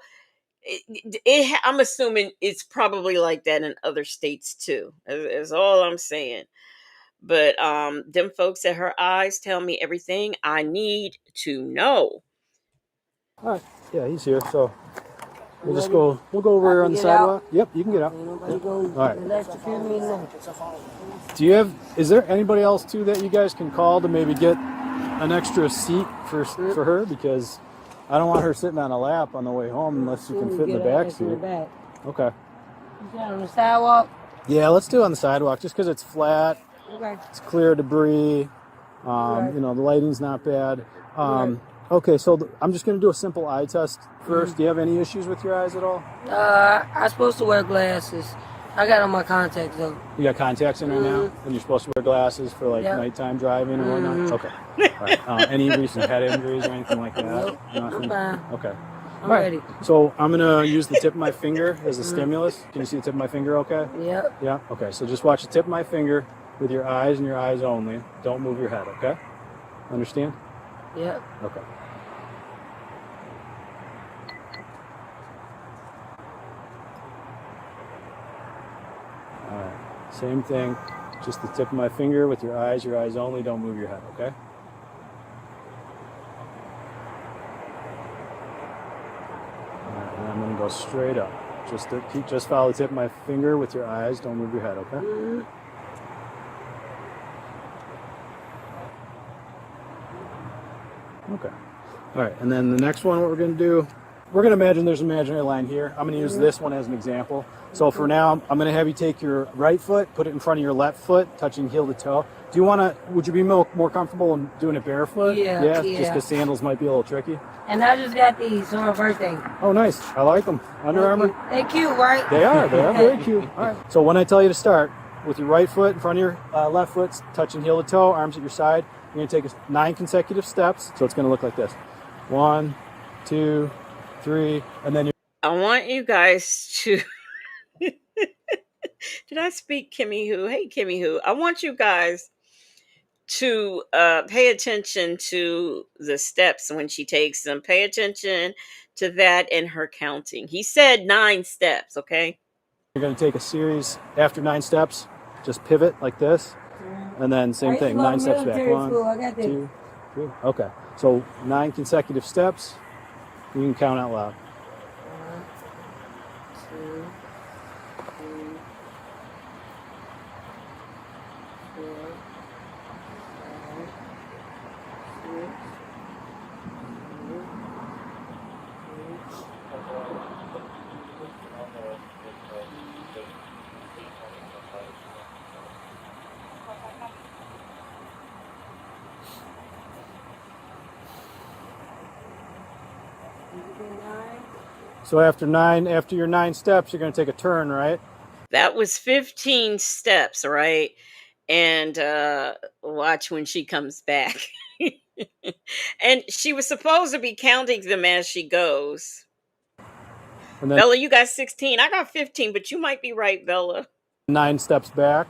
I'm assuming it's probably like that in other states too. Is all I'm saying. But them folks at her eyes tell me everything I need to know. All right. Yeah, he's here. So we'll just go. We'll go over on the sidewalk. Yep, you can get out. Yep. All right. Do you have? Is there anybody else too that you guys can call to maybe get an extra seat for her, because I don't want her sitting on a lap on the way home unless you can fit in the back seat. Okay. You got on the sidewalk? Yeah, let's do it on the sidewalk just because it's flat. Okay. It's clear of debris. You know, the lighting's not bad. Okay, so I'm just going to do a simple eye test first. Do you have any issues with your eyes at all? I'm supposed to wear glasses. I got on my contacts though. You got contacts in right now, and you're supposed to wear glasses for like nighttime driving or whatnot. Okay. All right. Any recent head injuries or anything like that? Nope. Nothing. Okay. I'm ready. So I'm gonna use the tip of my finger as a stimulus. Can you see the tip of my finger? Okay. Yep. Yeah. Okay. So just watch the tip of my finger with your eyes and your eyes only. Don't move your head. Okay. Understand? Yep. Okay. All right. Same thing. Just the tip of my finger with your eyes only. Don't move your head. Okay. And I'm gonna go straight up. Just follow the tip of my finger with your eyes. Don't move your head, okay? Okay. All right, and then the next one, what we're gonna do, we're gonna imagine there's an imaginary line here. I'm gonna use this one as an example. So for now, I'm gonna have you take your right foot, put it in front of your left foot, touching heel to toe. Do you wanna, would you be more comfortable in doing it barefoot? Yeah. Just because sandals might be a little tricky? And I just got these for my birthday. Oh, nice. I like them. Under Armour. They cute, right? They are very cute. All right. So when I tell you to start, with your right foot in front of your left foot, touching heel to toe, arms at your side, you're going to take 9 consecutive steps. So it's going to look like this. 1, 2, 3, and then I want you guys to... Did I speak Kimmy Who? Hey, Kimmy Who. I want you guys to pay attention to the steps when she takes them. Pay attention to that in her counting. He said 9 steps, okay? You're going to take a series after 9 steps. Just pivot like this. And then same thing, 9 steps back. 1, 2, 3. Okay. So 9 consecutive steps. You can count out loud. 1, 2, 3, 4, 5, 6, 7, So after your 9 steps, you're going to take a turn, right? That was 15 steps, right? And watch when she comes back. And she was supposed to be counting them as she goes. And then Bella, you got 16. I got 15, but you might be right, Bella. 9 steps back.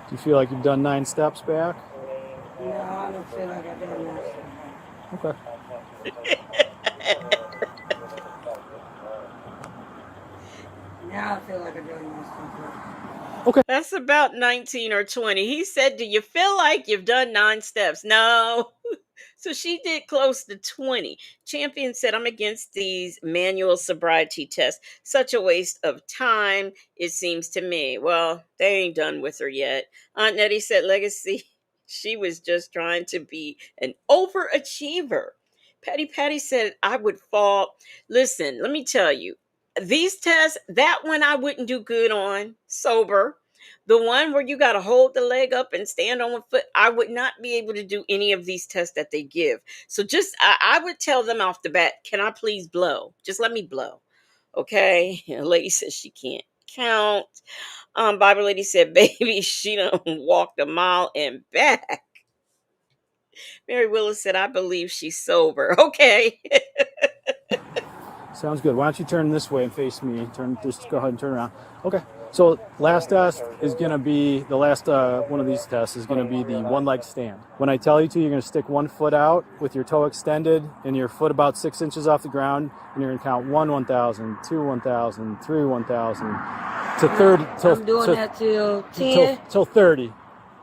Do you feel like you've done 9 steps back? No, I don't feel like I've done that. Okay. Now I feel like I've done that. Okay. That's about 19 or 20. He said, do you feel like you've done 9 steps? No. So she did close to 20. Champion said, I'm against these manual sobriety tests. Such a waste of time, it seems to me. Well, they ain't done with her yet. Aunt Nettie said, Legacy, she was just trying to be an overachiever. Patty said, I would fall. Listen, let me tell you, these tests, that one I wouldn't do good on sober. The one where you got to hold the leg up and stand on one foot, I would not be able to do any of these tests that they give. So just, I would tell them off the bat, can I please blow? Just let me blow. Okay. And the lady says she can't count. Bible lady said, baby, she done walked a mile and back. Mary Willis said, I believe she's sober. Okay. Sounds good. Why don't you turn this way and face me? Just go ahead and turn around. Okay. So last test is going to be, the last one of these tests is going to be the one leg stand. When I tell you to, you're going to stick one foot out with your toe extended and your foot about 6 inches off the ground, and you're going to count 1, 1,000, 2, 1,000, 3, 1,000, to 30. I'm doing that till 10? Till 30.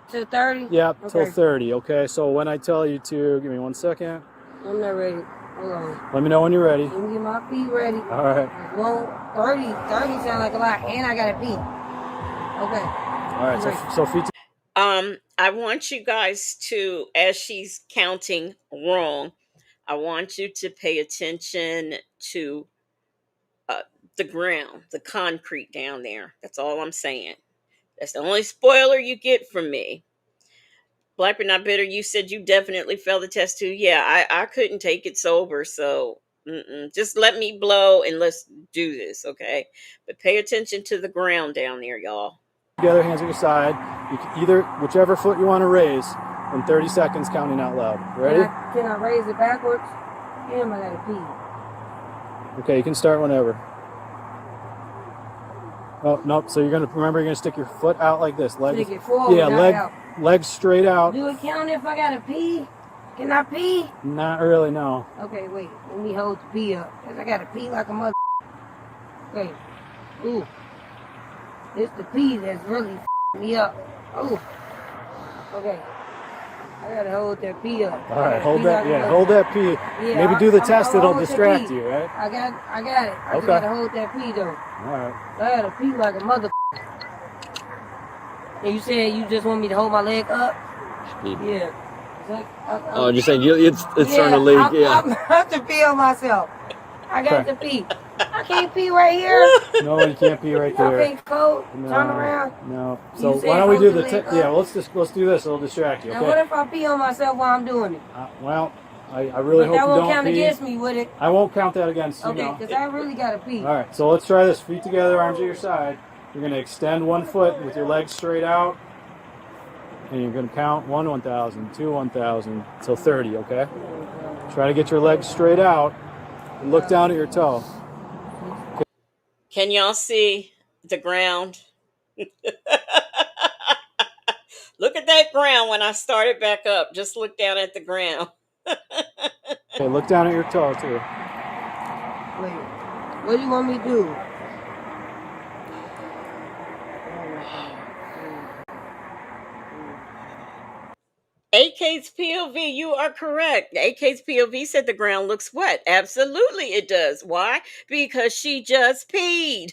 Till 30? Yep, okay. till 30. Okay, so when I tell you to, give me 1 second. I'm not ready. Hold on. Let me know when you're ready. Let me get my feet ready. All right. Well, 30 sound like a lot, and I gotta pee. Okay. All right, so feet. I want you guys to, as she's counting wrong, I want you to pay attention to the ground, the concrete down there. That's all I'm saying. That's the only spoiler you get from me. Black but not bitter, you said you definitely failed the test too. Yeah, I couldn't take it sober, so just let me blow and let's do this, okay? But pay attention to the ground down there, y'all. Together, hands at your side. You can either, whichever foot you want to raise, in 30 seconds, counting out loud. Ready? Can I raise it backwards? Damn, I gotta pee. Okay, you can start whenever. Oh, nope. So you're going to stick your foot out like this. Stick it forward, yeah, out. legs straight out. Do it count if I gotta pee? Can I pee? Not really, no. Okay, wait. Let me hold the pee up. Cause I gotta pee like a mother. Okay. Ooh. It's the pee that's really me up. Ooh. Okay. I gotta hold that pee up. All right, hold that. Yeah, hold that pee. Yeah, maybe do the test. It'll distract you, right? I got it. I just gotta hold that pee though. All right. I gotta pee like a mother. And you said you just want me to hold my leg up? Yeah. Oh, you're saying it's starting to leak? Yeah. I have to pee on myself. I got to pee. I can't pee right here. No, you can't pee right there. Okay, cold. No, turn around. No. So why don't we do the yeah? Let's do this. It'll distract you. Okay. Now what if I pee on myself while I'm doing it? Well, I really hope you don't pee. That won't count against me, would it? I won't count that against you. Okay, because I really gotta pee. All right. So let's try this. Feet together, arms at your side. You're gonna extend one foot with your legs straight out. And you're going to count 1, 1,000, 2, 1,000, till 30, okay? Try to get your legs straight out and look down at your toe. Okay. Can y'all see the ground? Look at that ground when I started back up. Just look down at the ground. Okay, look down at your toe, too. Wait, what do you want me to do? AK's POV, you are correct. AK's POV said the ground looks wet. Absolutely it does. Why? Because she just peed.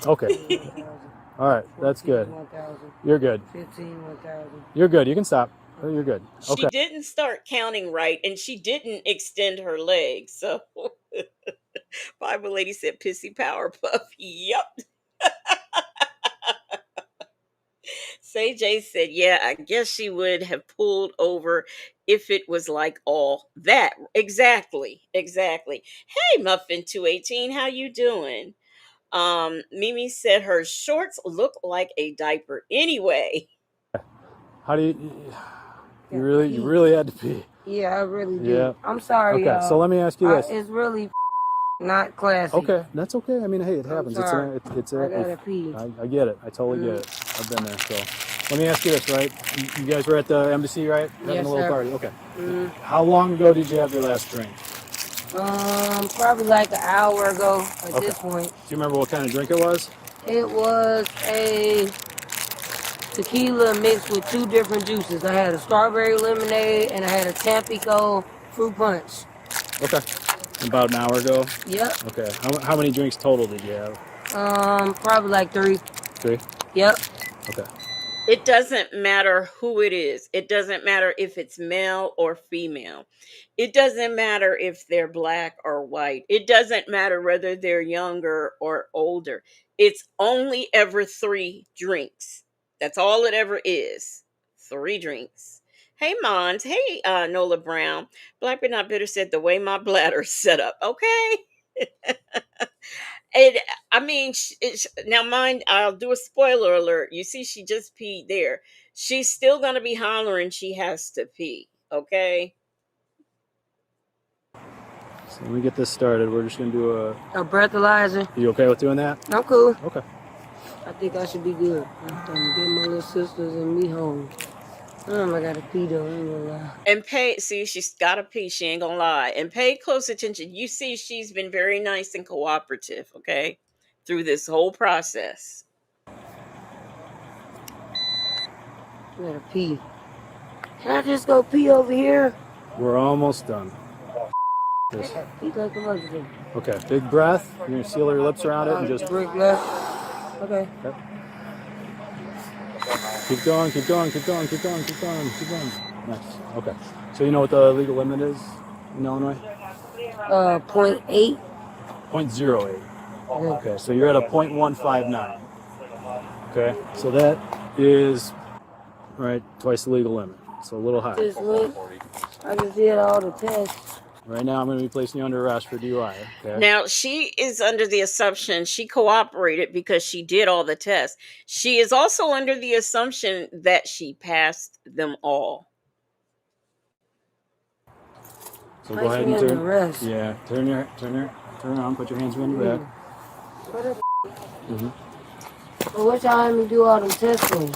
Okay. All right, that's good. 1,000. You're good. 15, 1,000. You're good. You can stop. You're good. Okay. She didn't start counting right, and she didn't extend her legs. So Bible lady said pissy power puff. Yup. Say J said, yeah, I guess she would have pulled over if it was like all that. Exactly. Hey, Muffin 218, how you doing? Mimi said her shorts look like a diaper anyway. How do you really had to pee? Yeah, I really do. Yeah. I'm sorry. Okay, so let me ask you this. It's really not classy. Okay, that's okay. I mean, hey, it happens. I gotta pee. I get it. I totally get it. I've been there. So let me ask you this, right? You guys were at the embassy, right? Having Yes, a little sir. party. Okay. How long ago did you have your last drink? Probably like an hour ago at this point. Do you remember what kind of drink it was? It was a tequila mixed with 2 different juices. I had a strawberry lemonade and I had a Tampico fruit punch. Okay. About an hour ago? Yep. Okay. How many drinks total did you have? Probably like 3. 3? Yep. Okay. It doesn't matter who it is. It doesn't matter if it's male or female. It doesn't matter if they're black or white. It doesn't matter whether they're younger or older. It's only ever 3 drinks. That's all it ever is. 3 drinks. Hey, Mons. Hey, Nola Brown. Black but not bitter said the way my bladder's set up. Okay. And I mean, now mind, I'll do a spoiler alert. You see, she just peed there. She's still gonna be hollering. She has to pee. Okay. So let me get this started. We're just gonna do A breathalyzer. You okay with doing that? I'm cool. Okay. I think I should be good. I'm gonna get my little sisters and me home. I gotta pee though, I ain't gonna lie. And see, she's gotta pee. She ain't gonna lie. And pay close attention. You see, she's been very nice and cooperative. Okay, through this whole process. I gotta pee. Can I just go pee over here? We're almost done. This. Pee like a luxury. Okay, big breath. You're gonna seal your lips around it and just break left. Okay. Keep going, keep going, keep going, keep going, keep going, keep going. Nice. Okay. So you know what the legal limit is in Illinois? 0.8. 0.08. Okay, so you're at a 0.159. Okay, so that is right twice the legal limit. So a little high. I just did all the tests. Right now, I'm going to be placing you under arrest for DUI. Okay. Now, she is under the assumption she cooperated because she did all the tests. She is also under the assumption that she passed them all. So go ahead and turn. Yeah, turn around. Put your hands behind your back. Well, what y'all have me do all them tests for?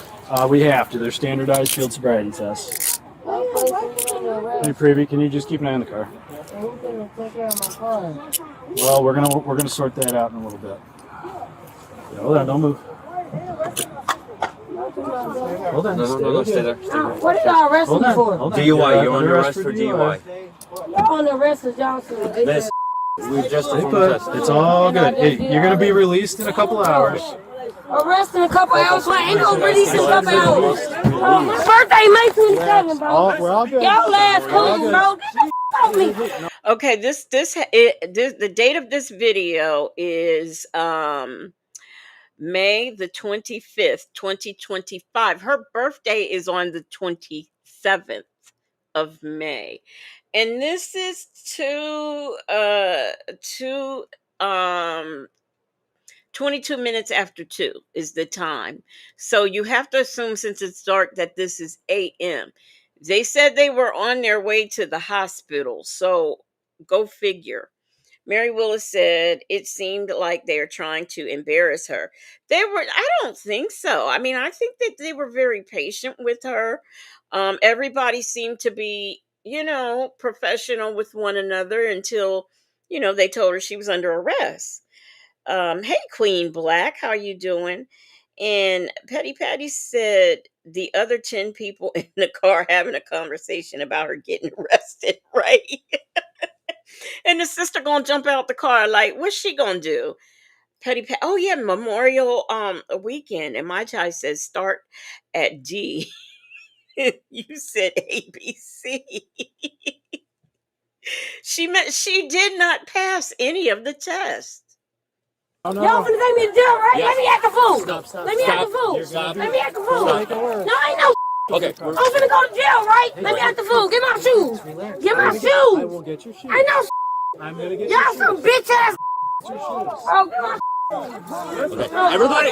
We have to. They're standardized field sobriety tests. Hey, Privy, can you just keep an eye on the car? Who's gonna take care of my car? Well, we're gonna sort that out in a little bit. Yeah, hold on, don't move. Hold on. No, stay there. What did y'all arrest me for? DUI. You're under arrest for DUI. Y'all on the arrest of Johnson. Miss, we just It's all good. Hey, you're gonna be released in a couple hours. Arrest in a couple hours? Well, ain't no release in a couple hours. My birthday, May 27, bro. We're all good. Y'all last cool, bro. Okay, the date of this video is May the 25th, 2025. Her birthday is on the 27th of May. And this is 22 minutes after 2 is the time. So you have to assume, since it's dark, that this is a.m. They said they were on their way to the hospital. So go figure. Mary Willis said it seemed like they're trying to embarrass her. I don't think so. I mean, I think that they were very patient with her. Everybody seemed to be, professional with one another until, they told her she was under arrest. Hey, Queen Black, how you doing? And Petty Patty said the other 10 people in the car having a conversation about her getting arrested, right? And the sister gonna jump out the car like, what's she gonna do? Oh yeah, Memorial weekend. And my child says start at D. You said ABC. She did not pass any of the tests. Y'all finna take me to jail, right? Let me act a fool. Let me act a fool. Let me act a fool. No, ain't no. Okay. I'm finna go to jail, right? Let me act a fool. Get my shoes. Get my shoes. I will get your shoes. Ain't no. I'm gonna get y'all some bitch ass. Oh, get my. Everybody.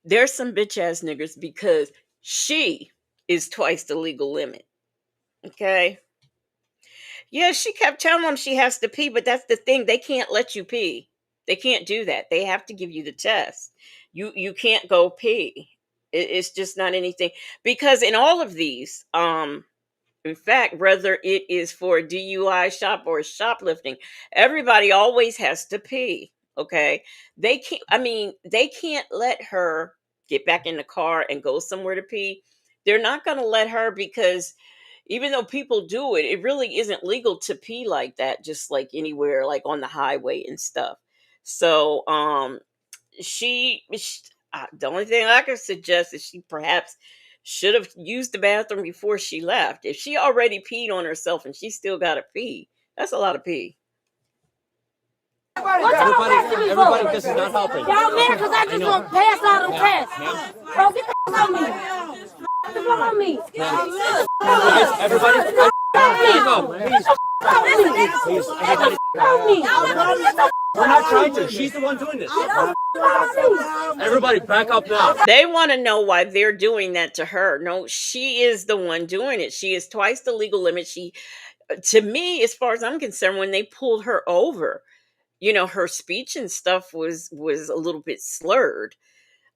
There's some bitch ass niggers because she is twice the legal limit. Okay. Yeah, she kept telling them she has to pee, but that's the thing. They can't let you pee. They can't do that. They have to give you the test. You can't go pee. It's just not anything. Because in all of these, in fact, whether it is for a DUI shop or shoplifting, everybody always has to pee. Okay. They can't let her get back in the car and go somewhere to pee. They're not going to let her because even though people do it, it really isn't legal to pee like that, just like anywhere, like on the highway and stuff. So, the only thing I could suggest is she perhaps should have used the bathroom before she left. If she already peed on herself and she still got to pee, that's a lot of pee. Everybody, this is not helping. Y'all mad because I just want to pass out them tests. Bro, get the fuck on me. Get the fuck on me. Everybody, Get the fuck on me. me. We're not trying to. She's the one doing this. Everybody, back up now. They want to know why they're doing that to her. No, she is the one doing it. She is twice the legal limit. She, to me, as far as I'm concerned, when they pulled her over, her speech and stuff was a little bit slurred.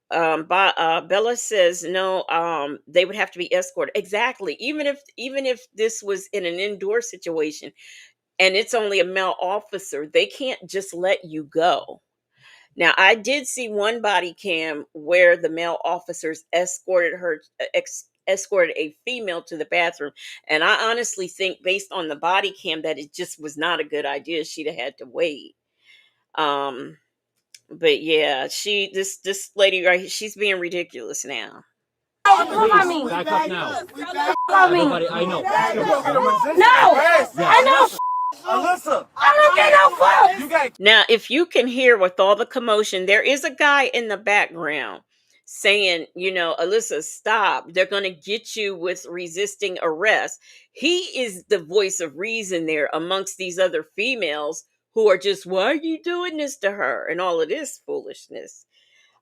Bella says no. They would have to be escorted. Exactly. Even if this was in an indoor situation and it's only a male officer, they can't just let you go. Now, I did see one body cam where the male officers escorted a female to the bathroom, and I honestly think, based on the body cam, that it just was not a good idea. She'd have had to wait. But yeah, this lady right here, she's being ridiculous now. Please, back up now. Everybody, I know. No, I know. Alyssa, I don't get no fuck. Now, if you can hear with all the commotion, there is a guy in the background saying, Alyssa, stop. They're going to get you with resisting arrest. He is the voice of reason there amongst these other females who are just, why are you doing this to her? And all of this foolishness.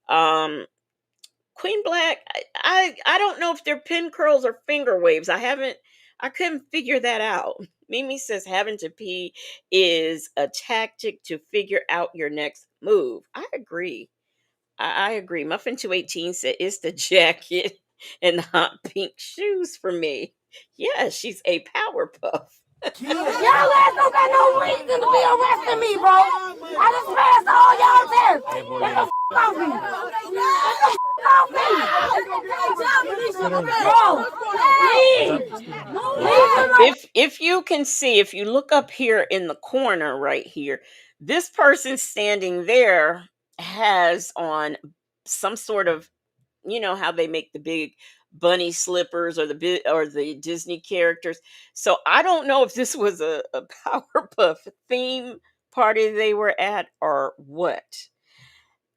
Queen Black, I don't know if they're pin curls or finger waves. I couldn't figure that out. Mimi says having to pee is a tactic to figure out your next move. I agree. I agree. Muffin 218 said it's the jacket and the hot pink shoes for me. Yeah, she's a Powerpuff. Y'all ass don't got no reason to be arresting me, bro. I just passed all y'all tests. Get the f*** off me. Get the f*** off me. Bro, If you can see, if you look up here in the corner right here, this person standing there has on some sort of, how they make the big bunny slippers or the Disney characters. So I don't know if this was a Powerpuff theme party they were at or what.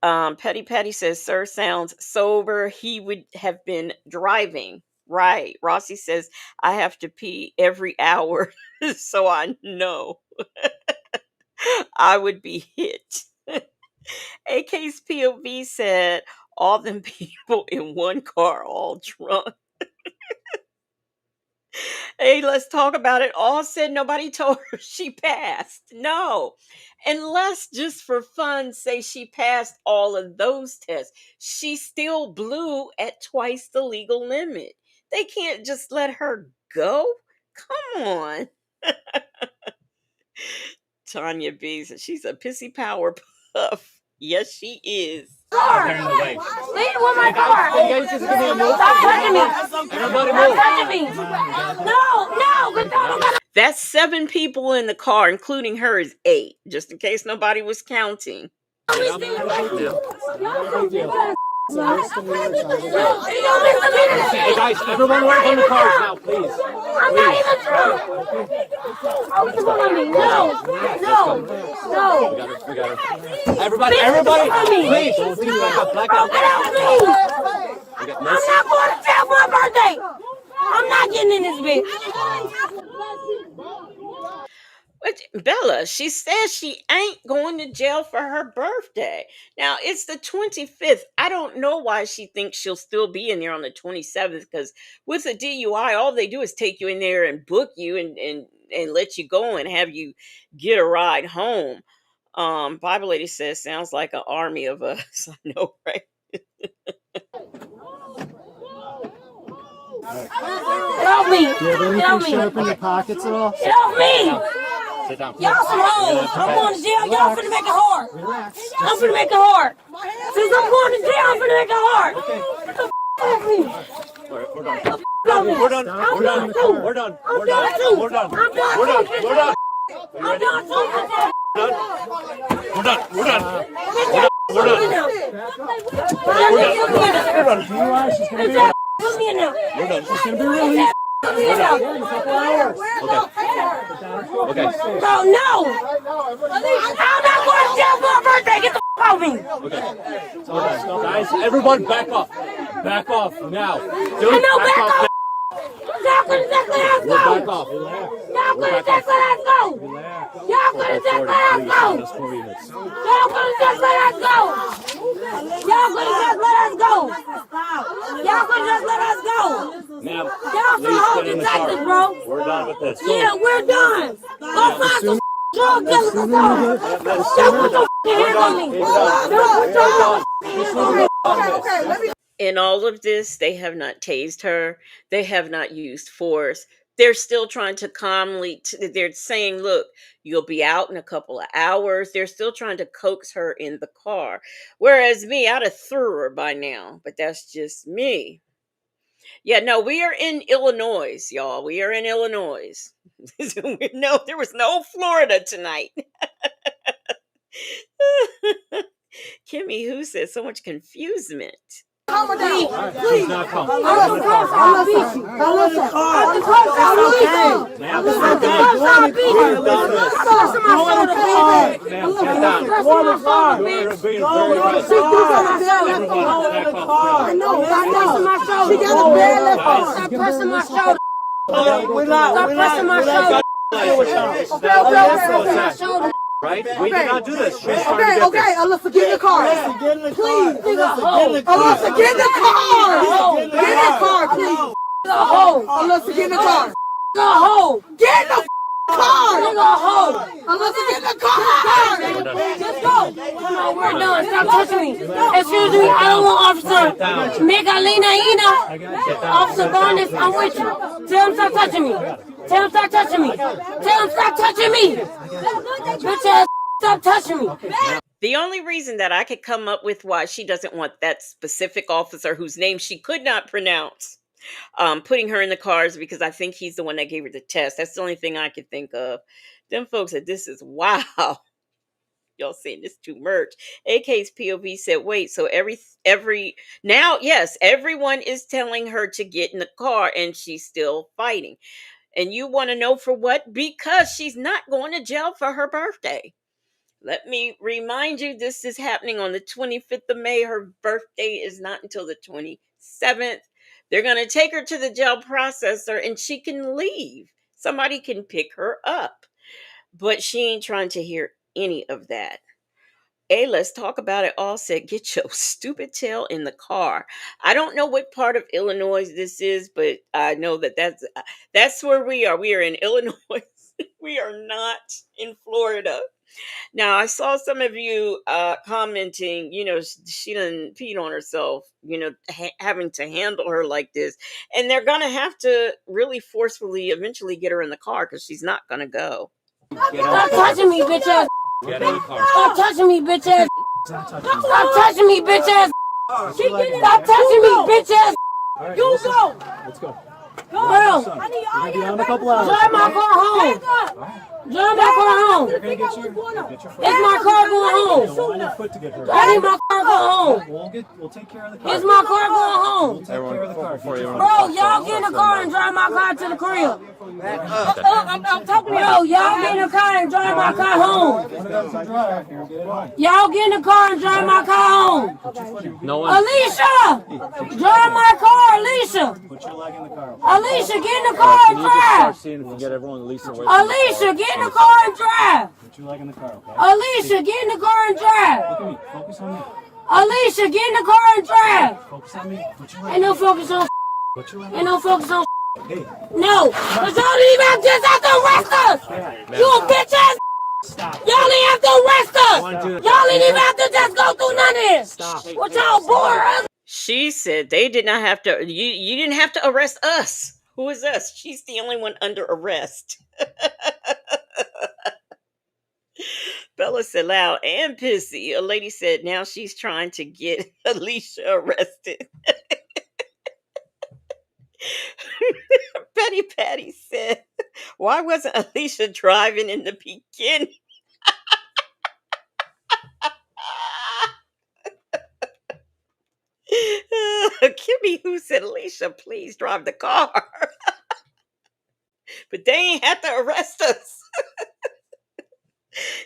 Petty Patty says, sir sounds sober. He would have been driving. Right. Rossi says, I have to pee every hour, so I know I would be hit. AK's POV said, all them people in one car, all drunk. Hey, let's talk about it. All said nobody told her she passed. No. Unless just for fun say she passed all of those tests. She still blew at twice the legal limit. They can't just let her go. Come on. Tanya B says she's a pissy Powerpuff. Yes, she is. Leave with my car. Stop touching me. Everybody Stop move. touching me. No. That's 7 people in the car, including her is 8, just in case nobody was counting. Hey guys, everyone away from the cars now, please. I'm not even drunk. No. We got her. Everybody, please. Please back up. I'm not going to jail for a birthday. I'm not getting in this bitch. But Bella, she says she ain't going to jail for her birthday. Now, it's the 25th. I don't know why she thinks she'll still be in there on the 27th, because with a DUI, all they do is take you in there and book you and let you go and have you get a ride home. Bible Lady says, sounds like an army of us. I know, right? Help me! Do you have anything sharp in your pockets at all? Help me! Sit down. Y'all some hoes. I'm going to jail. Y'all finna make it hard. I'm finna make it hard. Since I'm going to jail, I'm finna make it hard. Get the off me. We're done. We're done. We're done. We're done. We're done. We're done. We're done. We're done. I'm done. We're done. We're done. We're done. Put me in there. We're done. She's gonna be released. Put me in there. In a couple hours. Okay. Bro, no. I'm not going to jail for a birthday. Get the off me. Okay. Guys, everyone back off. Back off now. Dude, I know, back off. off. Y'all could have just let us go. Back off. Y'all could have just let us go. Y'all could have just let us go. Y'all could have just let us go. Y'all could have just let us go. Y'all could have just let us go. Ma'am, Y'all some whole detectives, bro. we're done with this. Yeah, we're done. Go find some drug dealers or something. Don't put your hands on me. Don't put your hands on me. Okay, let me. In all of this, they have not tased her. They have not used force. They're still trying to calmly, they're saying, look, you'll be out in a couple of hours. They're still trying to coax her in the car. Whereas me, I'd have threw her by now, but that's just me. Yeah, no, we are in Illinois, y'all. We are in Illinois. No, there was no Florida tonight. Kimmy, who said so much confusement? Calm down, She's please. not calm. I'll beat you. Listen. She got a bad left arm. Stop pressing my shoulder. Stop pressing my shoulder. Okay. Right? We did not do this. Okay, Alyssa, get in the car. Please, Alyssa, get in the car. Get in the car, please. Alyssa, get in the car. Get in the car. Alyssa, get in the car. Let's go. No, we're done. Stop touching me. Excuse me, I don't want Officer Megalina Ina. Officer Barnes, I'm with you. Tell him stop touching me. Tell him stop touching me. Tell him stop touching me. Bitch ass, stop touching me. The only reason that I could come up with why she doesn't want that specific officer whose name she could not pronounce putting her in the cars because I think he's the one that gave her the test. That's the only thing I could think of. Them folks said, this is wow. Y'all saying this too much. AK's POV said, wait, so every now, yes, everyone is telling her to get in the car and she's still fighting. And you want to know for what? Because she's not going to jail for her birthday. Let me remind you, this is happening on the 25th of May. Her birthday is not until the 27th. They're going to take her to the jail processor and she can leave. Somebody can pick her up. But she ain't trying to hear any of that. Hey, let's talk about it all said, get your stupid tail in the car. I don't know what part of Illinois this is, but I know that's where we are. We are in Illinois. We are not in Florida. Now, I saw some of you commenting, she done peed on herself, having to handle her like this. And they're going to have to really forcefully eventually get her in the car because she's not going to go. Stop touching me, bitch ass. Stop touching me, bitch ass. Stop touching me, bitch ass. Stop touching me, bitch ass. You go. Let's go. Girl, You're gonna be on a couple hours. drive my car home. Drive my car home. They're gonna get your It's my car going home. on your foot to get her. I need my car going home. We'll take care of the car. It's my car going home. We'll take care of the car. Bro, y'all get in the car and drive my car to the crib. I'm talking to y'all. Y'all get in the car and drive my car home. Y'all get in the car and drive my car home. Alicia, drive my car, Alicia. Put your leg in the car. Alicia, get in the car and drive. Seeing if we can get everyone Lisa. Alicia, get in the car and drive. Put your leg in the car, okay? Alicia, get in the car and drive. Look at me. Focus on me. Alicia, get in the car and drive. Focus on me. Put your leg. Ain't no focus on. Put your leg. Ain't no focus on. Hey. No, cause y'all didn't even just have to arrest us. You a bitch ass. Y'all didn't have to arrest us. Y'all didn't even have to just go through none of this. What y'all bored? She said they did not have to, you didn't have to arrest us. Who is us? She's the only one under arrest. Bella said loud and pissy. A lady said now she's trying to get Alicia arrested. Betty Patty said, why wasn't Alicia driving in the beginning? Kimmy, who said, Alicia, please drive the car. But they ain't have to arrest us.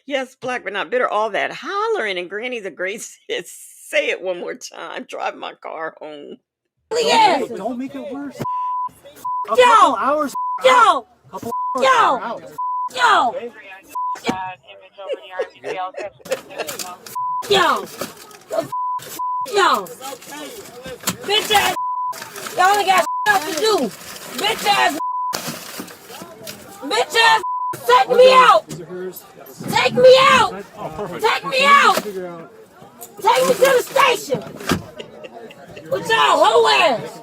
Yes, black but not bitter. All that hollering and Granny the Great said, say it one more time. Drive my car home. Yes. Don't make it worse. Yo! Hours. Yo! Couple Yo! Yo! Yo! Yo! Bitch ass! Y'all only got else to do! Bitch ass! Bitch ass! Take me out! Take me out! Take me out! Take me to the station! With y'all hoe ass!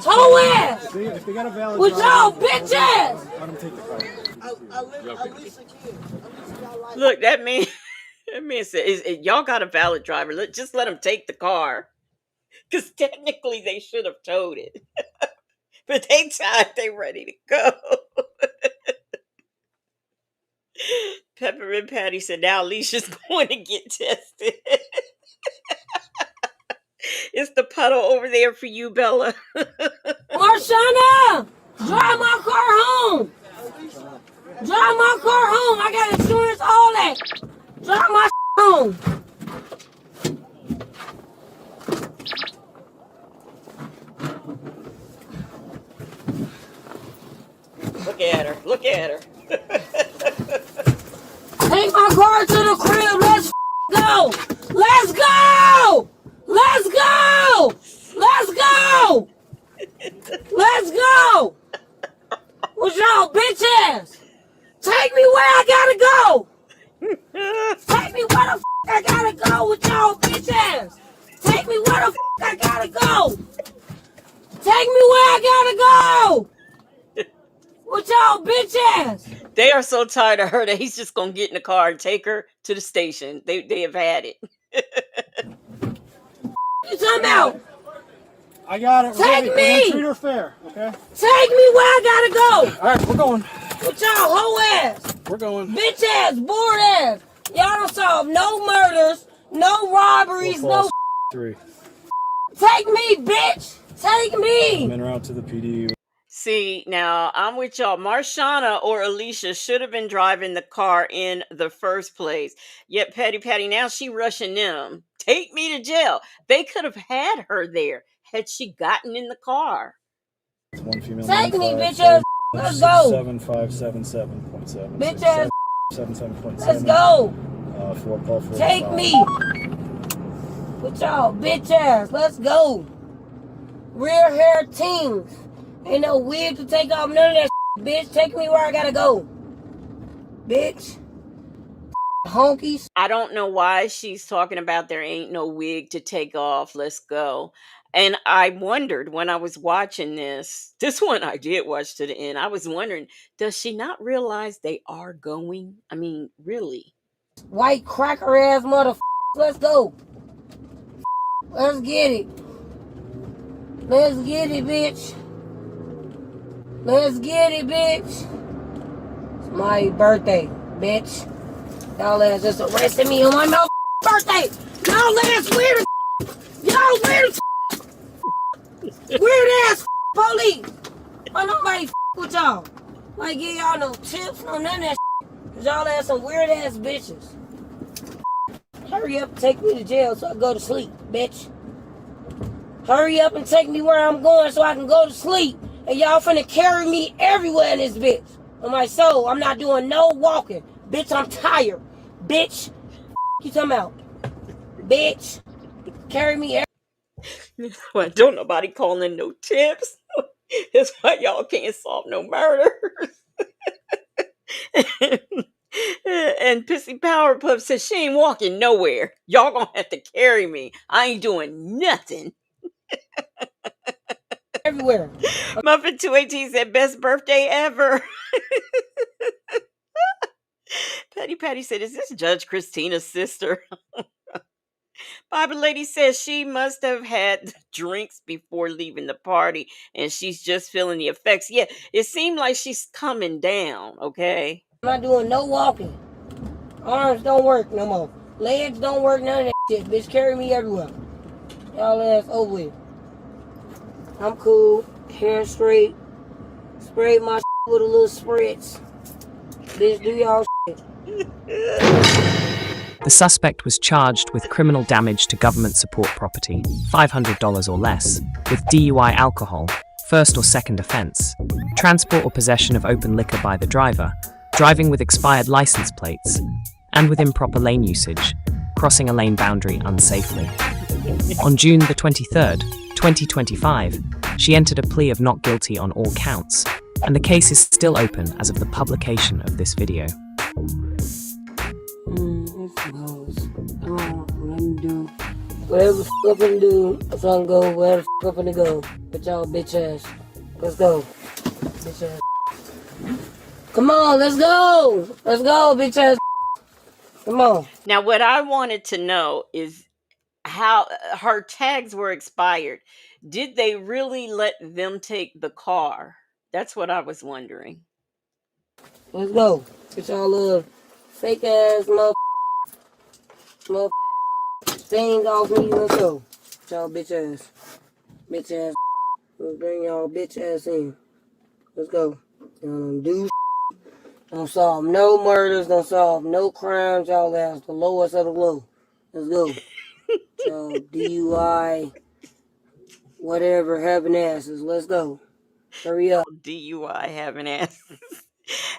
Hoe ass! With y'all bitch ass! Look, that man. That man said, "Y'all got a valid driver. Just let him take the car, because technically they should have towed it, but they ready to go." Peppermint Patty said, "Now Alicia's going to get tested." It's the puddle over there for you, Bella. Marshana! Drive my car home! Drive my car home! I got insurance, all that! Drive my home! Look at her. Look at her. Take my car to the crib. Let's go. Let's go. Let's go. Let's go. Let's go. With y'all bitch ass. Take me where I gotta go. Take me where the I gotta go with y'all bitch ass. Take me where the I gotta go. Take me where I gotta go. With y'all bitch ass. They are so tired of her that he's just gonna get in the car and take her to the station. They have had it. You talking about? I got it. Take me. Treat her fair, okay? Take me where I gotta go. All right, we're going. With y'all hoe ass. We're going. Bitch ass, bored ass. Y'all don't solve no murders, no robberies, no. 3. Take me, bitch. Take me. I'm en route to the PD. See, now I'm with y'all. Marshana or Alicia should have been driving the car in the first place. Yet Patty, now she rushing them. Take me to jail. They could have had her there had she gotten in the car. One female. Take me, bitch ass. Let's go. 7577.7. Bitch ass. 77.7. Let's go. 4 call 4. Take me. With y'all bitch ass. Let's go. Rear hair teams. Ain't no wig to take off none of that bitch. Take me where I gotta go. Bitch. Honkies. I don't know why she's talking about there ain't no wig to take off. Let's go. And I wondered when I was watching this one I did watch to the end. I was wondering, does she not realize they are going? I mean, really? White cracker ass motherfucker. Let's go. Let's get it. Let's get it, bitch. Let's get it, bitch. It's my birthday, bitch. Y'all ass just arrested me on my birthday. Y'all ass weird. Y'all weird. Weird ass police. Why nobody with y'all? Like give y'all no tips, no none of that. Cause y'all ass some weird ass bitches. Hurry up and take me to jail so I can go to sleep, bitch. Hurry up and take me where I'm going so I can go to sleep. And y'all finna carry me everywhere in this bitch. On my soul, I'm not doing no walking. Bitch, I'm tired. Bitch, you talking about? Bitch, carry me everywhere. Well, don't nobody calling no tips. That's why y'all can't solve no murders. And Pissy Powerpuff says she ain't walking nowhere. Y'all gonna have to carry me. I ain't doing nothing. Everywhere. Muffin 218 said best birthday ever. Patty said, is this Judge Christina's sister? Bible Lady says she must have had drinks before leaving the party and she's just feeling the effects. Yeah, it seemed like she's coming down, okay? I'm not doing no walking. Arms don't work no more. Legs don't work, none of that shit. Bitch, carry me everywhere. Y'all ass over with. I'm cool. Hair straight. Sprayed my with a little spritz. Bitch, do y'all shit. The suspect was charged with criminal damage to government support property, $500 or less, with DUI alcohol, first or second offence, transport or possession of open liquor by the driver, driving with expired license plates, and with improper lane usage, crossing a lane boundary unsafely. On June the 23rd, 2025, she entered a plea of not guilty on all counts, and the case is still open as of the publication of this video. Whatever the f up and do, I'm trying to go wherever the f up and go. With y'all bitch ass. Let's go. Bitch ass. Come on, let's go! Let's go, bitch ass. Come on. Now, what I wanted to know is how her tags were expired. Did they really let them take the car? That's what I was wondering. Let's go. Get y'all little fake ass mother things off me. Let's go. Get y'all bitch ass. Bitch ass. Let's bring y'all bitch ass in. Let's go. Y'all don't do don't solve no murders, don't solve no crimes. Y'all ass the lowest of the low. Let's go. Y'all DUI, whatever, having asses. Let's go. Hurry up. DUI having ass.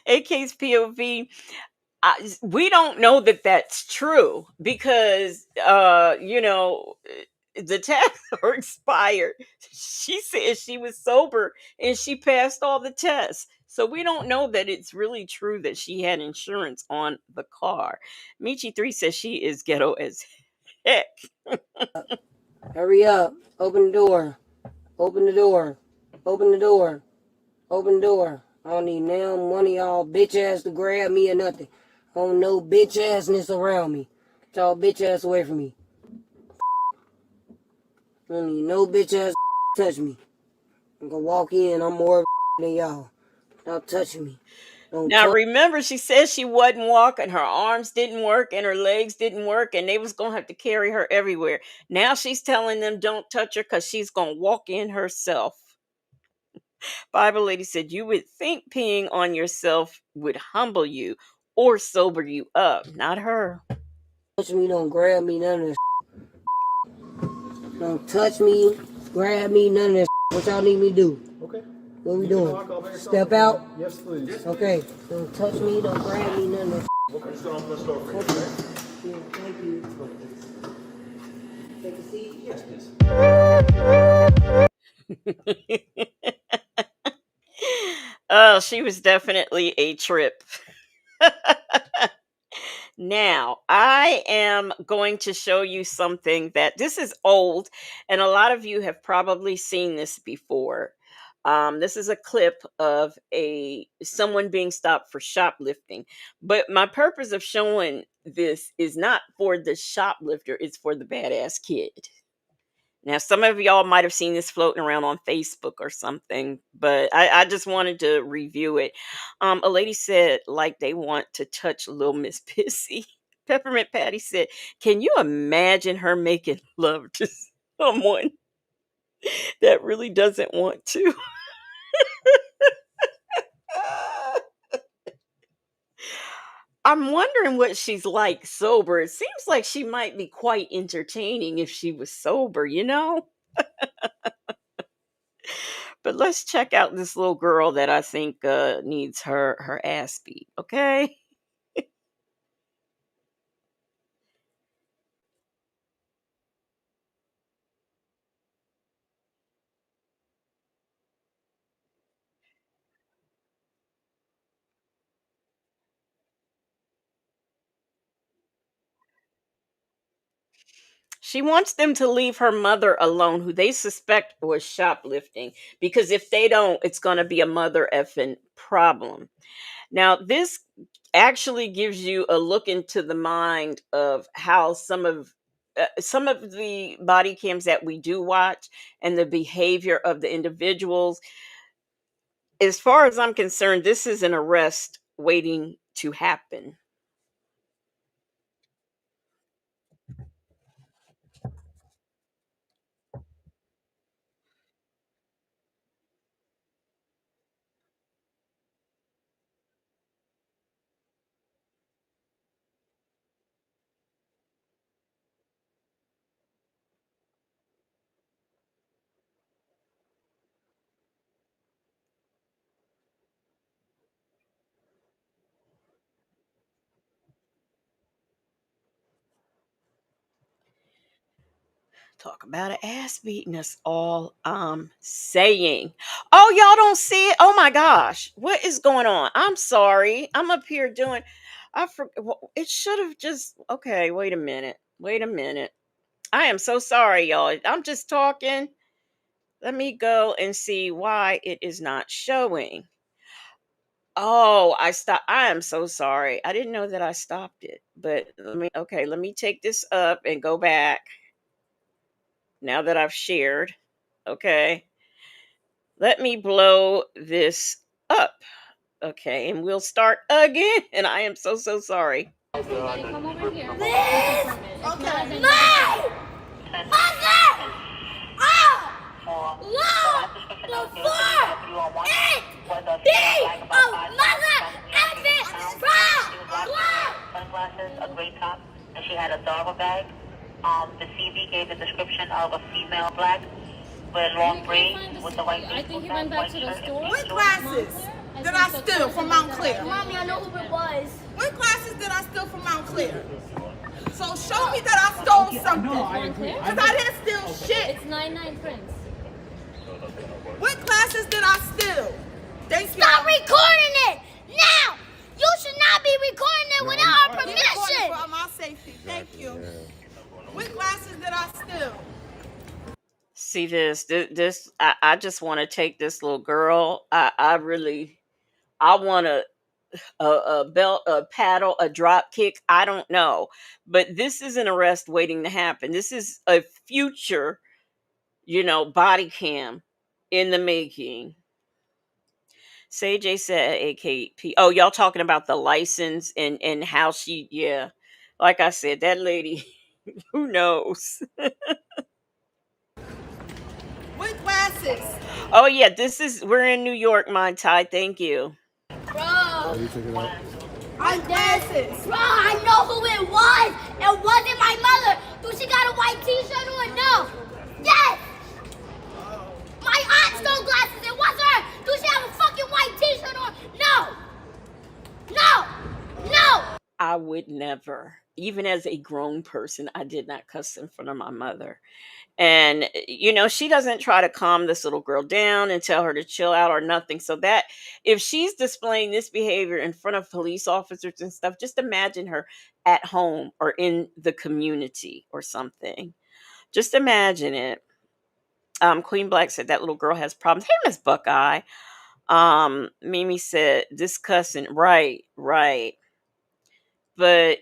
AK's POV. We don't know that that's true because, the tests are expired. She said she was sober and she passed all the tests. So we don't know that it's really true that she had insurance on the car. Michi3 says she is ghetto as heck. Hurry up. Open the door. Open the door. Open the door. Open the door. I don't need now one of y'all bitch ass to grab me or nothing. I don't know bitch assness around me. Get y'all bitch ass away from me. I don't need no bitch ass touch me. I'm gonna walk in. I'm more than y'all. Stop touching me. Now remember, she said she wasn't walking. Her arms didn't work and her legs didn't work, and they was gonna have to carry her everywhere. Now she's telling them don't touch her because she's gonna walk in herself. Bible lady said you would think peeing on yourself would humble you or sober you up. Not her. Touch me, don't grab me, none of this. Don't touch me, grab me, none of this. What y'all need me to do? Okay. What we doing? Step out? Yes, please. Okay. Don't touch me, don't grab me, none of this. Okay. I'm just going to open this door for you. Yeah, thank you. Take a seat? Yes, please. Oh, she was definitely a trip. Now, I am going to show you something that this is old, and a lot of you have probably seen this before. This is a clip of someone being stopped for shoplifting. But my purpose of showing this is not for the shoplifter, it's for the badass kid. Now, some of y'all might have seen this floating around on Facebook or something, but I just wanted to review it. A lady said, like, they want to touch Little Miss Pissy. Peppermint Patty said, can you imagine her making love to someone that really doesn't want to? I'm wondering what she's like sober. It seems like she might be quite entertaining if she was sober, you know? But let's check out this little girl that I think needs her ass beat, okay? She wants them to leave her mother alone, who they suspect was shoplifting, because if they don't, it's going to be a mother effing problem. Now, this actually gives you a look into the mind of how some of the body cams that we do watch and the behavior of the individuals. As far as I'm concerned, this is an arrest waiting to happen. Talk about an ass beating. That's all I'm saying. Oh, y'all don't see it? Oh my gosh. What is going on? I'm sorry. I'm up here doing it should have just okay, wait a minute. Wait a minute. I am so sorry, y'all. I'm just talking. Let me go and see why it is not showing. Oh, I stopped. I am so sorry. I didn't know that I stopped it. But let me take this up and go back now that I've shared. Okay. Let me blow this up. Okay, and we'll start again. And I am so sorry. Everybody come over here. Please! Okay. No! Mother! Oh! Law! Before! It! Be! Oh, mother! Effing! Bro! Sunglasses, a gray top, and she had a dogger bag. The CV gave the description of a female black with long braids with the white. I think he went back to the store. What glasses did I steal from Mount Clear? Mommy, I know who it was. What glasses did I steal from Mount Clear? So show me that I stole something. Because I didn't steal shit. It's 99 Prince. What glasses did I steal? Stop recording it! Now! You should not be recording it without our permission! For my safety. Thank you. What glasses did I steal? See this I just want to take this little girl. I want a belt, a paddle, a drop kick. I don't know. But this is an arrest waiting to happen. This is a future, body cam in the making. Say J said AKP. Oh, y'all talking about the license and how she, yeah. Like I said, that lady, who knows? What glasses? Oh yeah, we're in New York, my Ty. Thank you. Bro. My glasses. Bro, I know who it was. It wasn't my mother. Do she got a white t-shirt on? No. Yes. My aunt stole glasses. It wasn't her. Do she have a fucking white t-shirt on? No. No. No. I would never, even as a grown person, I did not cuss in front of my mother. And, she doesn't try to calm this little girl down and tell her to chill out or nothing. So that if she's displaying this behavior in front of police officers and stuff, just imagine her at home or in the community or something. Just imagine it. Queen Black said that little girl has problems. Hey, Miss Buckeye. Mimi said this cussing. Right. But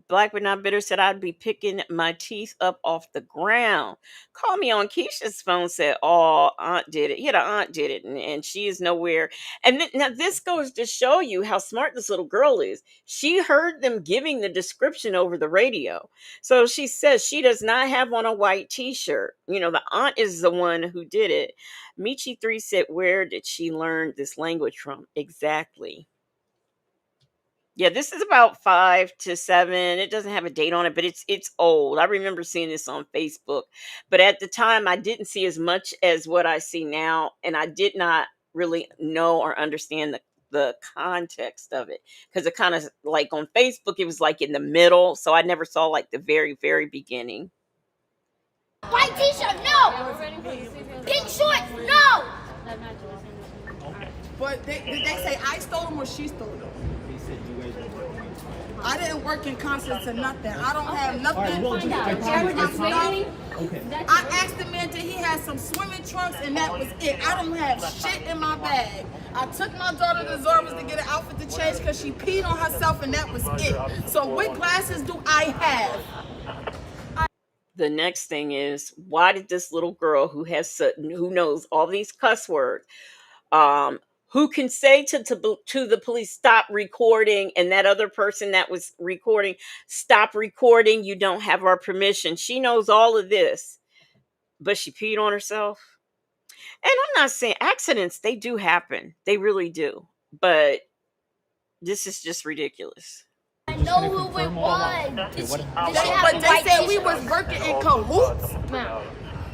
Black but Not Bitter said I'd be picking my teeth up off the ground. Call me on Keisha's phone, said, oh, aunt did it. Yeah, the aunt did it. And she is nowhere. And now this goes to show you how smart this little girl is. She heard them giving the description over the radio. So she says she does not have on a white t-shirt. The aunt is the one who did it. Michi3 said, where did she learn this language from? Exactly. Yeah, this is about 5 to 7. It doesn't have a date on it, but it's old. I remember seeing this on Facebook. But at the time, I didn't see as much as what I see now. And I did not really know or understand the context of it. Because it kind of, like on Facebook, it was like in the middle. So I never saw like the very, very beginning. White t-shirt, no! Pink shorts, no! But did they say I stole them or she stole them? I didn't work in concerts or nothing. I don't have nothing. I asked the man that he had some swimming trunks and that was it. I don't have shit in my bag. I took my daughter to Zorba's to get an outfit to change because she peed on herself and that was it. So what glasses do I have? The next thing is, why did this little girl who knows all these cuss words, who can say to the police, stop recording, and that other person that was recording, stop recording, you don't have our permission. She knows all of this, but she peed on herself. And I'm not saying accidents, they do happen. They really do. But this is just ridiculous. I know who it was. But they said we was working in cahoots.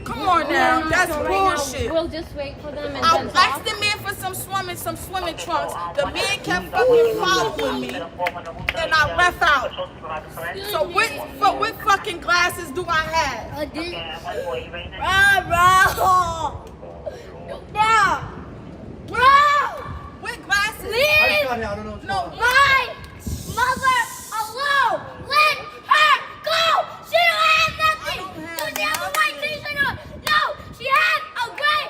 Come on now, that's bullshit. We'll just wait for them and I then talk. asked the man for some swimming trunks. The man kept fucking following me, and I left out. So what fucking glasses do I have? Bro! What glasses? Leave No, my mother alone. Let her go. She don't have nothing. Does she have a white t-shirt on? No, she has a gray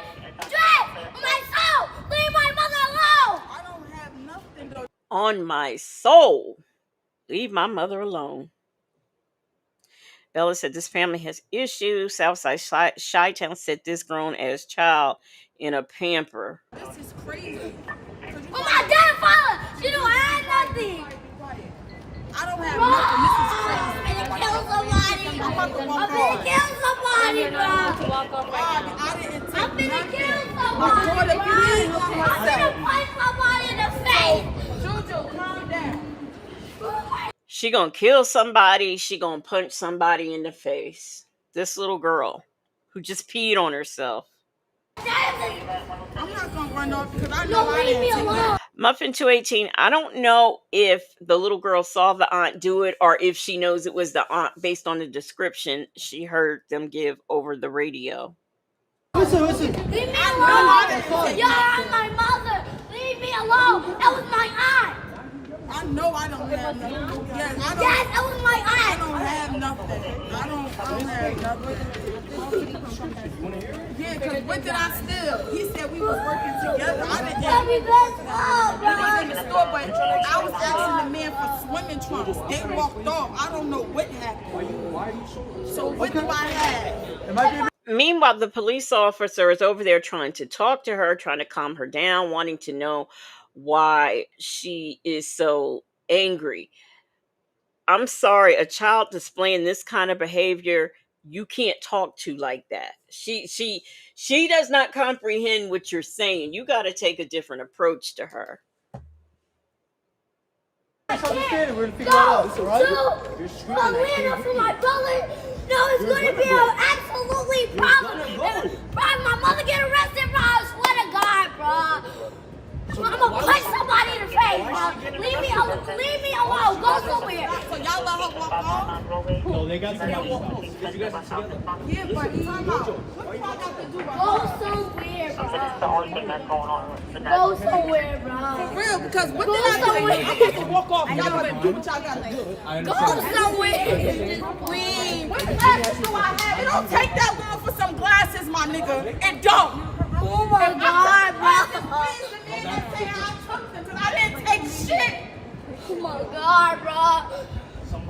dress on my soul. Leave my mother alone. I don't have nothing though. On my soul, leave my mother alone. Bella said this family has issues. Southside Chi-Town said this grown-ass child in a pamper. This is crazy. Oh, my dad, father. She don't have nothing. I don't have nothing. This is crazy. I'm gonna kill somebody. I'm gonna kill somebody, bro. I'm gonna kill somebody, bro. I'm gonna punch somebody in the face. Juju, calm down. She gonna kill somebody. She gonna punch somebody in the face. This little girl who just peed on herself. I'm not gonna run off because I know I didn't take that. Muffin 218, I don't know if the little girl saw the aunt do it or if she knows it was the aunt based on the description she heard them give over the radio. Listen. Leave me alone. You're my mother. Leave me alone. That was my aunt. I know I don't have nothing. Yes, that was my aunt. I don't have nothing. I don't have nothing. Yeah, because what did I steal? He said we was working together. I didn't get it. He was in the store, but I was asking the man for swimming trunks. They walked off. I don't know what happened. So what do I have? Meanwhile, the police officer is over there trying to talk to her, trying to calm her down, wanting to know why she is so angry. I'm sorry, a child displaying this kind of behavior, you can't talk to like that. She does not comprehend what you're saying. You got to take a different approach to her. We're gonna figure it out. It's alright. You're screaming for my brother. No, it's gonna be an absolutely problem. Bro, my mother get arrested, bro. I swear to God, bro. I'm gonna punch somebody in the face, bro. Leave me alone. Go somewhere. So y'all let her walk off? No, they got somebody else. Because you guys are together. Yeah, but time out. What do I got to do? Go somewhere, bro. That's the only thing that's going on. Go somewhere, bro. For real, because what Go did I do? somewhere. I'm supposed to walk off. Y'all gotta do what y'all gotta do. Go somewhere. Queen, what glasses do I have? It don't take that long for some glasses, my nigga. It don't. Oh my God, bro. I didn't take shit. Oh my God, bro.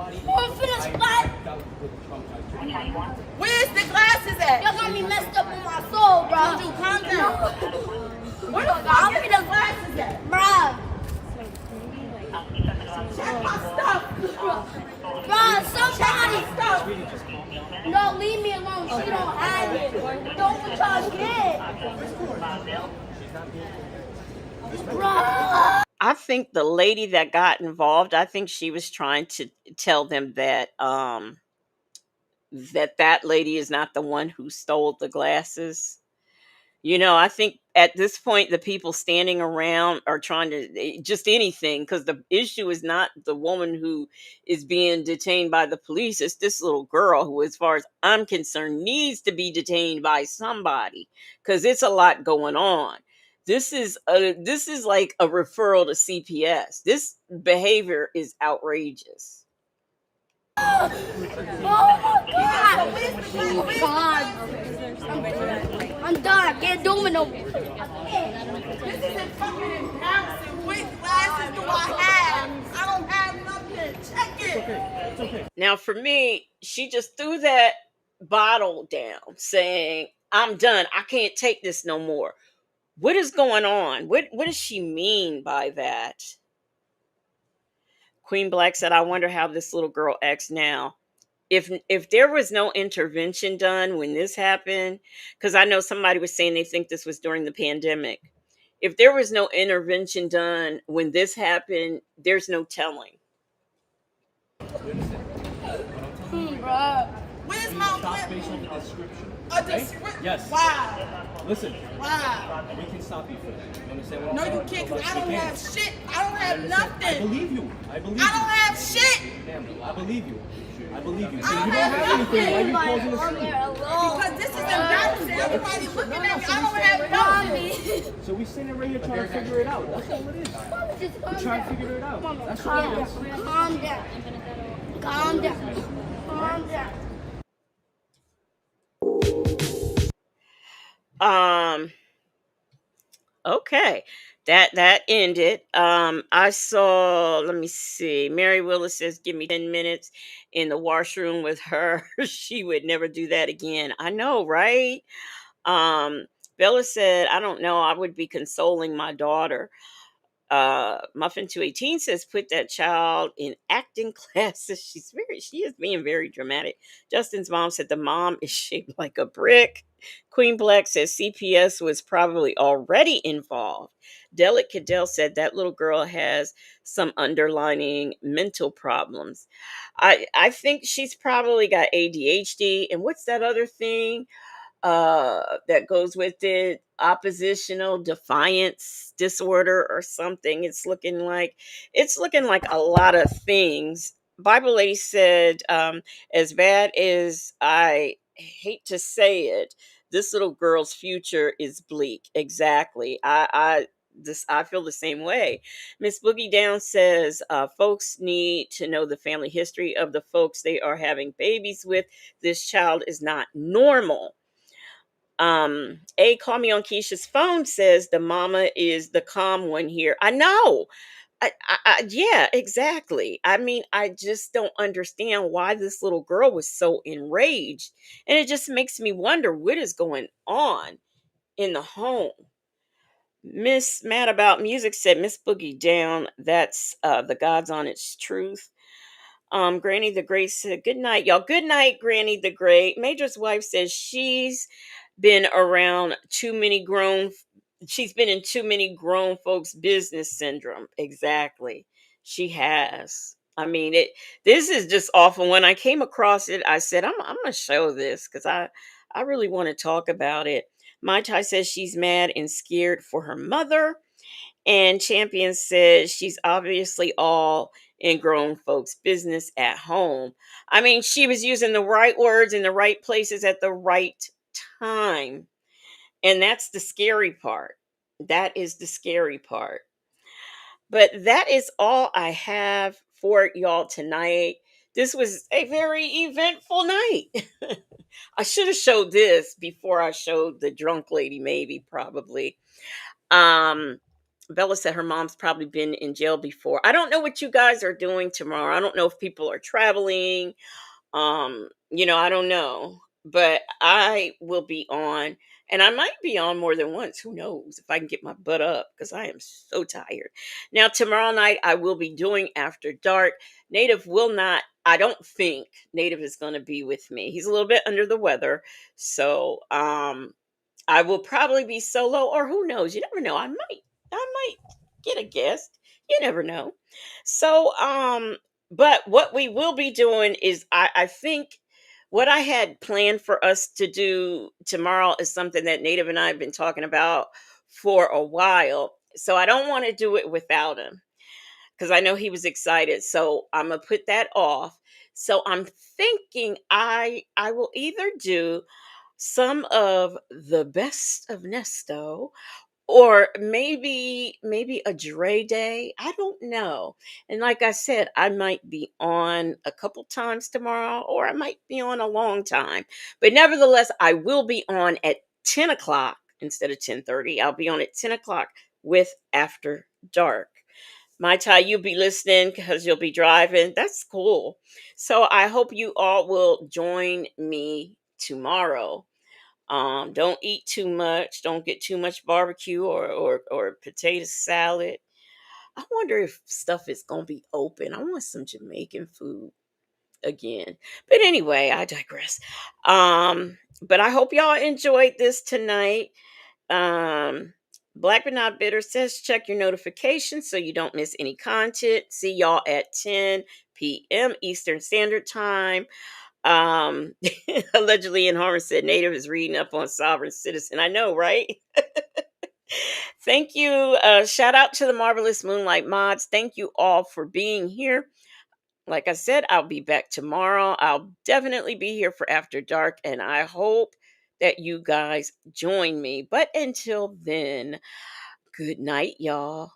We're finna spot. Where's the glasses at? Y'all got me messed up in my soul, bro. Juju, calm down. Where the I'm fuck is the glasses at? Bro. Check my stuff. Bro, somebody. No, leave me alone. She don't have it. Don't what y'all get. Bro. I think the lady that got involved, I think she was trying to tell them that that lady is not the one who stole the glasses. You know, I think at this point the people standing around are trying to just anything, because the issue is not the woman who is being detained by the police. It's this little girl who, as far as I'm concerned, needs to be detained by somebody, because it's a lot going on. This is like a referral to CPS. This behavior is outrageous. Oh my God! Oh my God! I'm done. I can't do it no more. This is fucking embarrassing. What glasses do I have? I don't have nothing. Check it. It's okay. Now, for me, she just threw that bottle down, saying, "I'm done. I can't take this no more." What is going on? What does she mean by that? Queen Black said, "I wonder how this little girl acts now. If there was no intervention done when this happened, because I know somebody was saying they think this was during the pandemic. If there was no intervention done when this happened, there's no telling." Bro. Where's my stop based on the description. A Okay? description? Yes. Wow. Listen. Wow. We can stop you for that. You understand what No, I'm saying? you can't, because I don't We can. have shit. I don't have nothing. I believe you. I believe I you. don't have shit. Damn, I believe you. I believe you. So I you don't don't have have anything. Why are you nothing. closing the street? Because this is embarrassing. Everybody looking at me. I don't have nothing. So we sitting right here trying to figure it out. That's all it is. We're trying to figure it out. That's all it is. Calm down. Calm down. Calm down. Okay. That ended. I saw, let me see. Mary Willis says, give me 10 minutes in the washroom with her. She would never do that again. I know, right? Bella said, I don't know. I would be consoling my daughter. Muffin 218 says, put that child in acting classes. She is being very dramatic. Justin's mom said the mom is shaped like a brick. Queen Black says CPS was probably already involved. Delic Cadell said that little girl has some underlying mental problems. I think she's probably got ADHD. And what's that other thing that goes with it? Oppositional defiance disorder or something. It's looking like a lot of things. Bible lady said, as bad as I hate to say it, this little girl's future is bleak. Exactly. I feel the same way. Miss Boogie Down says, folks need to know the family history of the folks they are having babies with. This child is not normal. A call me on Keisha's phone says the mama is the calm one here. I know. Yeah, exactly. I mean, I just don't understand why this little girl was so enraged. And it just makes me wonder what is going on in the home. Miss Mad About Music said, Miss Boogie Down, that's the God's Honest Truth. Granny the Great said, good night, y'all. Good night, Granny the Great. Major's wife says been around too many grown she's been in too many grown folks business syndrome. Exactly. She has. I mean, this is just awful. When I came across it, I said, I'm gonna show this because I really want to talk about it. Mai Tai says she's mad and scared for her mother. And Champion says she's obviously all in grown folks' business at home. I mean, she was using the right words in the right places at the right time. And that's the scary part. That is the scary part. But that is all I have for y'all tonight. This was a very eventful night. I should have showed this before I showed the drunk lady, maybe, probably. Um, Bella said her mom's probably been in jail before. I don't know what you guys are doing tomorrow. I don't know if people are traveling. I don't know. But I will be on, and I might be on more than once. Who knows if I can get my butt up because I am so tired. Now, tomorrow night I will be doing After Dark. Native will not, I don't think Native is going to be with me. He's a little bit under the weather. So, I will probably be solo, or who knows? You never know. I might get a guest. You never know. So, but what we will be doing is, I think what I had planned for us to do tomorrow is something that Native and I have been talking about for a while. So I don't want to do it without him because I know he was excited. So I'm gonna put that off. So I'm thinking I will either do some of the best of Nesto, or maybe a Dre day. I don't know. And like I said, I might be on a couple times tomorrow, or I might be on a long time. But nevertheless, I will be on at 10 o'clock instead of 10:30. I'll be on at 10 o'clock with After Dark. My Tai, you'll be listening because you'll be driving. That's cool. So I hope you all will join me tomorrow. Don't eat too much. Don't get too much barbecue or potato salad. I wonder if stuff is gonna be open. I want some Jamaican food again. But anyway, I digress. But I hope y'all enjoyed this tonight. Um, Black but Not Bitter says check your notifications so you don't miss any content. See y'all at 10 p.m. Eastern Standard Time. Allegedly in Harmer said Native is reading up on sovereign citizen. I know, right? Thank you. Shout out to the Marvelous Moonlight Mods. Thank you all for being here. Like I said, I'll be back tomorrow. I'll definitely be here for After Dark, and I hope that you guys join me. But until then, good night, y'all.